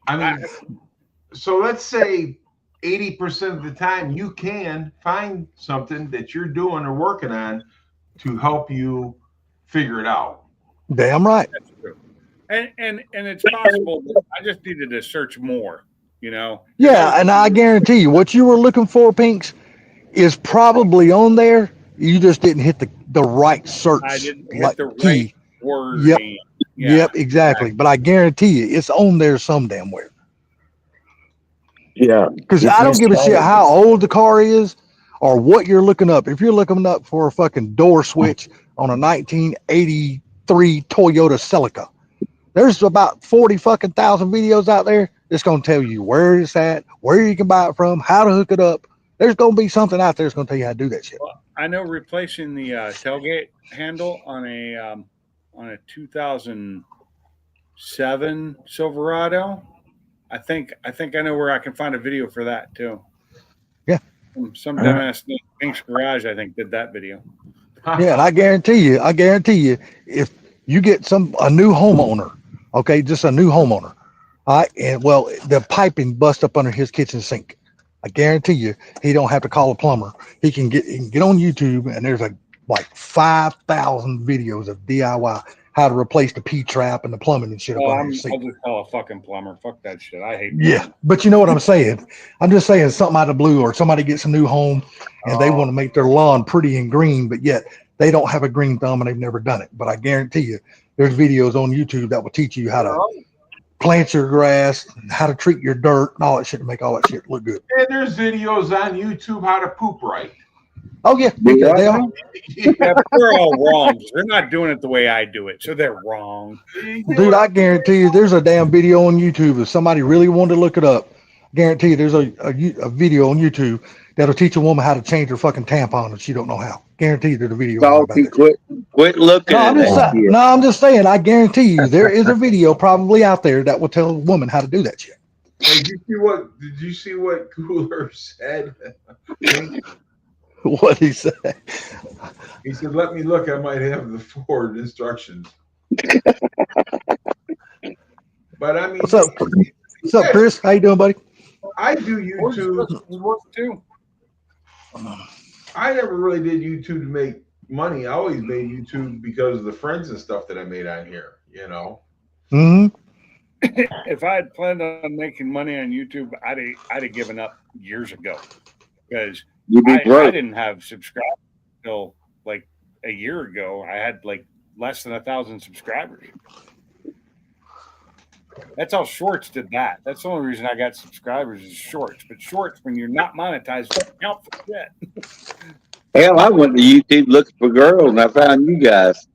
Speaker 6: I mean, so let's say 80% of the time you can find something that you're doing or working on to help you figure it out.
Speaker 3: Damn right.
Speaker 1: That's true. And it's possible that I just needed to search more,
Speaker 3: Yeah, and I guarantee you what you were looking for, Pinks, is probably on there. You just didn't hit the right search.
Speaker 1: I didn't hit the
Speaker 3: key.
Speaker 1: Right word.
Speaker 3: Yep. Yep, exactly. But I guarantee you, it's on there some damn where.
Speaker 5: Yeah.
Speaker 3: Because I don't give a shit how old the car is or what you're looking up. If you're looking up for a fucking door switch on a 1983 Toyota Celica, there's about 40 fucking thousand videos out there that's going to tell you where it's at, where you can buy it from, how to hook it up. There's going to be something out there that's going to tell you how to do that shit.
Speaker 1: Well, I know replacing the tailgate handle on a 2007 Silverado. I think I know where I can find a video for that too.
Speaker 3: Yeah.
Speaker 1: Some dumbass Pink's Garage, I think, did that video.
Speaker 3: Yeah, and I guarantee you, if you get a new homeowner, okay, just a new homeowner, and the piping bust up under his kitchen sink. I guarantee you, he don't have to call a plumber. He can get on YouTube, and there's like 5,000 videos of DIY how to replace the P-trap and the plumbing and shit.
Speaker 1: I'll just call a fucking plumber. Fuck that shit. I hate.
Speaker 3: Yeah, but you know what I'm saying? I'm just saying something out of the blue, or somebody gets a new home and they want to make their lawn pretty and green, but yet they don't have a green thumb and they've never done it. But I guarantee you, there's videos on YouTube that will teach you how to plant your grass, how to treat your dirt, and all that shit to make all that shit look good.
Speaker 6: And there's videos on YouTube how to poop right.
Speaker 3: Oh yeah, they are.
Speaker 1: Yeah, but they're all wrong. They're not doing it the way I do it, so they're wrong.
Speaker 3: Dude, I guarantee you, there's a damn video on YouTube. If somebody really wanted to look it up, guarantee you, there's a video on YouTube that'll teach a woman how to change her fucking tampon if she don't know how. Guarantee you, there's a video.
Speaker 2: Quit looking.
Speaker 3: I'm just saying. I guarantee you, there is a video probably out there that will tell a woman how to do that shit.
Speaker 6: Hey, did you see what Cooler said?
Speaker 3: What he said?
Speaker 6: He said, "Let me look. I might have the forward instructions." But I mean,
Speaker 3: what's up, Chris? How you doing, buddy?
Speaker 6: I do YouTube.
Speaker 1: Works too.
Speaker 6: I never really did YouTube to make money. I always made YouTube because of the friends and stuff that I made on here.
Speaker 3: Hmm.
Speaker 1: If I had planned on making money on YouTube, I'd have given up years ago because
Speaker 2: You'd be
Speaker 1: I
Speaker 2: broke.
Speaker 1: didn't have subscribers until like a year ago. I had like less than 1,000 subscribers. That's how Shorts did that. That's the only reason I got subscribers is Shorts. But Shorts, when you're not monetized, don't count for shit.
Speaker 2: Hell, I went to YouTube looking for girls and I found you guys.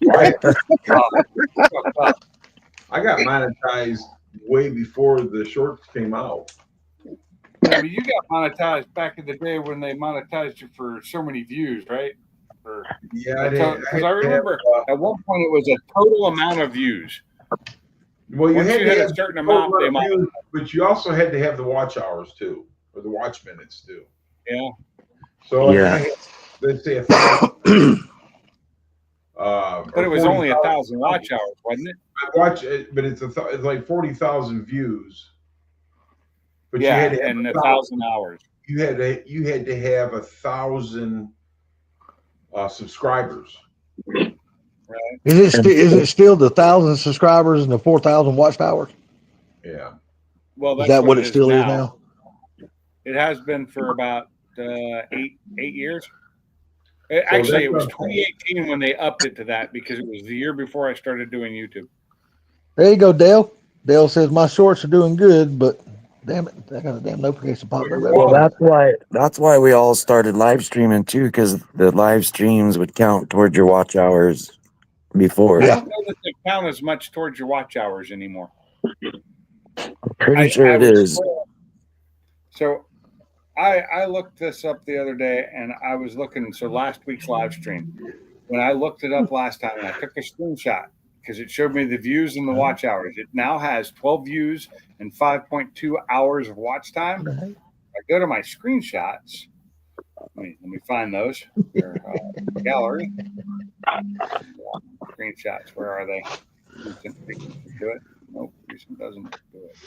Speaker 6: Right.
Speaker 1: Uh,
Speaker 6: I got monetized way before the shorts came out.
Speaker 1: Yeah, but you got monetized back in the day when they monetized you for so many views, right?
Speaker 6: Yeah, I did.
Speaker 1: Because I remember at one point it was a total amount of views.
Speaker 6: Well, you
Speaker 1: Once
Speaker 6: had
Speaker 1: you
Speaker 6: to
Speaker 1: hit a
Speaker 6: have
Speaker 1: certain
Speaker 6: the
Speaker 1: amount, they
Speaker 6: views, but you also had to have the watch hours too, or the watch minutes too.
Speaker 1: yeah.
Speaker 6: So like,
Speaker 5: Yeah.
Speaker 6: let's say 1,000.
Speaker 1: But
Speaker 6: Or
Speaker 1: it was only
Speaker 6: 40,000.
Speaker 1: 1,000 watch hours, wasn't it?
Speaker 6: Watch it, but it's like 40,000 views. But you
Speaker 1: Yeah,
Speaker 6: had to have
Speaker 1: and
Speaker 6: 1,000.
Speaker 1: 1,000 hours.
Speaker 6: You had to have 1,000 subscribers.
Speaker 1: Right.
Speaker 3: Is it still the 1,000 subscribers and the 4,000 watch hours?
Speaker 6: Yeah.
Speaker 1: Well,
Speaker 3: Is
Speaker 1: that's
Speaker 3: that what
Speaker 1: it
Speaker 3: it
Speaker 1: is
Speaker 3: still is
Speaker 1: now.
Speaker 3: now?
Speaker 1: It has been for about 8 years.
Speaker 6: So
Speaker 1: Actually, it
Speaker 6: that's
Speaker 1: was 2018 when they upped it to that because it was the year before I started doing YouTube.
Speaker 3: There you go, Dale. Dale says my shorts are doing good, but damn it, I got a damn notification popped up.
Speaker 5: Well, that's why we all started live streaming too, because the live streams would count towards your watch hours before.
Speaker 1: I
Speaker 3: Yeah.
Speaker 1: don't know that they count as much towards your watch hours anymore.
Speaker 5: Pretty sure it
Speaker 1: was
Speaker 5: is.
Speaker 1: So I looked this up the other day and I was looking. So last week's live stream, when I looked it up last time and I took a screenshot because it showed me the views and the watch hours. It now has 12 views and 5.2 hours of watch time. I go to my screenshots. Let me find those. They're, gallery. Screenshots. Where are they? Recent do it. Nope. Recent doesn't do it.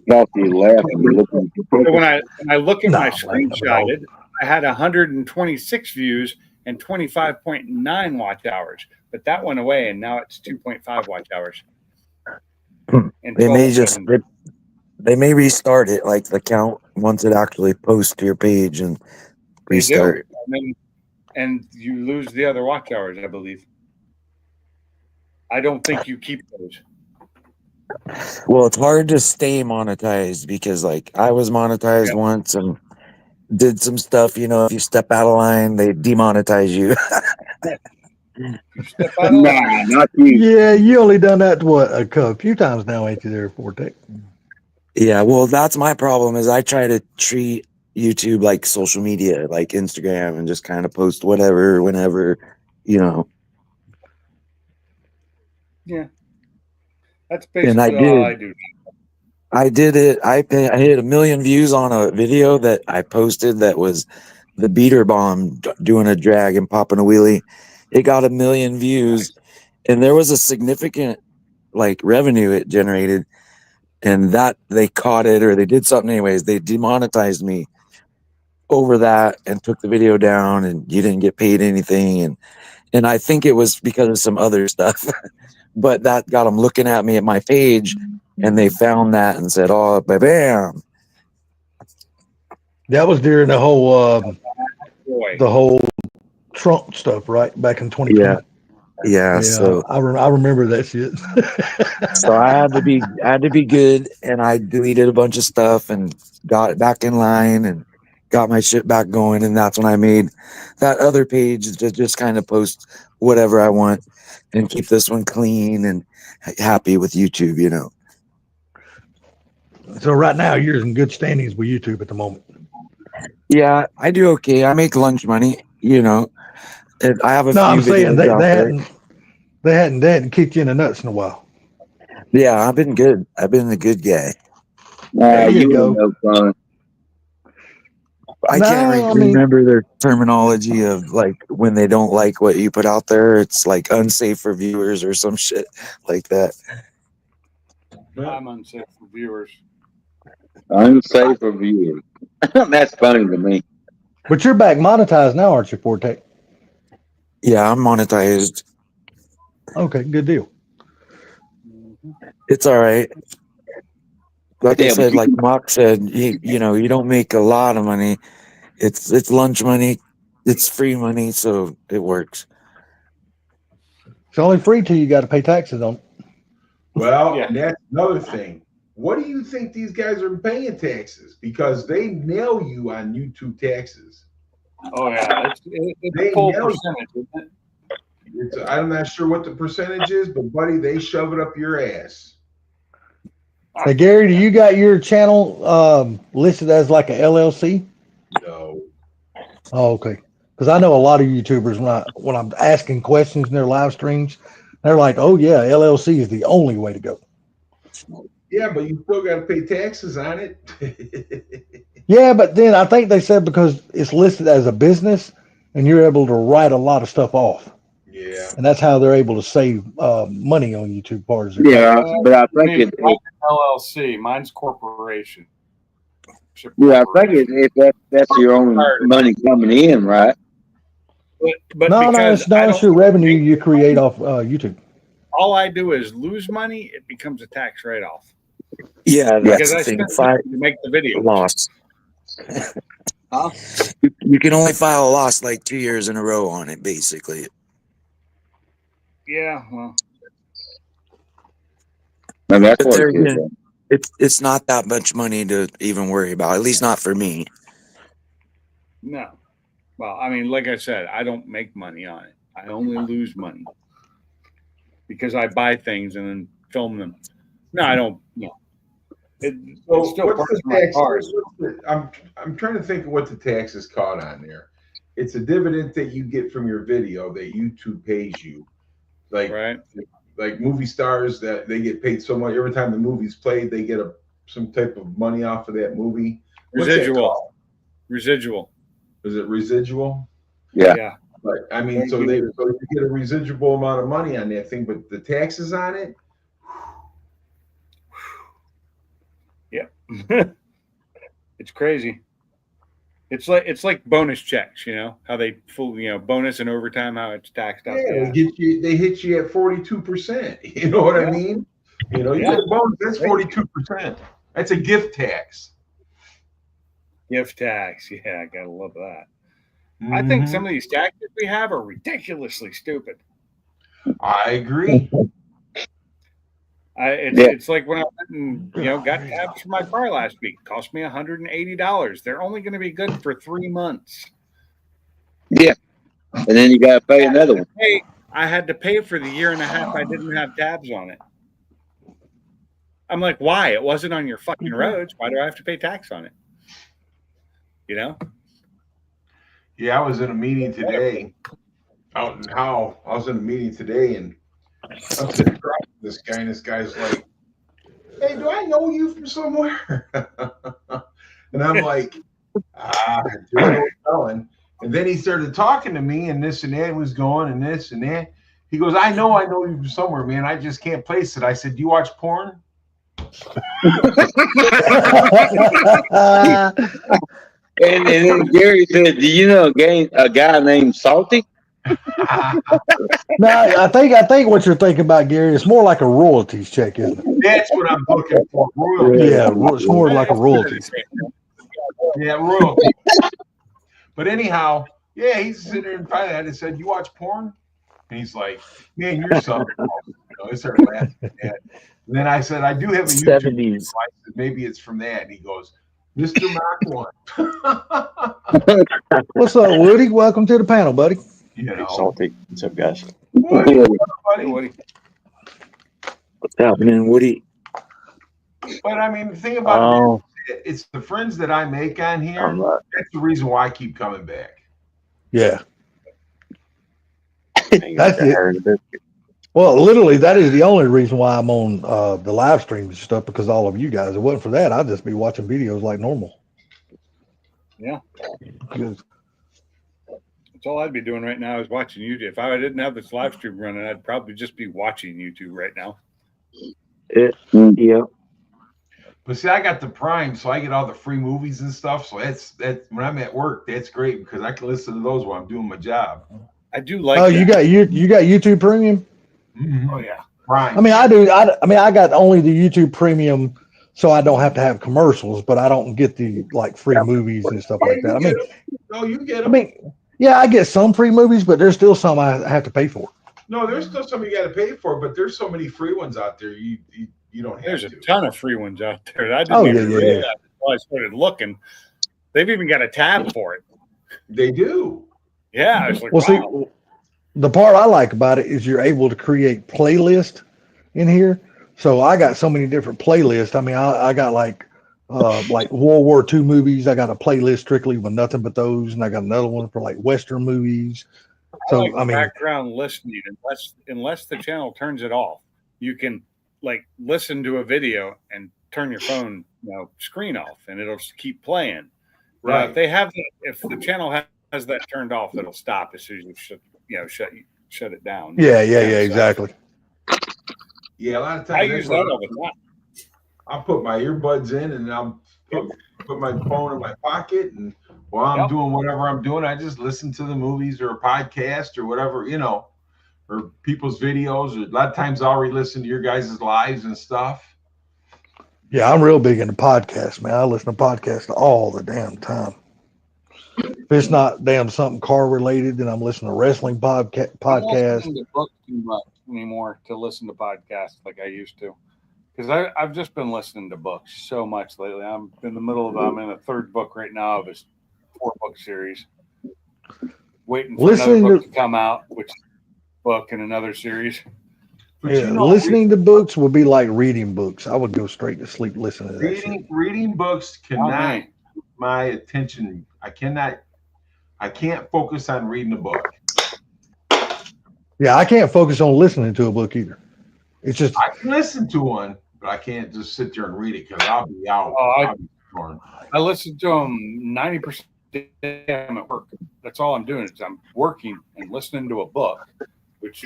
Speaker 2: Thought you laughing. You're looking
Speaker 1: So when I look at
Speaker 3: No,
Speaker 1: my
Speaker 3: I'm laughing at
Speaker 1: screenshotted, I had 126 views and 25.9 watch hours. But that went away, and now it's 2.5 watch hours. And
Speaker 5: They
Speaker 1: 12
Speaker 5: may
Speaker 1: of
Speaker 5: just
Speaker 1: them.
Speaker 5: they may restart it, like the count once it actually posts to your page and
Speaker 1: They do.
Speaker 5: restart.
Speaker 1: And you lose the other watch hours, I believe. I don't think you keep those.
Speaker 5: Well, it's hard to stay monetized because, like, I was monetized once and did some stuff. You know, if you step out of line, they demonetize you.
Speaker 1: You step out of
Speaker 2: nah,
Speaker 1: line.
Speaker 2: not you.
Speaker 3: Yeah, you only done that what a few times now, ain't you? There, Forte.
Speaker 5: Yeah, well, that's my problem. Is I try to treat YouTube like social media, like Instagram, and just kind of post whatever, whenever, you know.
Speaker 1: Yeah. That's
Speaker 5: And I
Speaker 1: basically all I do.
Speaker 5: I did it. I hit 1 million views on a video that I posted that was the beater bomb doing a drag and popping a wheelie. It got 1 million views, and there was a significant like revenue it generated, and that they caught it or they did something anyways. They demonetized me over that and took the video down, and you didn't get paid anything, and I think it was because of some other stuff. But that got them looking at me at my page, and they found that and said, "Oh, bam!"
Speaker 3: That was during the whole
Speaker 1: Boy.
Speaker 3: Trump stuff, right? Back in 2020.
Speaker 5: Yeah, yeah.
Speaker 3: Yeah,
Speaker 5: So
Speaker 3: I remember that shit.
Speaker 5: I had to be good, and I deleted a bunch of stuff and got it back in line and got my shit back going, and that's when I made that other page to just kind of post whatever I want and keep this one clean and happy with YouTube, you know.
Speaker 3: So right now you're in good standings with YouTube at the moment.
Speaker 5: Yeah, I do okay. I make lunch money, you know. And I have a
Speaker 3: No,
Speaker 5: few
Speaker 3: I'm saying
Speaker 5: videos out there.
Speaker 3: they hadn't kicked you in the nuts in a while.
Speaker 5: Yeah, I've been good. I've been a good guy.
Speaker 3: There you
Speaker 2: You
Speaker 3: go.
Speaker 2: ain't no fun.
Speaker 5: I
Speaker 3: No,
Speaker 5: can't
Speaker 3: I mean,
Speaker 5: remember their terminology of like when they don't like what you put out there. It's like unsafe for viewers or some shit like that.
Speaker 1: I'm unsafe for viewers.
Speaker 2: Unsafe for viewers. That's funny to me.
Speaker 3: but you're back monetized now, aren't you, Forte?
Speaker 5: Yeah, I'm monetized.
Speaker 3: Okay, good deal.
Speaker 5: It's all right. Like I
Speaker 2: Yeah, but
Speaker 5: said, like Mock said, you know, you don't make a lot of money. It's lunch money. It's free money, so it works.
Speaker 3: It's only free till you got to pay taxes on it.
Speaker 6: Well,
Speaker 1: Yeah.
Speaker 6: and that's another thing. What do you think these guys are paying taxes? Because they nail you on YouTube taxes.
Speaker 1: Oh yeah, it's
Speaker 6: They
Speaker 1: a full
Speaker 6: nail you.
Speaker 1: percentage, isn't it?
Speaker 6: I'm not sure what the percentage is, but buddy, they shove it up your ass.
Speaker 3: Hey, Gary, do you got your channel listed as like a LLC?
Speaker 6: No.
Speaker 3: Oh, okay. Because I know a lot of YouTubers when I'm asking questions in their live streams, they're like, "Oh yeah, LLC is the only way to go."
Speaker 6: Yeah, but you still got to pay taxes on it.
Speaker 3: Yeah, but then I think they said because it's listed as a business, and you're able to write a lot of stuff off,
Speaker 6: Yeah.
Speaker 3: and that's how they're able to save money on YouTube. Part of their
Speaker 2: yeah,
Speaker 3: taxes.
Speaker 2: but I think
Speaker 1: Mine's LLC. Mine's corporation.
Speaker 2: yeah, I think that's your own money coming in, right?
Speaker 1: But
Speaker 3: No,
Speaker 1: because
Speaker 3: it's your revenue you create off YouTube.
Speaker 1: all I do is lose money, it becomes a tax write-off.
Speaker 5: Yeah,
Speaker 1: Because
Speaker 5: that's the
Speaker 1: I
Speaker 5: thing.
Speaker 1: spent money to make the video.
Speaker 5: Loss.
Speaker 1: Huh?
Speaker 5: You can only file a loss like 2 years in a row on it, basically.
Speaker 1: Yeah, well,
Speaker 2: And that's
Speaker 5: But
Speaker 2: what
Speaker 5: there
Speaker 2: it is.
Speaker 5: again, it's not that much money to even worry about. At least not for me.
Speaker 1: no. Well, I mean, like I said, I don't make money on it. I only lose money because I buy things and then film them. No, I don't. No, it's
Speaker 6: So
Speaker 1: still
Speaker 6: what's
Speaker 1: parts
Speaker 6: the
Speaker 1: of my
Speaker 6: tax?
Speaker 1: cars.
Speaker 6: I'm trying to think of what the tax is caught on there. It's a dividend that you get from your video that YouTube pays you. Like
Speaker 1: Right?
Speaker 6: like movie stars that they get paid so much every time the movie's played, they get some type of money off of that movie. What's that
Speaker 1: Residual.
Speaker 6: called?
Speaker 1: Residual.
Speaker 6: Is it residual?
Speaker 2: Yeah.
Speaker 1: Yeah.
Speaker 6: But I mean, so you get a residual amount of money on that thing, but the taxes on it.
Speaker 1: It's crazy. It's like bonus checks, you know, how they full, you know, bonus and overtime, how it's taxed out.
Speaker 6: Yeah, they hit you at 42%. You know what I mean? You know, you get a bonus, that's 42%. That's a gift tax.
Speaker 1: Gift tax. Yeah, I gotta love that. I think some of these taxes we have are ridiculously stupid.
Speaker 6: I agree.
Speaker 1: It's like when I went and, you know, got tabs for my car last week. It cost me $180. They're only going to be good for 3 months.
Speaker 2: Yeah. And then you got to pay another one.
Speaker 1: I had to pay for the year and a half I didn't have tabs on it. I'm like, why? It wasn't on your fucking roads. Why do I have to pay tax on it? You know?
Speaker 6: Yeah, I was in a meeting today out in Howe. I was in a meeting today and I'm sitting across from this guy, and this guy's like, "Hey, do I know you from somewhere?" And I'm like, there's no telling. And then he started talking to me, and this and that was going, and this and that. He goes, I know you from somewhere, man. I just can't place it. I said, "Do you watch porn?"
Speaker 2: And then Gary said, "Do you know a guy named Salty?"
Speaker 3: No, I think what you're thinking about, Gary, is more like a royalties check, isn't it?
Speaker 6: That's what I'm looking for. Royalty.
Speaker 3: Yeah, it's more like a royalties.
Speaker 6: Yeah, royalty. But anyhow, yeah, he's sitting there and finally I just said, "You watch porn?" And he's like, "Man, you're something." You know, I started laughing at that. And then I said, "I do have a YouTube channel." I said, "Maybe it's from that." And he goes, "Mr. Mac one."
Speaker 3: What's up, Woody? Welcome to the panel, buddy.
Speaker 6: You know,
Speaker 7: Salty. What's up, guys?
Speaker 6: Woody,
Speaker 1: Woody.
Speaker 5: What's happening, Woody?
Speaker 6: But I mean, the thing about it is, it's the friends that I make on here. That's the reason why I keep coming back.
Speaker 3: Yeah. That's it. Well, literally, that is the only reason why I'm on the live streams and stuff, because all of you guys. If it wasn't for that, I'd just be watching videos like normal.
Speaker 1: Yeah.
Speaker 3: Because
Speaker 1: That's all I'd be doing right now is watching YouTube. If I didn't have this live stream running, I'd probably just be watching YouTube right now.
Speaker 5: Yeah.
Speaker 6: But see, I got the Prime, so I get all the free movies and stuff. So that's when I'm at work, that's great because I can listen to those while I'm doing my job.
Speaker 1: I do like.
Speaker 3: Oh,
Speaker 1: that.
Speaker 3: you got YouTube Premium?
Speaker 6: Mhm.
Speaker 1: Oh yeah.
Speaker 6: Right.
Speaker 3: I mean, I do. I mean, I got only the YouTube Premium, so I don't have to have commercials, but I don't get the like free movies and stuff
Speaker 6: Yeah,
Speaker 3: like that. I mean,
Speaker 6: no, you get
Speaker 3: I
Speaker 6: them.
Speaker 3: mean, yeah, I get some free movies, but there's still some I have to pay for.
Speaker 6: No, there's still some you got to pay for, but there's so many free ones out there. You don't have
Speaker 1: There's a
Speaker 6: to.
Speaker 1: ton of free ones out there. I didn't
Speaker 3: Oh,
Speaker 1: even
Speaker 3: yeah.
Speaker 1: realize until I started looking. They've even got a tab for it.
Speaker 6: They do.
Speaker 1: Yeah, I was like,
Speaker 3: Well,
Speaker 1: wow.
Speaker 3: see, the part I like about it is you're able to create playlist in here. So I got so many different playlists. I mean, I got like World War II movies. I got a playlist strictly with nothing but those, and I got another one for like Western movies.
Speaker 1: I
Speaker 3: So
Speaker 1: like
Speaker 3: I mean,
Speaker 1: background listening unless the channel turns it off. You can like listen to a video and turn your phone screen off, and it'll just keep playing.
Speaker 6: Right.
Speaker 1: If the channel has that turned off, it'll stop as soon as you shut it down.
Speaker 3: yeah,
Speaker 1: So,
Speaker 3: exactly.
Speaker 6: Yeah, a lot of
Speaker 1: I
Speaker 6: times
Speaker 1: use that all the time.
Speaker 6: I'll put my earbuds in and I'll put my phone in my pocket, and while I'm doing whatever I'm doing, I just listen to the movies or a podcast or whatever, or people's videos. A lot of times I'll re-listen to your guys' lives and stuff.
Speaker 3: Yeah, I'm real big into podcasts, man. I listen to podcasts all the damn time. If it's not damn something car related, then I'm listening to wrestling
Speaker 1: I'm not
Speaker 3: podcast.
Speaker 1: listening to books too much anymore to listen to podcasts like I used to, because I've just been listening to books so much lately. I'm in a third book right now of a 4-book series, waiting for another book to come out, which is a book in another series.
Speaker 6: But
Speaker 3: Yeah, listening to books will be like reading books. I would go straight to sleep listening to that shit.
Speaker 6: Reading books cannot keep my attention. I can't focus on reading a book.
Speaker 3: Yeah, I can't focus on listening to a book either. It's just
Speaker 6: I can listen to one, but I can't just sit there and read it because I'll be out. I'll be torn.
Speaker 1: I listen to them 90% I'm at work. That's all I'm doing is I'm working and listening to a book, which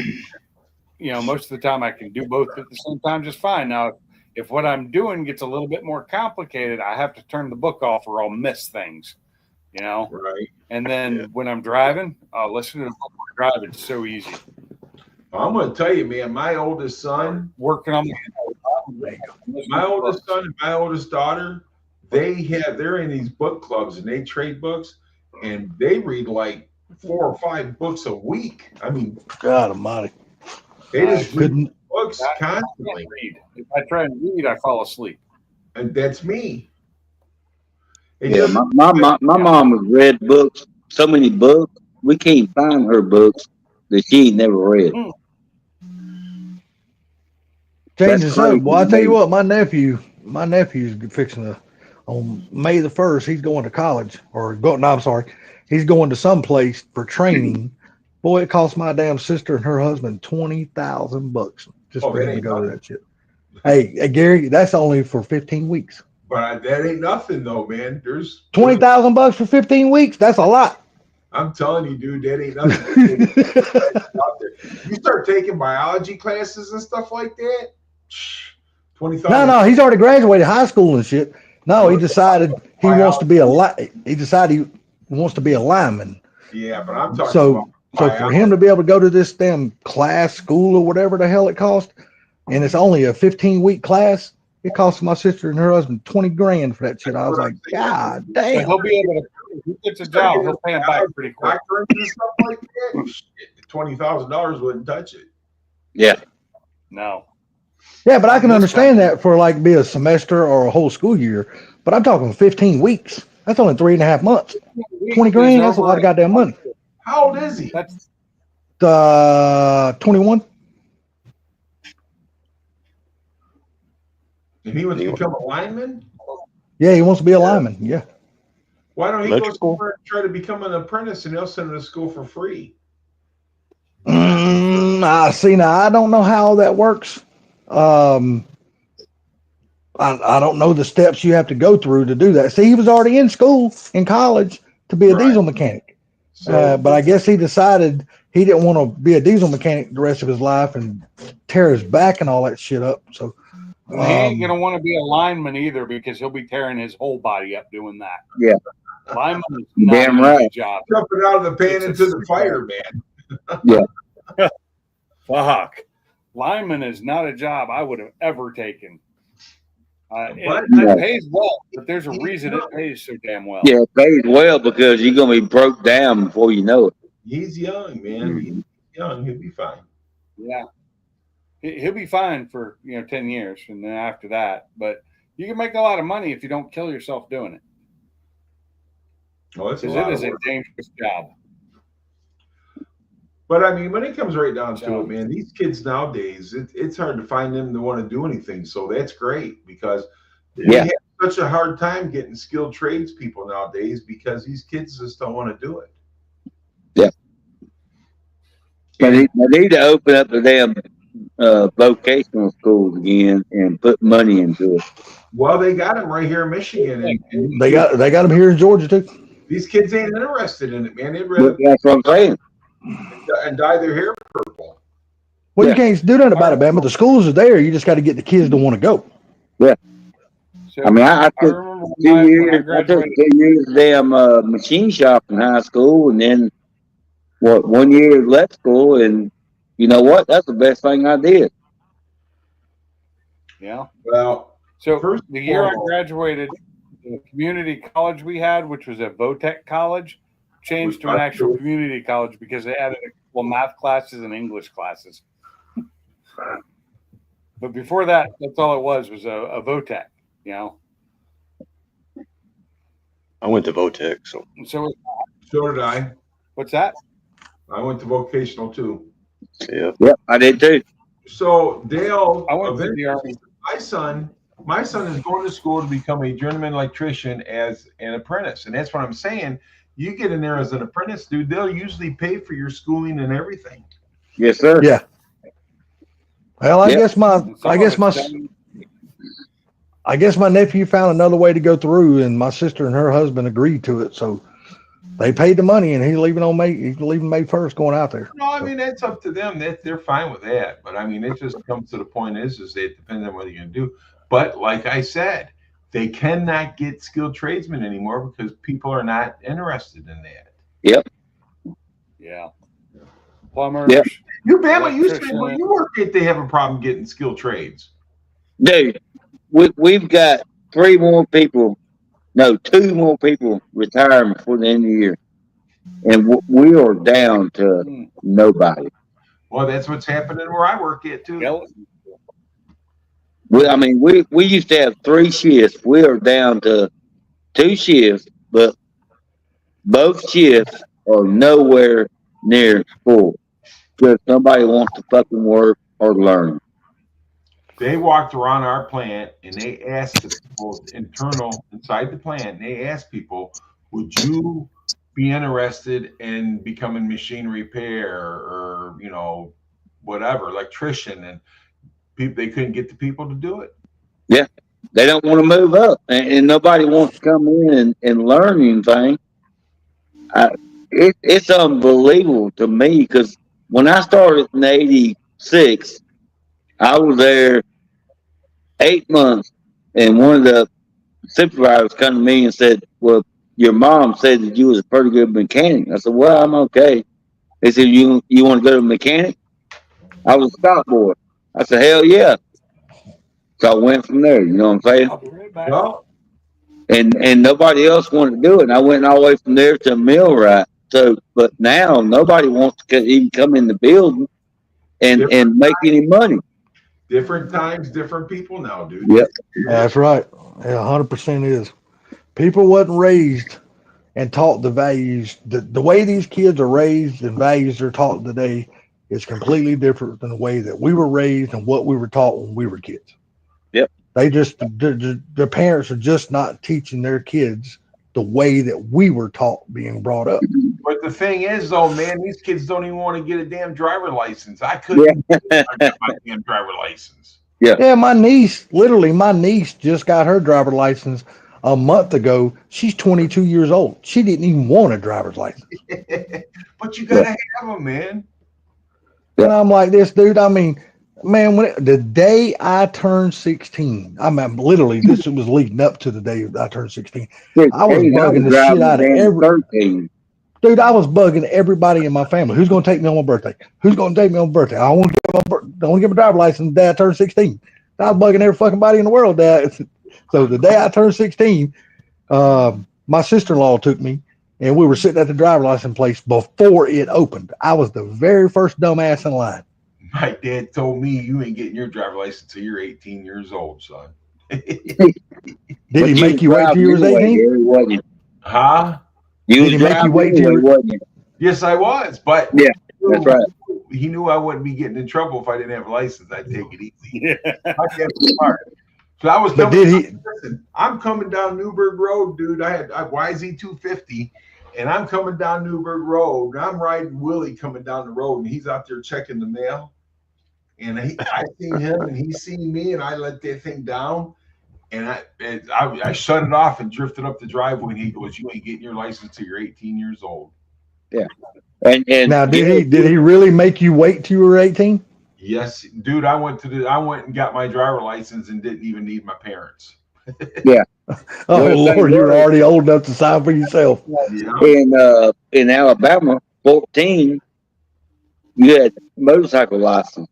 Speaker 1: most of the time I can do both at the same time just fine. Now, if what I'm doing gets a little bit more complicated, I have to turn the book off or I'll miss things.
Speaker 6: Right.
Speaker 1: And then when I'm driving, I'll listen to the book while driving. It's so easy.
Speaker 6: I'm going to tell you, man, my oldest son,
Speaker 1: working on
Speaker 6: my oldest son and my oldest daughter, they're in these book clubs and they trade books, and they read like 4 or 5 books a week. I mean,
Speaker 3: God Almighty.
Speaker 6: They just read books constantly.
Speaker 1: If I try and read, I fall asleep.
Speaker 6: And that's me.
Speaker 2: My mom has read books, so many books, we can't find her books that she ain't never read.
Speaker 3: Change the subject. Well, I tell you what, my nephew's fixing to, on May the 1st, he's going to college he's going to some place for training. Boy, it cost my damn sister and her husband $20,000 just for him to go to that shit. Hey, Gary, that's only for 15 weeks.
Speaker 6: But that ain't nothing though, man. There's
Speaker 3: $20,000 for 15 weeks. That's a lot.
Speaker 6: I'm telling you, dude, that ain't nothing. You start taking biology classes and stuff like that. 20,000.
Speaker 3: No, he's already graduated high school and shit. No, he decided he wants to be a lineman.
Speaker 6: Yeah, but I'm talking about
Speaker 3: so for him to be able to go to this damn class, school, or whatever the hell it cost, and it's only a 15-week class, it cost my sister and her husband $20,000 for that shit. I was like, God damn.
Speaker 1: He'll be able to. If he gets a job, he'll pay him back pretty quick.
Speaker 6: And stuff like that. $20,000 wouldn't touch it.
Speaker 2: Yeah.
Speaker 1: No.
Speaker 3: Yeah, but I can understand that for like be a semester or a whole school year. But I'm talking 15 weeks. That's only 3.5 months. $20,000. That's a lot of goddamn money.
Speaker 6: How old is he?
Speaker 1: That's
Speaker 3: 21.
Speaker 6: And he wants to become a lineman?
Speaker 3: Yeah, he wants to be a lineman. Yeah.
Speaker 6: Why don't he go somewhere and try to become an apprentice and they'll send him to school for free?
Speaker 3: I see. Now, I don't know how that works. I don't know the steps you have to go through to do that. See, he was already in school, in college, to be a diesel mechanic. But I guess he decided he didn't want to be a diesel mechanic the rest of his life and tear his back and all that shit up. So
Speaker 1: he ain't going to want to be a lineman either because he'll be tearing his whole body up doing that.
Speaker 2: Yeah.
Speaker 1: Lineman is not
Speaker 2: damn right.
Speaker 1: job.
Speaker 6: Jumping out of the pan into the fire, man.
Speaker 1: Fuck. Lineman is not a job I would have ever taken.
Speaker 6: But
Speaker 1: It pays well, but there's a reason it pays so damn well.
Speaker 2: Yeah, it pays well because you're gonna be broke down before you know it.
Speaker 6: he's young, man. He's young. He'll be fine.
Speaker 1: Yeah. He'll be fine for 10 years, and then after that. But you can make a lot of money if you don't kill yourself doing it.
Speaker 6: Oh, it's a
Speaker 1: Because
Speaker 6: lot
Speaker 1: it
Speaker 6: of
Speaker 1: is a
Speaker 6: work.
Speaker 1: dangerous job.
Speaker 6: But I mean, when it comes right down to
Speaker 1: So-
Speaker 6: it, man, these kids nowadays, it's hard to find them to want to do anything. So that's great because we
Speaker 2: Yeah.
Speaker 6: have such a hard time getting skilled tradespeople nowadays because these kids just don't want to do it.
Speaker 2: Yeah. They need to open up the damn vocational schools again and put money into it.
Speaker 6: Well, they got them right here in Michigan, and
Speaker 3: They got them here in Georgia too.
Speaker 6: these kids ain't interested in it, man. They'd rather
Speaker 2: But that's what I'm saying.
Speaker 6: and dye their hair purple.
Speaker 3: Well,
Speaker 2: Yeah.
Speaker 3: you can't do nothing about it, man. But the schools are there. You just got to get the kids to want to go.
Speaker 1: So
Speaker 2: I mean, I took
Speaker 1: remember
Speaker 2: 2
Speaker 1: when I
Speaker 2: years. I took
Speaker 1: graduated.
Speaker 2: 2 years damn machine shop in high school, and then 1 year left school, and you know what? That's the best thing I did.
Speaker 1: Yeah.
Speaker 6: Well,
Speaker 1: So
Speaker 6: First
Speaker 1: the year I
Speaker 6: of all-
Speaker 1: graduated, the community college we had, which was a VOTEC college, changed to an actual community college because they added a couple of math classes and English classes. But before that, that's all it was a VOTEC,
Speaker 7: I went to Votech, so
Speaker 1: And so
Speaker 6: so did I.
Speaker 1: what's that?
Speaker 6: I went to vocational too.
Speaker 7: yeah.
Speaker 2: Yep, I did too.
Speaker 6: So Dale,
Speaker 1: I went to
Speaker 6: eventually-
Speaker 1: the Army.
Speaker 6: my son is going to school to become a journeyman electrician as an apprentice, and that's what I'm saying. You get in there as an apprentice, dude. They'll usually pay for your schooling and everything.
Speaker 2: Yes, sir.
Speaker 3: Yeah. Well,
Speaker 2: Yeah.
Speaker 1: And some of it's done-
Speaker 3: I guess my nephew found another way to go through, and my sister and her husband agreed to it. So they paid the money, and he's leaving May 1st, going out there.
Speaker 6: No, I mean that's up to them. They're fine with that. But I mean, it just comes to the point is it depends on what you're gonna do. But like I said, they cannot get skilled tradesmen anymore because people are not interested in that.
Speaker 1: Yeah. Plumbers.
Speaker 2: Yep.
Speaker 6: You Bama, you said
Speaker 1: Electrician.
Speaker 6: where you work at, they have a problem getting skilled trades.
Speaker 2: Dude, we've got 2 more people retiring before the end of the year, and we are down to
Speaker 1: Hmm.
Speaker 2: nobody.
Speaker 6: Well, that's what's happening where I work at too.
Speaker 1: Yep.
Speaker 2: We used to have 3 shifts. We are down to 2 shifts, but both shifts are nowhere near full because nobody wants to fucking work or learn.
Speaker 6: They walked around our plant and they asked the people inside the plant, and they asked people, would you be interested in becoming machine repair or, whatever, electrician? And they couldn't get the people to do it.
Speaker 2: They don't want to move up, and nobody wants to come in and learn anything. It's unbelievable to me because when I started in '86, I was there 8 months, and one of the supervisors come to me and said, "Well, your mom said that you was a pretty good mechanic." I said, "Well, I'm okay." They said, "You want to go to a mechanic?" I was a stock boy. I said, "Hell yeah!" So I went from there. You know what I'm saying?
Speaker 1: I'll be right back.
Speaker 6: Well,
Speaker 2: And nobody else wanted to do it. And I went all the way from there to millwright. So, but now nobody wants to even come in the building and make any money.
Speaker 6: different times, different people now, dude.
Speaker 2: Yep.
Speaker 3: That's right. Yeah, 100% is. People wasn't raised and taught the values. The way these kids are raised and values they're taught today is completely different than the way that we were raised and what we were taught when we were kids.
Speaker 2: Yep.
Speaker 3: Their parents are just not teaching their kids the way that we were taught being brought up.
Speaker 6: But the thing is, though, man, these kids don't even want to get a damn driver license. I couldn't get my damn driver license.
Speaker 3: Yeah, my niece just got her driver license a month ago. She's 22 years old. She didn't even want a driver's license.
Speaker 6: But you gotta have them, man.
Speaker 3: And I'm like, this dude, I mean, man, the day I turned 16, literally, this was leading up to the day I turned 16. I was bugging the shit out of
Speaker 2: 13.
Speaker 3: Dude, I was bugging everybody in my family. Who's going to take me on my birthday? Who's going to take me on my birthday? I want to get my driver's license the day I turn 16. I was bugging every fucking body in the world, Dad. So the day I turned 16, my sister-in-law took me, and we were sitting at the driver's license place before it opened. I was the very first dumbass in line.
Speaker 6: My dad told me you ain't getting your driver's license till you're 18 years old, son.
Speaker 3: Did he make you wait till you was 18?
Speaker 2: Wasn't you?
Speaker 6: Huh?
Speaker 2: You
Speaker 3: Did he
Speaker 2: was
Speaker 3: make you
Speaker 2: driving
Speaker 3: wait till
Speaker 2: anyway,
Speaker 3: you?
Speaker 2: wasn't you?
Speaker 6: Yes, I was, but
Speaker 2: Yeah, that's right.
Speaker 6: he knew I wouldn't be getting in trouble if I didn't have a license. I'd take it easy.
Speaker 1: Yeah.
Speaker 6: My dad was smart. So I was
Speaker 3: But
Speaker 6: coming.
Speaker 3: did he?
Speaker 6: Listen, I'm coming down Newburgh Road, dude. I had YZ 250, and I'm coming down Newburgh Road, and I'm riding Willie coming down the road, and he's out there checking the mail. And I seen him, and he seen me, and I let that thing down, and I shut it off and drifted up the driveway. And he goes, "You ain't getting your license till you're 18 years old."
Speaker 2: Yeah. And
Speaker 3: Now, did he really make you wait till you were 18?
Speaker 6: Yes, dude. I went and got my driver license and didn't even need my parents.
Speaker 2: Yeah.
Speaker 3: Oh
Speaker 2: Well,
Speaker 3: Lord, you were already old enough to sign for yourself.
Speaker 6: Yeah.
Speaker 2: In Alabama, 14, you had motorcycle license.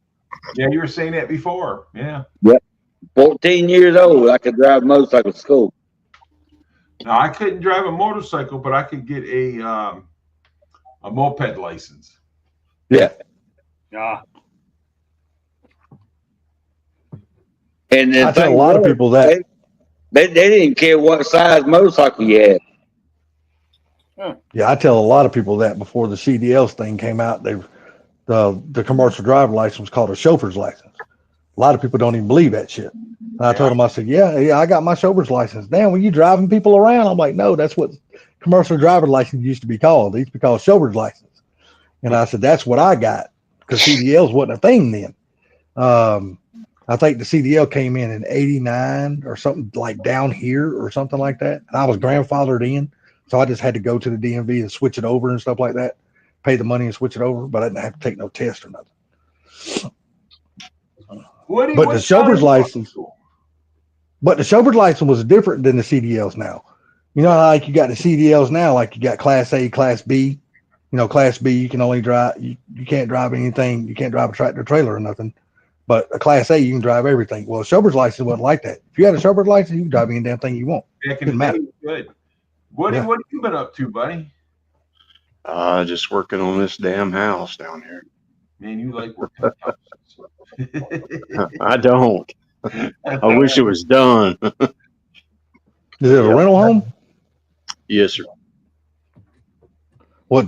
Speaker 6: Yeah, you were saying that before. Yeah.
Speaker 2: Yep. 14 years old, I could drive a motorcycle to school.
Speaker 6: Now I couldn't drive a motorcycle, but I could get a moped license.
Speaker 3: Yeah.
Speaker 1: Yeah.
Speaker 2: And
Speaker 3: I tell a lot of people that.
Speaker 2: They didn't care what size motorcycle you had.
Speaker 3: Yeah, I tell a lot of people that before the CDLs thing came out, the commercial driver license was called a chauffeur's license. A lot of people don't even believe that shit. And I told them, I said, yeah, I got my chauffeur's license. Damn, were you driving people around? I'm like, no, that's what commercial driver license used to be called. It used to be called chauffeur's license. And I said, that's what I got because CDLs wasn't a thing then. I think the CDL came in 89 or something like down here or something like that. And I was grandfathered in. So I just had to go to the DMV and switch it over and stuff like that, pay the money and switch it over, but I didn't have to take no test or nothing. But the chauffeur's license was different than the CDLs now. You know, like you got the CDLs now, like you got Class A, Class B. You know, Class B, you can only drive, you can't drive anything. You can't drive a tractor trailer or nothing. But a Class A, you can drive everything. Well, a chauffeur's license wasn't like that. If you had a chauffeur's license, you can drive any damn thing you want.
Speaker 6: Back in the day, good. What have you been up to, buddy?
Speaker 7: Just working on this damn house down here.
Speaker 6: Man, you like working on houses.
Speaker 7: I don't. I wish it was done.
Speaker 3: Is it a rental home?
Speaker 7: Yes, sir.
Speaker 3: What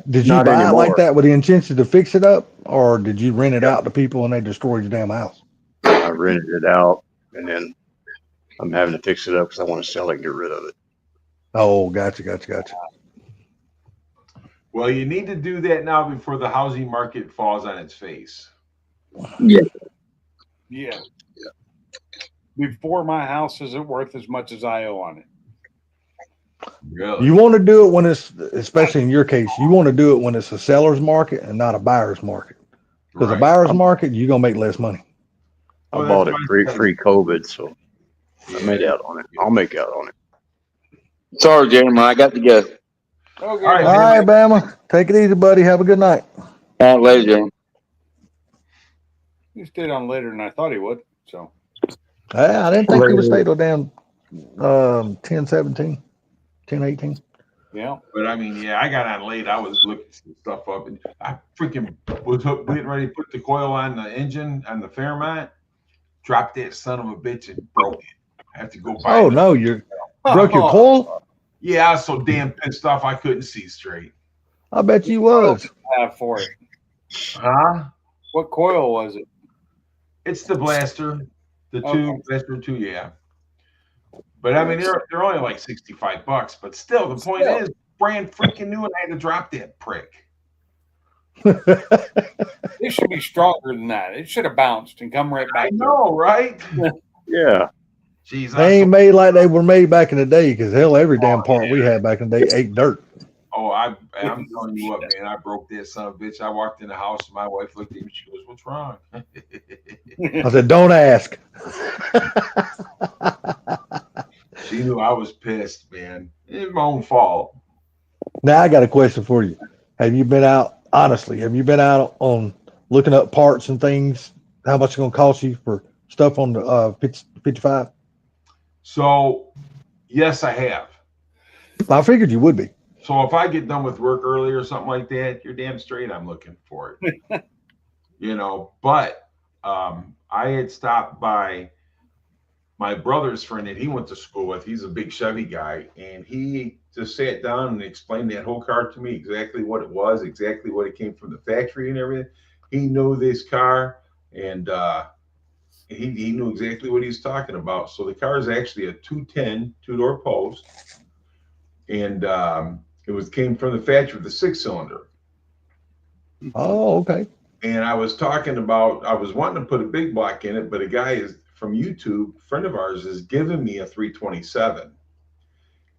Speaker 3: did you buy it like that with the intention to fix it up, or did you rent it out to people and they destroyed your damn house?
Speaker 7: I rented it out, and then I'm having to fix it up because I want to sell it and get rid of it.
Speaker 3: Oh, gotcha.
Speaker 6: Well, you need to do that now before the housing market falls on its face.
Speaker 1: Yeah. Before my house isn't worth as much as I owe on it.
Speaker 6: Really?
Speaker 3: You want to do it when it's, especially in your case, you want to do it when it's a seller's market and not a buyer's market. Because a buyer's market, you're going to make less money.
Speaker 7: I bought it pre-COVID, so I made out on it. I'll make out on it.
Speaker 2: Sorry, Jeremiah, I got to go.
Speaker 1: Okay.
Speaker 3: All right, Bama. Take it easy, buddy. Have a good night.
Speaker 2: All right, later, Jeremy.
Speaker 1: He stayed on later than I thought he would. So
Speaker 3: I didn't think he would stay till damn 10:17, 10:18.
Speaker 1: yeah.
Speaker 6: But I mean, I got on late. I was looking some stuff up, and I freaking was getting ready to put the coil on the engine on the Fairmont. Dropped that son of a bitch and broke it. I have to go buy.
Speaker 3: Oh no, you broke your coil?
Speaker 6: Yeah, I was so damn pissed off I couldn't see straight.
Speaker 3: I bet you was.
Speaker 1: Have for it.
Speaker 6: Huh?
Speaker 1: What coil was it?
Speaker 6: It's the blaster, blaster 2, yeah. But I mean, they're only like $65, but still, the point is, brand freaking new, and I had to drop that prick.
Speaker 1: It should be stronger than that. It should have bounced and come right back.
Speaker 6: I know, right?
Speaker 7: Yeah.
Speaker 6: Jeez,
Speaker 3: they ain't made like they were made back in the day, because hell, every damn part we had back in the day ate dirt.
Speaker 6: Oh, I'm telling you what, man, I broke that son of a bitch. I walked in the house, and my wife looked at me, she goes, "What's wrong?"
Speaker 3: I said, "Don't ask."
Speaker 6: She knew I was pissed, man. It's my own fault.
Speaker 3: Now I got a question for you. Have you been out, honestly, have you been out on looking up parts and things? How much it's going to cost you for stuff on the 55?
Speaker 6: So, yes, I have.
Speaker 3: I figured you would be.
Speaker 6: So if I get done with work early or something like that, you're damn straight I'm looking for it. But I had stopped by my brother's friend that he went to school with. He's a big Chevy guy, and he just sat down and explained that whole car to me, exactly what it was, exactly what it came from the factory and everything. He knew this car, and he knew exactly what he was talking about. So the car is actually a 210 two-door post, and it came from the factory with a 6-cylinder.
Speaker 3: Oh, okay.
Speaker 6: And I was talking about, I was wanting to put a big block in it, but a guy is from YouTube, a friend of ours, is giving me a 327.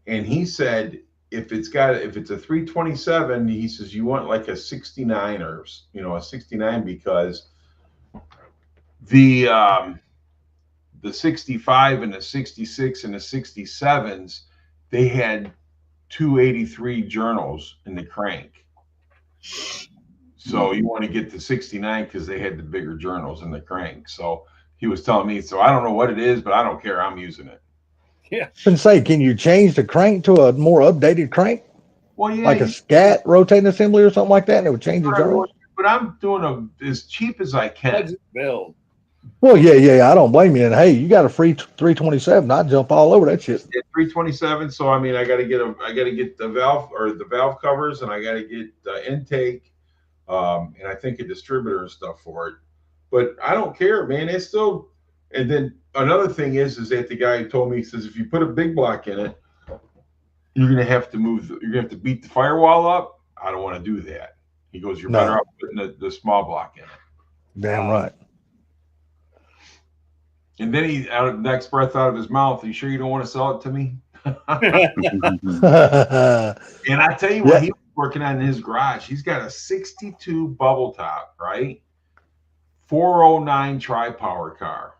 Speaker 6: And he said, if it's a 327, he says, you want like a 69 or, a 69, because the 65 and the 66 and the 67s, they had 283 journals in the crank. So you want to get the 69 because they had the bigger journals in the crank. So he was telling me, so I don't know what it is, but I don't care. I'm using it.
Speaker 1: Yeah.
Speaker 3: And say, can you change the crank to a more updated crank?
Speaker 6: Well, yeah.
Speaker 3: Like a scat rotating assembly or something like that, and it would change the journals?
Speaker 6: But I'm doing as cheap as I can.
Speaker 1: Build.
Speaker 3: Well, yeah. I don't blame you. And hey, you got a free 327. I'd jump all over that shit.
Speaker 6: 327. So I mean, I got to get the valve covers, and I got to get the intake, and I think a distributor and stuff for it. But I don't care, man. It's still. And then another thing is that the guy told me, he says, if you put a big block in it, you're gonna have to beat the firewall up. I don't want to do that. He goes, you're better off putting the small block in it.
Speaker 3: Damn right.
Speaker 6: And then he, out of the next breath out of his mouth, are you sure you don't want to sell it to me? And I tell you what, he was working on in his garage. He's got a 62 bubble top, right? 409 tri-power car.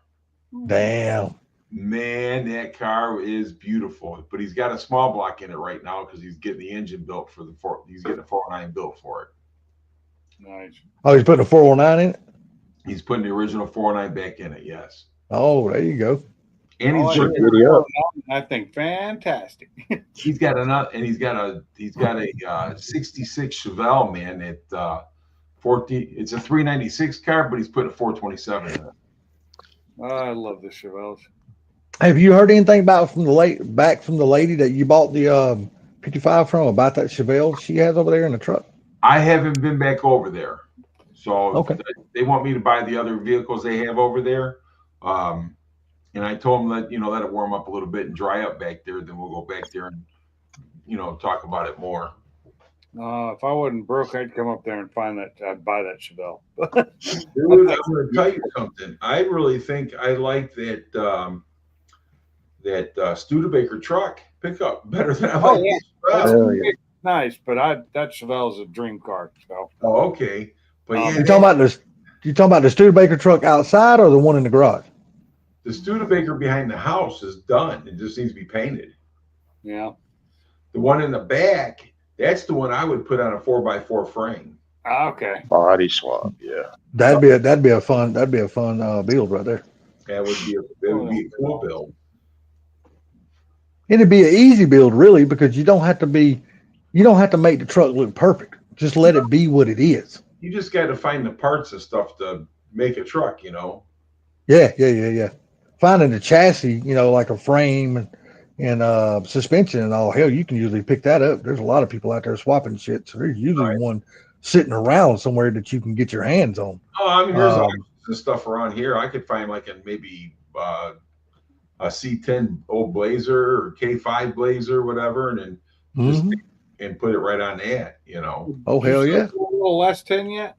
Speaker 3: Damn.
Speaker 6: Man, that car is beautiful. But he's got a small block in it right now because he's getting the engine built for he's getting a 409 built for it.
Speaker 1: Nice.
Speaker 3: Oh, he's putting a 409 in it?
Speaker 6: He's putting the original 409 back in it, yes.
Speaker 3: Oh, there you go.
Speaker 6: And he's
Speaker 1: I think fantastic.
Speaker 6: he's got a 66 Chevelle, man, at 14. It's a 396 car, but he's putting a 427 in it.
Speaker 1: I love the Chevelles.
Speaker 3: Have you heard anything about from the lady that you bought the 55 from about that Chevelle she has over there in the truck?
Speaker 6: I haven't been back over there, so
Speaker 3: okay.
Speaker 6: They want me to buy the other vehicles they have over there. And I told them that, let it warm up a little bit and dry up back there. Then we'll go back there and, talk about it more.
Speaker 1: If I wasn't broke, I'd come up there and I'd buy that Chevelle.
Speaker 6: Dude, I'm going to tell you something. I really think I like that Studebaker truck pickup better than I like this Chevelle.
Speaker 3: Yeah.
Speaker 1: Nice, but that Chevelle is a dream car. So.
Speaker 6: Oh, okay. But
Speaker 3: you talking about the Studebaker truck outside or the one in the garage?
Speaker 6: The Studebaker behind the house is done. It just needs to be painted.
Speaker 1: Yeah.
Speaker 6: The one in the back, that's the one I would put on a 4x4 frame.
Speaker 1: Okay.
Speaker 7: Body swap, yeah.
Speaker 3: That'd be a fun build right there.
Speaker 6: That would be a cool build.
Speaker 3: It'd be an easy build, really, because you don't have to make the truck look perfect. Just let it be what it is.
Speaker 6: You just got to find the parts and stuff to make a truck,
Speaker 3: Yeah. Finding the chassis, like a frame and suspension and all, hell, you can usually pick that up. There's a lot of people out there swapping shit, so there's usually one sitting around somewhere that you can get your hands on.
Speaker 6: Oh, I mean, there's some stuff around here. I could find like maybe a C10 old Blazer or K5 Blazer, whatever, and then just and put it right on that,
Speaker 3: Oh, hell yeah.
Speaker 1: Little S10 yet?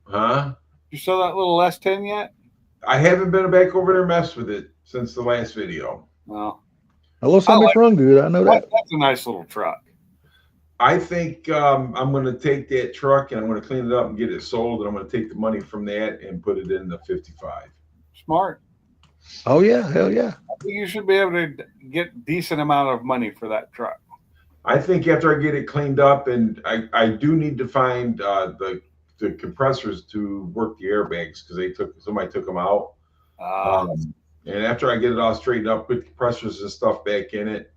Speaker 6: Huh?
Speaker 1: You saw that little S10 yet?
Speaker 6: I haven't been back over there and messed with it since the last video.
Speaker 1: Well,
Speaker 3: a little something run good. I know that.
Speaker 1: That's a nice little truck.
Speaker 6: I think I'm going to take that truck and I'm going to clean it up and get it sold, and I'm going to take the money from that and put it in the 55.
Speaker 1: Smart.
Speaker 3: Oh yeah, hell yeah.
Speaker 1: I think you should be able to get decent amount of money for that truck.
Speaker 6: I think after I get it cleaned up, and I do need to find the compressors to work the airbags because somebody took them out. And after I get it all straightened up, put compressors and stuff back in it,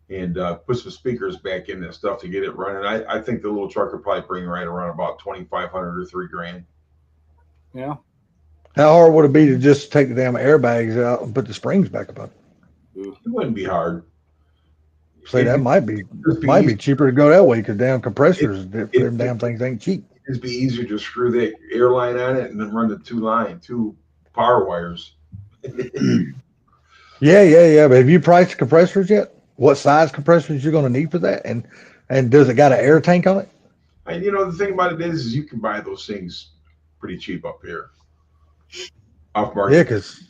Speaker 6: and put some speakers back in and stuff to get it running, I think the little truck could probably bring right around about 2,500 or $3,000.
Speaker 1: Yeah.
Speaker 3: How hard would it be to just take the damn airbags out and put the springs back up?
Speaker 6: It wouldn't be hard.
Speaker 3: Say that
Speaker 6: It'd
Speaker 3: might be
Speaker 6: just be easy.
Speaker 3: cheaper to go that way because damn compressors, them
Speaker 6: it-
Speaker 3: damn things ain't cheap.
Speaker 6: It'd be easier to screw the airline on it and then run the two power wires.
Speaker 3: Yeah. But have you priced the compressors yet? What size compressors you're going to need for that? And does it got an air tank on it?
Speaker 6: And the thing about it is you can buy those things pretty cheap up here, off market.
Speaker 3: Yeah, because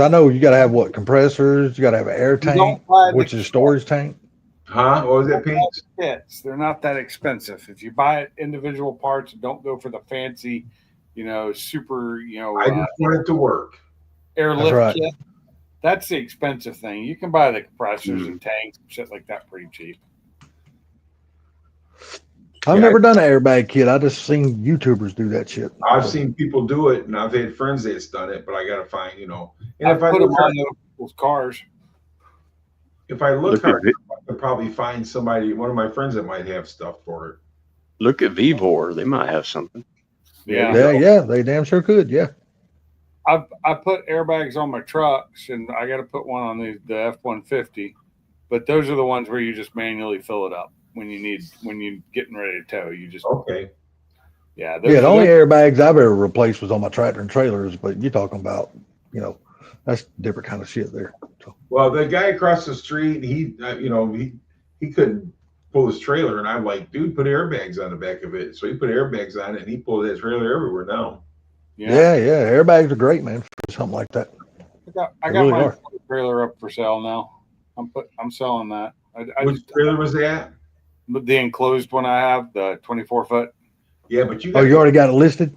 Speaker 3: I know you got to have what compressors. You got to have an air tank,
Speaker 1: don't buy the
Speaker 3: which is a storage tank.
Speaker 6: Huh? What was that, Pete?
Speaker 1: Kits, they're not that expensive. If you buy it individual parts, don't go for the fancy, super,
Speaker 6: I just want it to work.
Speaker 1: airlift
Speaker 3: right.
Speaker 1: kit. That's the expensive thing. You can buy the compressors and tanks and shit like that pretty cheap.
Speaker 3: I've never done an airbag kit. I just seen YouTubers do that shit.
Speaker 6: I've seen people do it, and I've had friends that's done it, but I got to find, And
Speaker 1: if I put them on those cars,
Speaker 6: if I look hard, I could probably find one of my friends that might have stuff for it.
Speaker 7: Look at Vivor. They might have something.
Speaker 1: yeah.
Speaker 3: They damn sure could. Yeah.
Speaker 1: I put airbags on my trucks, and I got to put one on the F-150. But those are the ones where you just manually fill it up when you're getting ready to tow. You just
Speaker 6: okay.
Speaker 1: Yeah.
Speaker 3: The only airbags I've ever replaced was on my tractor and trailers. But you're talking about, that's different kind of shit there. So.
Speaker 6: Well, the guy across the street, he couldn't pull his trailer, and I'm like, dude, put airbags on the back of it. So he put airbags on it, and he pulled that trailer everywhere now.
Speaker 3: Yeah. Airbags are great, man, for something like that.
Speaker 1: I got my trailer up for sale now. I'm selling that.
Speaker 6: Which trailer was that?
Speaker 1: The enclosed one I have, the 24-foot.
Speaker 6: Yeah, but you
Speaker 3: already got it listed?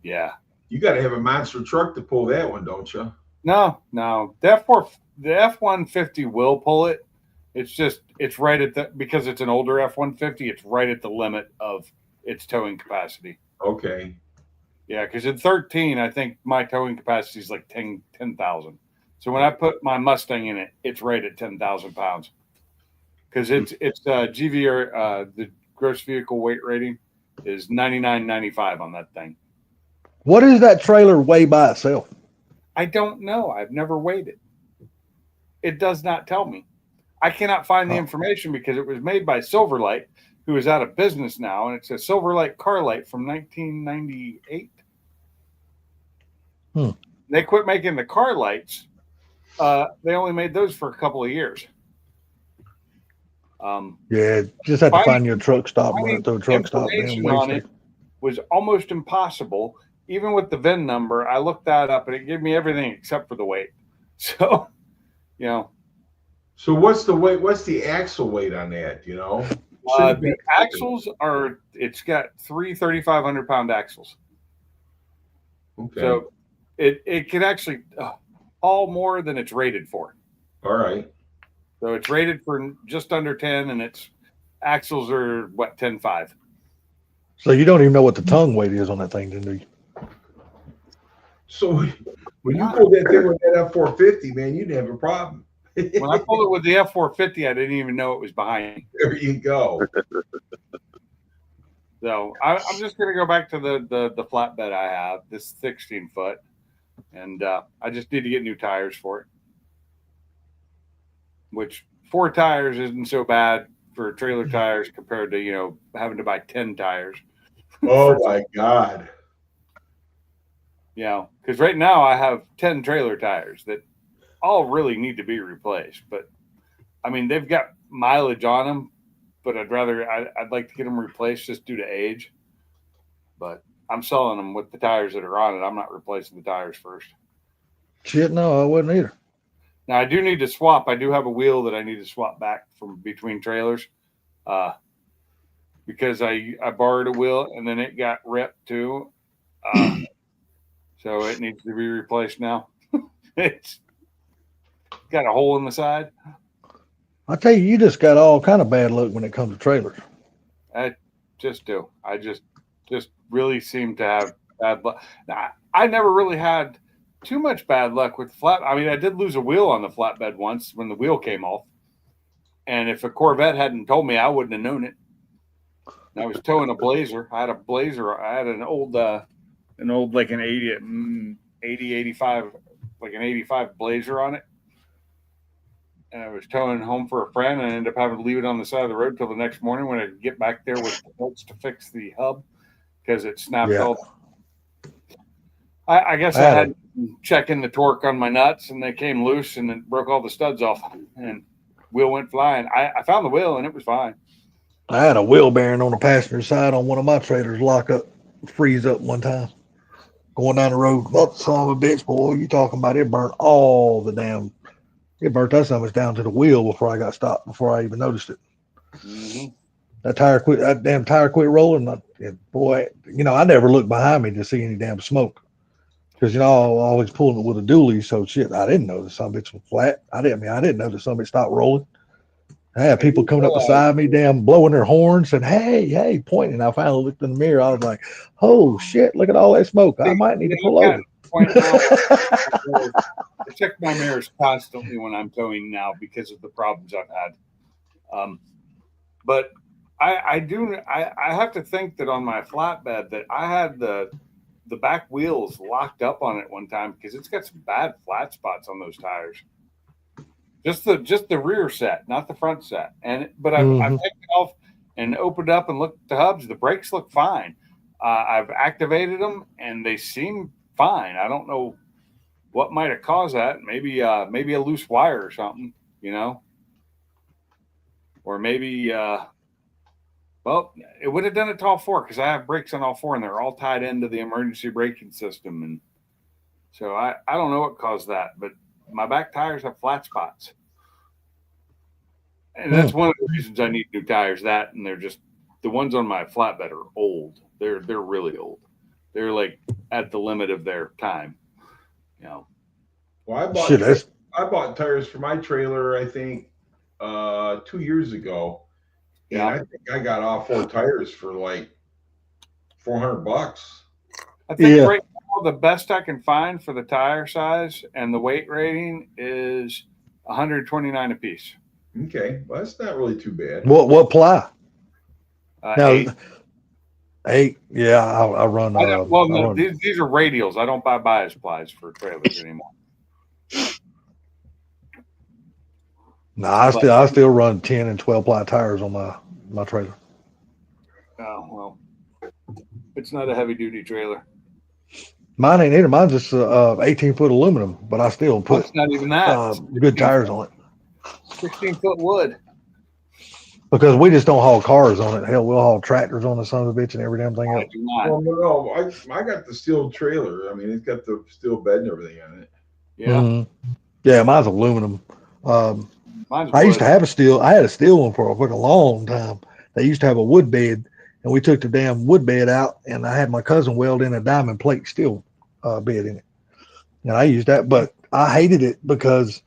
Speaker 1: Yeah.
Speaker 6: You got to have a monster truck to pull that one, don't you?
Speaker 1: No. The F-150 will pull it. It's right at because it's an older F-150, it's right at the limit of its towing capacity.
Speaker 6: Okay.
Speaker 1: Yeah, because in 13, I think my towing capacity is like 10,000. So when I put my Mustang in it, it's right at 10,000 pounds. Because it's GVR, the gross vehicle weight rating is 99.95 on that thing.
Speaker 3: What does that trailer weigh by itself?
Speaker 1: I don't know. I've never weighed it. It does not tell me. I cannot find the information because it was made by Silverlight, who is out of business now, and it's a Silverlight car light from 1998. They quit making the car lights. They only made those for a couple of years.
Speaker 3: Just have to find your truck stop, run it through a truck stop.
Speaker 1: Information on it was almost impossible. Even with the VIN number, I looked that up and it gave me everything except for the weight. So,
Speaker 6: So what's the weight? What's the axle weight on that?
Speaker 1: The axles it's got 3,500 pound axles.
Speaker 6: Okay.
Speaker 1: So it can actually haul more than it's rated for.
Speaker 6: All right.
Speaker 1: So it's rated for just under 10, and its axles are 10.5.
Speaker 3: So you don't even know what the tongue weight is on that thing, do you?
Speaker 6: So when you pulled that thing with that F-450, man, you didn't have a problem.
Speaker 1: When I pulled it with the F-450, I didn't even know it was behind me.
Speaker 6: There you go.
Speaker 1: So I'm just going to go back to the flatbed I have, this 16-foot, and I just need to get new tires for it. Which 4 tires isn't so bad for trailer tires compared to having to buy 10 tires.
Speaker 6: Oh my God.
Speaker 1: Because right now I have 10 trailer tires that all really need to be replaced. But I mean, they've got mileage on them, but I'd like to get them replaced just due to age. But I'm selling them with the tires that are on it. I'm not replacing the tires first.
Speaker 3: Shit, no, I wouldn't either.
Speaker 1: Now I do need to swap. I do have a wheel that I need to swap back from between trailers, because I borrowed a wheel and then it got ripped too, so it needs to be replaced now. It's got a hole in the side.
Speaker 3: I tell you, you just got all kind of bad luck when it comes to trailers.
Speaker 1: I just do. I just really seem to have bad luck. I never really had too much bad luck with flat. I mean, I did lose a wheel on the flatbed once when the wheel came off. And if a Corvette hadn't told me, I wouldn't have known it. And I was towing a Blazer. I had a Blazer. I had an old like an 80, 85, like an 85 Blazer on it. And I was towing home for a friend and I ended up having to leave it on the side of the road till the next morning when I could get back there with the bolts to fix the hub because it snapped
Speaker 3: Yeah.
Speaker 1: all. I guess I had checking the torque on my nuts and they came loose and it broke all the studs off and wheel went flying. I found the wheel and it was fine.
Speaker 3: I had a wheel bearing on the passenger side on one of my trailers lock up, freeze up one time. Going down the road, that son of a bitch, boy, you talking about it burnt all the damn, it burnt that son down to the wheel before I got stopped, before I even noticed it.
Speaker 1: Mm-hmm.
Speaker 3: That damn tire quit rolling. And boy, you know, I never looked behind me to see any damn smoke. Because, you know, I was always pulling it with a dually, so shit, I didn't know that some bitch was flat. I didn't know that some bitch stopped rolling. I had people coming up beside me, damn, blowing their horns and hey, pointing. I finally looked in the mirror. I was like, oh shit, look at all that smoke. I might need to pull over.
Speaker 1: I check my mirrors constantly when I'm towing now because of the problems I've had. But I have to think that on my flatbed that I had the back wheels locked up on it one time because it's got some bad flat spots on those tires. Just the rear set, not the front set. But I've taken it off and opened up and looked at the hubs. The brakes look fine. I've activated them and they seem fine. I don't know what might have caused that. Maybe a loose wire or something, you know, or maybe well, it would have done it to all four because I have brakes on all four and they're all tied into the emergency braking system, and so I don't know what caused that, but my back tires have flat spots. And that's one of the reasons I need new tires. That and they're just the ones on my flatbed are old. They're really old. They're like at the limit of their time. You know.
Speaker 6: Well, I bought tires for my trailer, I think 2 years ago. And I think I got all four tires for like $400.
Speaker 1: I think right now the best I can find for the tire size and the weight rating is 129 a piece.
Speaker 6: Okay, well that's not really too bad.
Speaker 3: What ply?
Speaker 1: Now,
Speaker 3: 8. Yeah, I run.
Speaker 1: These are radials. I don't buy bias plies for trailers anymore.
Speaker 3: No, I still run 10 and 12 ply tires on my trailer.
Speaker 1: Oh well, it's not a heavy duty trailer.
Speaker 3: Mine ain't either. Mine's just 18-foot aluminum, but I still put
Speaker 1: it's not even that.
Speaker 3: Good tires on it.
Speaker 1: 16-foot wood.
Speaker 3: Because we just don't haul cars on it. Hell, we'll haul tractors on the son of a bitch and every damn thing else.
Speaker 6: Well, no, I got the steel trailer. I mean, it's got the steel bed and everything on it.
Speaker 1: Yeah.
Speaker 3: Mm-hmm. Yeah, mine's aluminum. I used to have a steel. I had a steel one for a long time. They used to have a wood bed, and we took the damn wood bed out, and I had my cousin weld in a diamond plate steel bed in it. And I used that, but I hated it because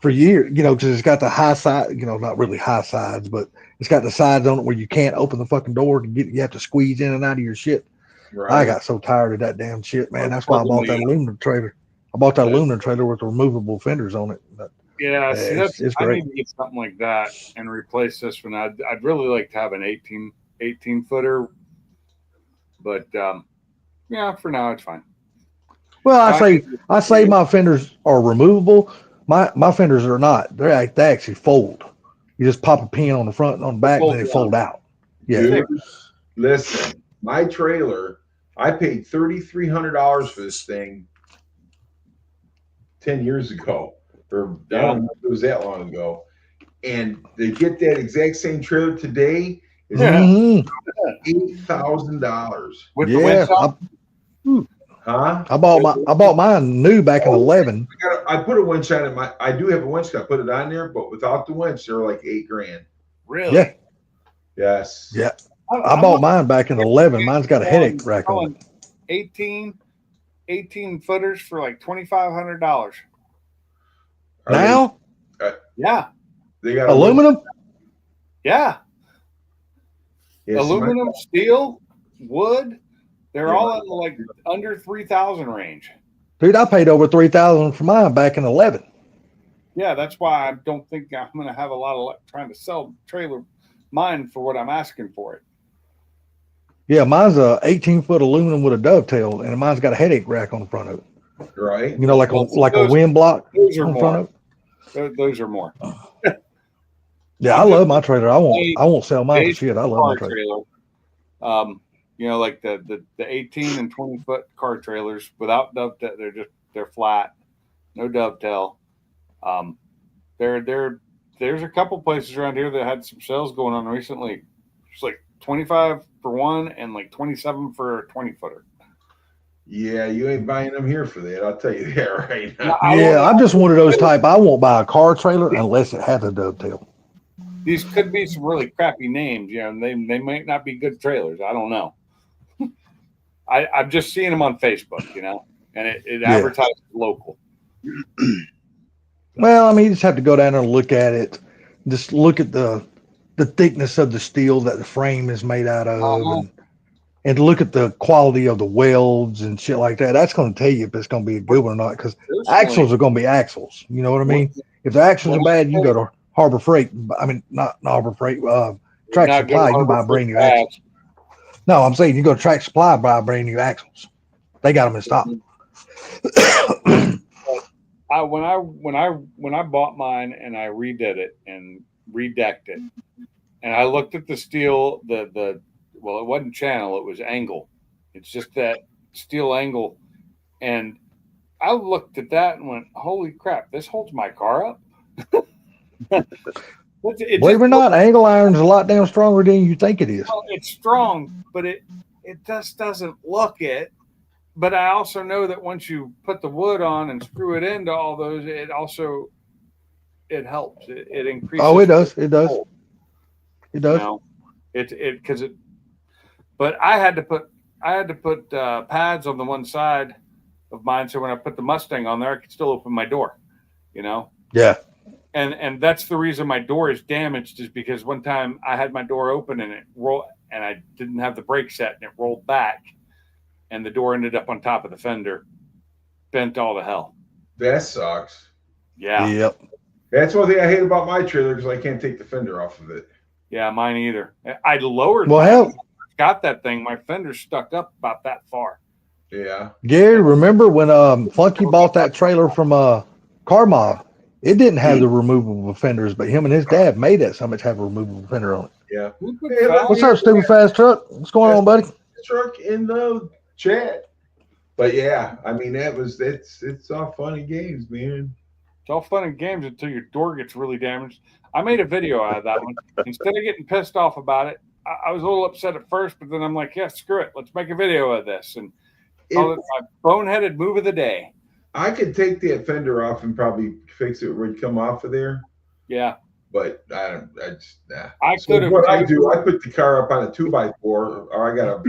Speaker 3: for years, you know, because it's got the high side, you know, not really high sides, but it's got the sides on it where you can't open the fucking door to get, you have to squeeze in and out of your shit. Right. I got so tired of that damn shit, man. That's why I bought that aluminum trailer. I bought that aluminum trailer with removable fenders on it. But,
Speaker 1: yeah, see, it's great. I need to get something like that and replace this one. I'd really like to have an 18 footer, but yeah, for now it's fine.
Speaker 3: Well, I say my fenders are removable. My fenders are not. They actually fold. You just pop a pin on the front and on the back, and then they fold out. Yeah.
Speaker 6: Dude, listen, my trailer, I paid $3,300 for this thing 10 years ago. Or I don't know if it was that long ago. And to get that exact same trailer today is $8,000.
Speaker 1: With the winch
Speaker 6: Huh?
Speaker 3: I bought mine new back in 11.
Speaker 6: I put a winch on it. I do have a winch. I put it on there, but without the winch, they're like $8,000.
Speaker 1: Really?
Speaker 3: Yeah.
Speaker 6: Yes.
Speaker 3: Yeah. I bought mine back in 11. Mine's got a headache rack on it.
Speaker 1: 18 footers for like $2,500.
Speaker 3: Now?
Speaker 1: Yeah.
Speaker 6: They got
Speaker 3: Aluminum?
Speaker 1: Yeah,
Speaker 6: Yeah, see,
Speaker 1: aluminum, steel, wood. They're
Speaker 6: Yeah,
Speaker 1: all in like under 3,000 range.
Speaker 3: Dude, I paid over 3,000 for mine back in 11.
Speaker 1: Yeah, that's why I don't think I'm going to have a lot of luck trying to sell trailer mine for what I'm asking for it.
Speaker 3: Yeah, mine's a 18-foot aluminum with a dovetail, and mine's got a headache rack on the front of it.
Speaker 6: right?
Speaker 3: You know, like
Speaker 1: Well,
Speaker 3: a
Speaker 1: those-
Speaker 3: wind block
Speaker 1: Those are
Speaker 3: on the front
Speaker 1: more.
Speaker 3: of it.
Speaker 1: Those are more.
Speaker 3: Yeah, I
Speaker 1: I'm
Speaker 3: love
Speaker 1: just
Speaker 3: my trailer. I won't sell mine for
Speaker 1: basic
Speaker 3: shit. I love my
Speaker 1: car
Speaker 3: trailer.
Speaker 1: trailer. You know, like the 18 and 20-foot car trailers without dovetail. They're flat, no dovetail. There's a couple places around here that had some sales going on recently. It's like 25 for one and like 27 for a 20-footer.
Speaker 6: Yeah, you ain't buying them here for that. I'll tell you that right now.
Speaker 3: Yeah, I'm just one of those type. I won't buy a car trailer unless it has a dovetail.
Speaker 1: These could be some really crappy names, you know, and they might not be good trailers. I don't know. I'm just seeing them on Facebook, you know, and it
Speaker 3: Yeah.
Speaker 1: advertises local.
Speaker 3: Well, I mean, you just have to go down there and look at it. Just look at the thickness of the steel that the frame is made out of,
Speaker 1: Uh-huh.
Speaker 3: and look at the quality of the welds and shit like that. That's going to tell you if it's going to be a good one or not, because axles are going to be axles. You know what I mean? If the axles are bad, you go to Harbor Freight. I mean, not Harbor Freight, Track
Speaker 1: Not good
Speaker 3: Supply. You
Speaker 1: Harbor
Speaker 3: buy brand
Speaker 1: Freight
Speaker 3: new axles. No, I'm saying you go to Track Supply, buy brand new axles. They got them in stock.
Speaker 1: When I bought mine and I redid it and redecked it, and I looked at the steel, well, it wasn't channel, it was angle. It's just that steel angle, and I looked at that and went, "Holy crap! This holds my car up."
Speaker 3: Believe it or not, angle iron's a lot damn stronger than you think it is.
Speaker 1: Well, it's strong, but it just doesn't look it. But I also know that once you put the wood on and screw it into all those, it helps. It increases.
Speaker 3: Oh, it does. It does. It does.
Speaker 1: You know, because it. But I had to put pads on the one side of mine, so when I put the Mustang on there, I could still open my door. You know.
Speaker 3: Yeah.
Speaker 1: And that's the reason my door is damaged, is because one time I had my door open and and I didn't have the brake set and it rolled back, and the door ended up on top of the fender, bent all to hell.
Speaker 6: That sucks.
Speaker 1: Yeah.
Speaker 3: Yep.
Speaker 6: That's one thing I hate about my trailer, because I can't take the fender off of it.
Speaker 1: Yeah, mine either. I lowered.
Speaker 3: Well, hell,
Speaker 1: got that thing. My fender stuck up about that far.
Speaker 6: Yeah.
Speaker 3: Gary, remember when Funky bought that trailer from Car Mob? It didn't have the removable fenders, but him and his dad made that so much have a removable fender on it.
Speaker 6: Yeah.
Speaker 3: What's up, stupid fast truck? What's going on, buddy?
Speaker 6: Truck in the chat. But yeah, I mean, it's all fun and games, man.
Speaker 1: It's all fun and games until your door gets really damaged. I made a video out of that one. Instead of getting pissed off about it, I was a little upset at first, but then I'm like, yeah, screw it. Let's make a video of this. And call it my boneheaded move of the day.
Speaker 6: I could take that fender off and probably fix it where it come off of there.
Speaker 1: Yeah.
Speaker 6: But I just, nah.
Speaker 1: So
Speaker 6: what I do, I put the car up on a 2x4, or I got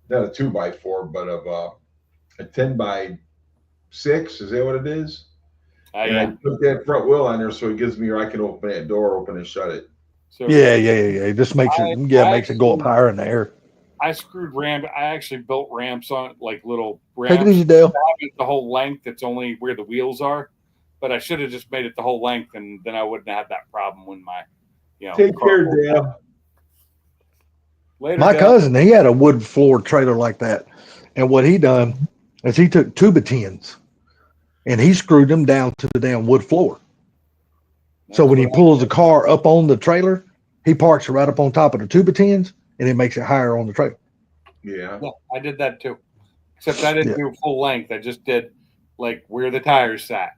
Speaker 6: not a 2x4, but of a 10x6. Is that what it is? And
Speaker 1: yeah.
Speaker 6: I put that front wheel on there, so it gives me, or I can open that door, open and shut it.
Speaker 1: So
Speaker 3: Yeah. It just makes makes it go up higher in the air.
Speaker 1: I screwed ramp. I actually built ramps on it, like little
Speaker 3: Take
Speaker 1: ramps.
Speaker 3: it easy, Dale.
Speaker 1: The whole length. It's only where the wheels are. But I should have just made it the whole length, and then I wouldn't have had that problem when my,
Speaker 6: Take care, Dale.
Speaker 1: Later,
Speaker 3: My
Speaker 1: Dale.
Speaker 3: cousin, he had a wood floor trailer like that, and what he done is he took tuba tins, and he screwed them down to the damn wood floor. So when he pulls the car up on the trailer, he parks it right up on top of the tuba tins, and it makes it higher on the trailer.
Speaker 6: Yeah.
Speaker 1: Yeah, I did that too. Except I didn't do full length. I just did like where the tires sat.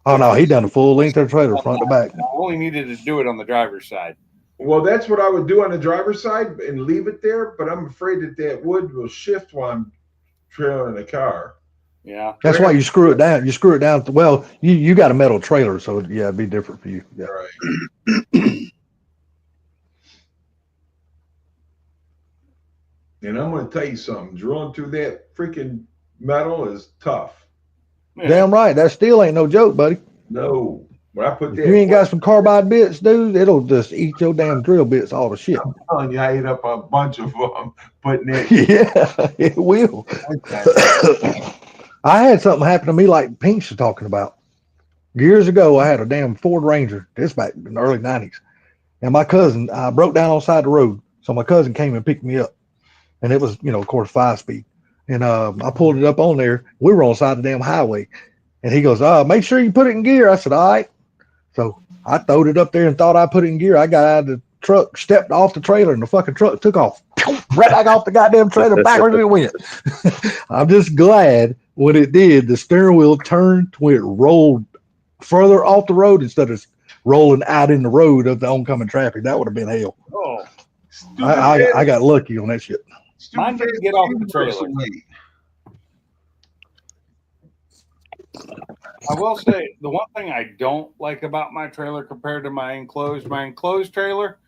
Speaker 3: Oh no, he done the full length of the trailer, front to back.
Speaker 1: I only needed to do it on the driver's side.
Speaker 6: Well, that's what I would do on the driver's side and leave it there, but I'm afraid that wood will shift while I'm trailing the car.
Speaker 1: Yeah.
Speaker 3: That's why you screw it down. You screw it down. Well, you got a metal trailer, so yeah, it'd be different for you. Yeah.
Speaker 6: Right. And I'm going to tell you something. Drilling through that freaking metal is tough.
Speaker 1: Yeah.
Speaker 3: Damn right. That steel ain't no joke, buddy.
Speaker 6: No. When I put
Speaker 3: If
Speaker 6: that,
Speaker 3: you ain't got some carbide bits, dude, it'll just eat your damn drill bits all the shit.
Speaker 6: I'm telling you, I ate up a bunch of them putting it.
Speaker 3: Yeah, it will. I had something happen to me like Pinks was talking about. Years ago, I had a damn Ford Ranger. This back in the early 90s. And my cousin, I broke down on the side of the road. So my cousin came and picked me up. And it was, of course, 5-speed. And I pulled it up on there. We were on the side of the damn highway. And he goes, make sure you put it in gear. I said, all right. So I throwed it up there and thought I put it in gear. I got out of the truck, stepped off the trailer, and the fucking truck took off. Right back off the goddamn trailer, backwards it went. I'm just glad when it did, the steering wheel turned when it rolled further off the road instead of rolling out in the road of the oncoming traffic. That would have been hell.
Speaker 1: Oh,
Speaker 3: I got lucky on that shit.
Speaker 1: mine didn't get off the trailer. I will say the one thing I don't like about my trailer compared to my enclosed trailer,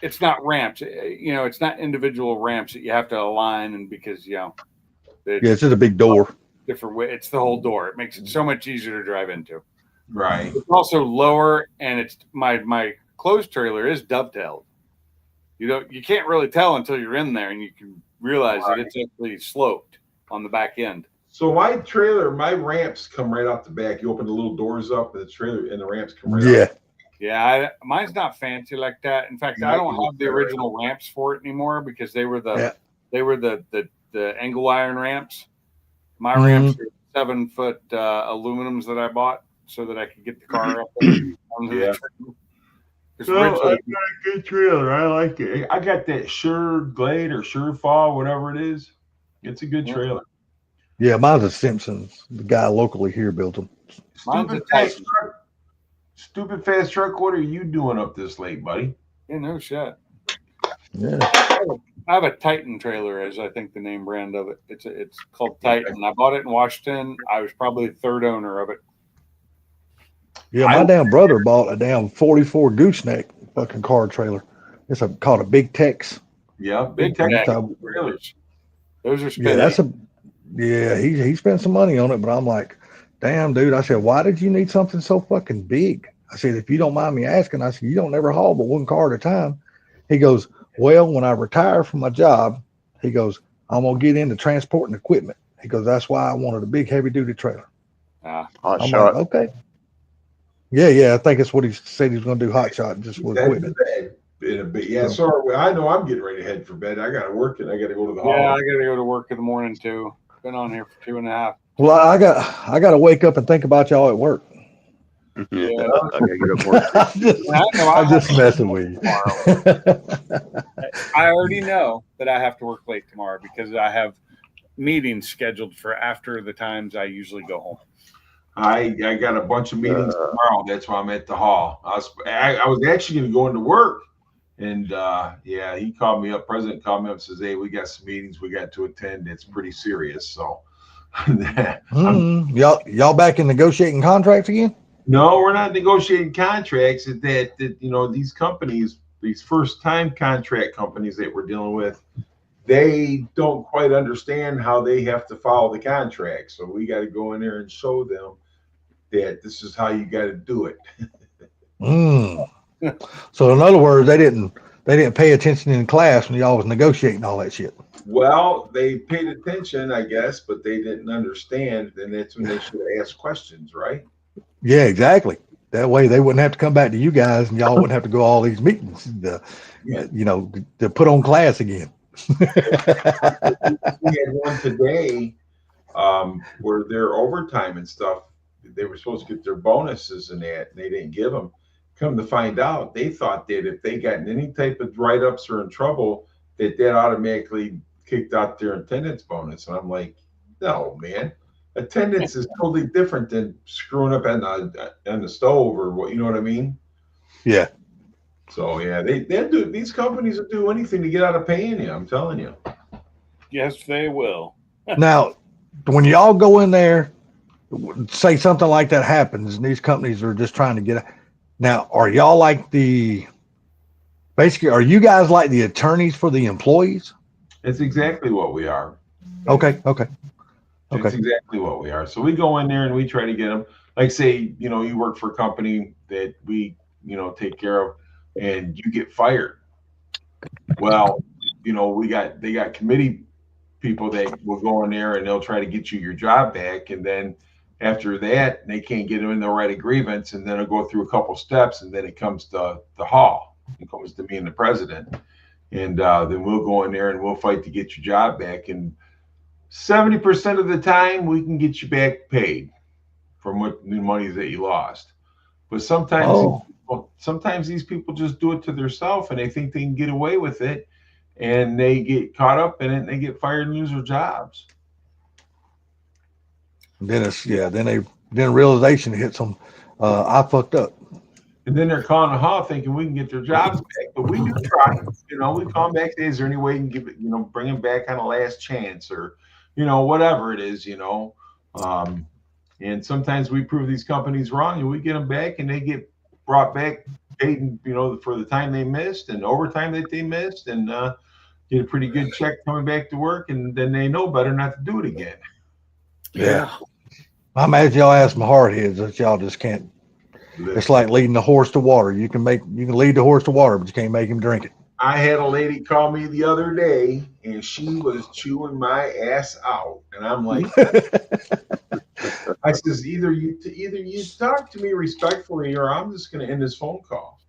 Speaker 1: it's not ramps. It's not individual ramps that you have to align, and because
Speaker 3: It's just a big door.
Speaker 1: different way. It's the whole door. It makes it so much easier to drive into.
Speaker 6: Right.
Speaker 1: It's also lower, and it's my closed trailer is dovetailed. You can't really tell until you're in there, and you can realize that it's actually sloped on the back end.
Speaker 6: So my trailer, my ramps come right out the back. You open the little doors up, and the trailer and the ramps come right out.
Speaker 1: Yeah, mine's not fancy like that. In fact, I don't have the original ramps for it anymore because they were the angle iron ramps. My ramps are 7-foot aluminums that I bought so that I could get the car up there.
Speaker 6: Yeah. I got a good trailer. I like it. I got that Sure Glade or Sure Fall, whatever it is. It's a good trailer.
Speaker 3: Yeah, mine's a Simpsons. The guy locally here built them.
Speaker 6: Stupid fast truck. What are you doing up this late, buddy?
Speaker 1: Yeah, no shit.
Speaker 3: Yeah.
Speaker 1: I have a Titan trailer, as I think the name brand of it. It's called Titan. I bought it in Washington. I was probably the third owner of it.
Speaker 3: Yeah, my damn brother bought a damn 44 gooseneck fucking car trailer. It's called a Big Tex.
Speaker 6: Yeah, Big Tex trailers.
Speaker 1: Those are spending.
Speaker 3: He spent some money on it, but I'm like, damn, dude. I said, why did you need something so fucking big? I said, if you don't mind me asking, I said, you don't ever haul but one car at a time. He goes, well, when I retire from my job, he goes, I'm going to get into transporting equipment. He goes, that's why I wanted a big heavy duty trailer.
Speaker 7: Hot
Speaker 3: I'm
Speaker 7: shot.
Speaker 3: like, okay. Yeah. I think it's what he said he was going to do, hot shot, just with equipment.
Speaker 6: In a bit. Yeah, sorry. I know I'm getting ready to head for bed. I got to work and I got to go to the hall.
Speaker 1: Yeah, I got to go to work in the morning too. Been on here for 2.5.
Speaker 3: Well, I got to wake up and think about y'all at work.
Speaker 7: Yeah, I gotta get up more.
Speaker 3: I'm just messing with you.
Speaker 1: I already know that I have to work late tomorrow because I have meetings scheduled for after the times I usually go home.
Speaker 6: I got a bunch of meetings tomorrow. That's why I'm at the hall. I was actually going to go into work, and he called me up. President called me up and says, "Hey, we got some meetings we got to attend. It's pretty serious." So,
Speaker 3: y'all back in negotiating contracts again?
Speaker 6: No, we're not negotiating contracts. It's that these companies, these first-time contract companies that we're dealing with, they don't quite understand how they have to follow the contract. So we got to go in there and show them that this is how you got to do it.
Speaker 3: So in other words, they didn't pay attention in class when y'all was negotiating all that shit.
Speaker 6: Well, they paid attention, I guess, but they didn't understand, and that's when they should have asked questions, right?
Speaker 3: Yeah, exactly. That way they wouldn't have to come back to you guys, and y'all wouldn't have to go all these meetings to put on class again.
Speaker 6: We had one today where their overtime and stuff, they were supposed to get their bonuses and that, and they didn't give them. Come to find out, they thought that if they got in any type of write-ups or in trouble, that automatically kicked out their attendance bonus. And I'm like, no, man. Attendance is totally different than screwing up on the stove or what, you know what I mean?
Speaker 3: Yeah.
Speaker 6: So yeah, they do. These companies will do anything to get out of paying you. I'm telling you.
Speaker 1: Yes, they will.
Speaker 3: Now, when y'all go in there, say something like that happens, and these companies are just trying to get. Now, are y'all like are you guys like the attorneys for the employees?
Speaker 6: It's exactly what we are.
Speaker 3: Okay.
Speaker 6: That's exactly what we are. So we go in there and we try to get them. like say, you know, you work for a company that we, you know, take care of, and you get fired. Well, you know, they got committee people that will go in there and they'll try to get you your job back, and then after that they can't get them in, they'll write a grievance, and then it'll go through a couple steps, and then it comes to the hall. It comes to me and the president, and then we'll go in there and we'll fight to get your job back. And 70% of the time we can get you back paid from what the money that you lost. But sometimes these people just do it to themselves, and they think they can get away with it, and they get caught up in it, and they get fired and lose their jobs.
Speaker 3: Then then realization hits them. I fucked up.
Speaker 6: And then they're calling the hall thinking we can get their jobs back, but we do try. You know, we call them back. Say, is there any way you can give it? You know, bring them back on a last chance, or you know, whatever it is. You know, and sometimes we prove these companies wrong, and we get them back, and they get brought back, paid, you know, for the time they missed and overtime that they missed, and get a pretty good check coming back to work, and then they know better not to do it again.
Speaker 3: Yeah. I imagine y'all have some hard heads that y'all just can't. It's like leading the horse to water. You can lead the horse to water, but you can't make him drink it.
Speaker 6: I had a lady call me the other day, and she was chewing my ass out, and I'm like, I says, either you talk to me respectfully, or I'm just going to end this phone call.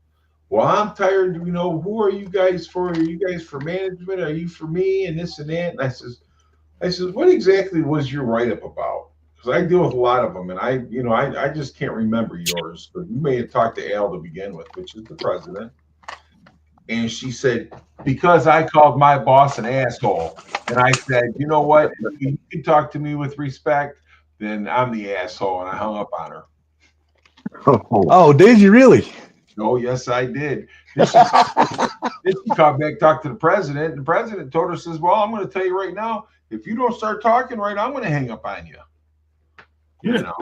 Speaker 6: Well, I'm tired. You know, who are you guys for? Are you guys for management? Are you for me? And this and that. And I says, what exactly was your write up about? Because I deal with a lot of them, and I just can't remember yours. But you may have talked to Al to begin with, which is the president. And she said, because I called my boss an asshole. And I said, you know what? If you can talk to me with respect, then I'm the asshole. And I hung up on her.
Speaker 3: Oh, did you really?
Speaker 6: Oh, yes, I did. Then she called back, talked to the president. And the president told her, says, well, I'm going to tell you right now, if you don't start talking right, I'm going to hang up on you. You know.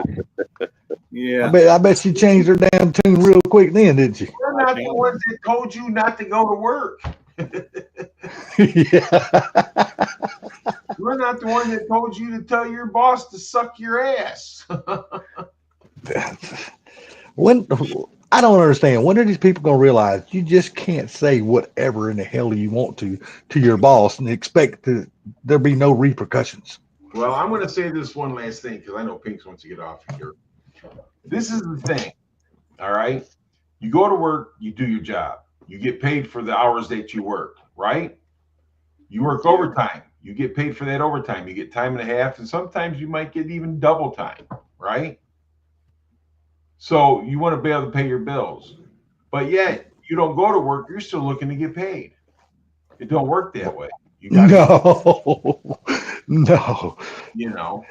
Speaker 1: Yeah.
Speaker 3: I bet she changed her damn tune real quick then, didn't she?
Speaker 6: We're not the ones that told you not to go to work.
Speaker 3: Yeah.
Speaker 6: We're not the one that told you to tell your boss to suck your ass.
Speaker 3: When I don't understand, when are these people gonna realize you just can't say whatever in the hell you want to your boss and expect there be no repercussions?
Speaker 6: Well, I'm going to say this one last thing because I know Pinks wants to get off of here. This is the thing. All right. You go to work, you do your job. You get paid for the hours that you work, right? You work overtime. You get paid for that overtime. You get time and a half, and sometimes you might get even double time, right? So you want to be able to pay your bills. But yet you don't go to work, you're still looking to get paid. It don't work that way. You got
Speaker 3: No.
Speaker 6: You know.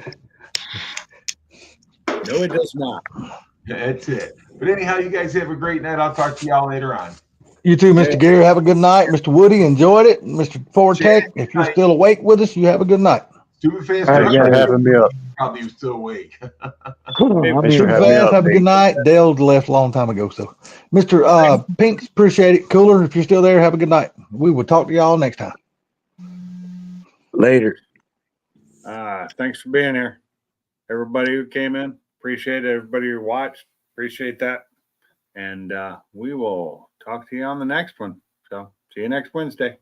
Speaker 1: No, it does not.
Speaker 6: That's it. But anyhow, you guys have a great night. I'll talk to y'all later on.
Speaker 3: You too, Mr. Gary. Have a good night. Mr. Woody, enjoyed it. Mr. Fortek, if you're still awake with us, you have a good night.
Speaker 6: Super fast.
Speaker 7: Thanks for having me up.
Speaker 6: Probably still awake.
Speaker 3: Super fast. Have a good night. Dale left a long time ago. So, Mr. Pinks, appreciate it. Cooler, if you're still there, have a good night. We will talk to y'all next time.
Speaker 5: Later.
Speaker 1: Thanks for being here. Everybody who came in, appreciate it. Everybody who watched, appreciate that. And we will talk to you on the next one. So see you next Wednesday.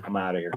Speaker 1: I'm out of here.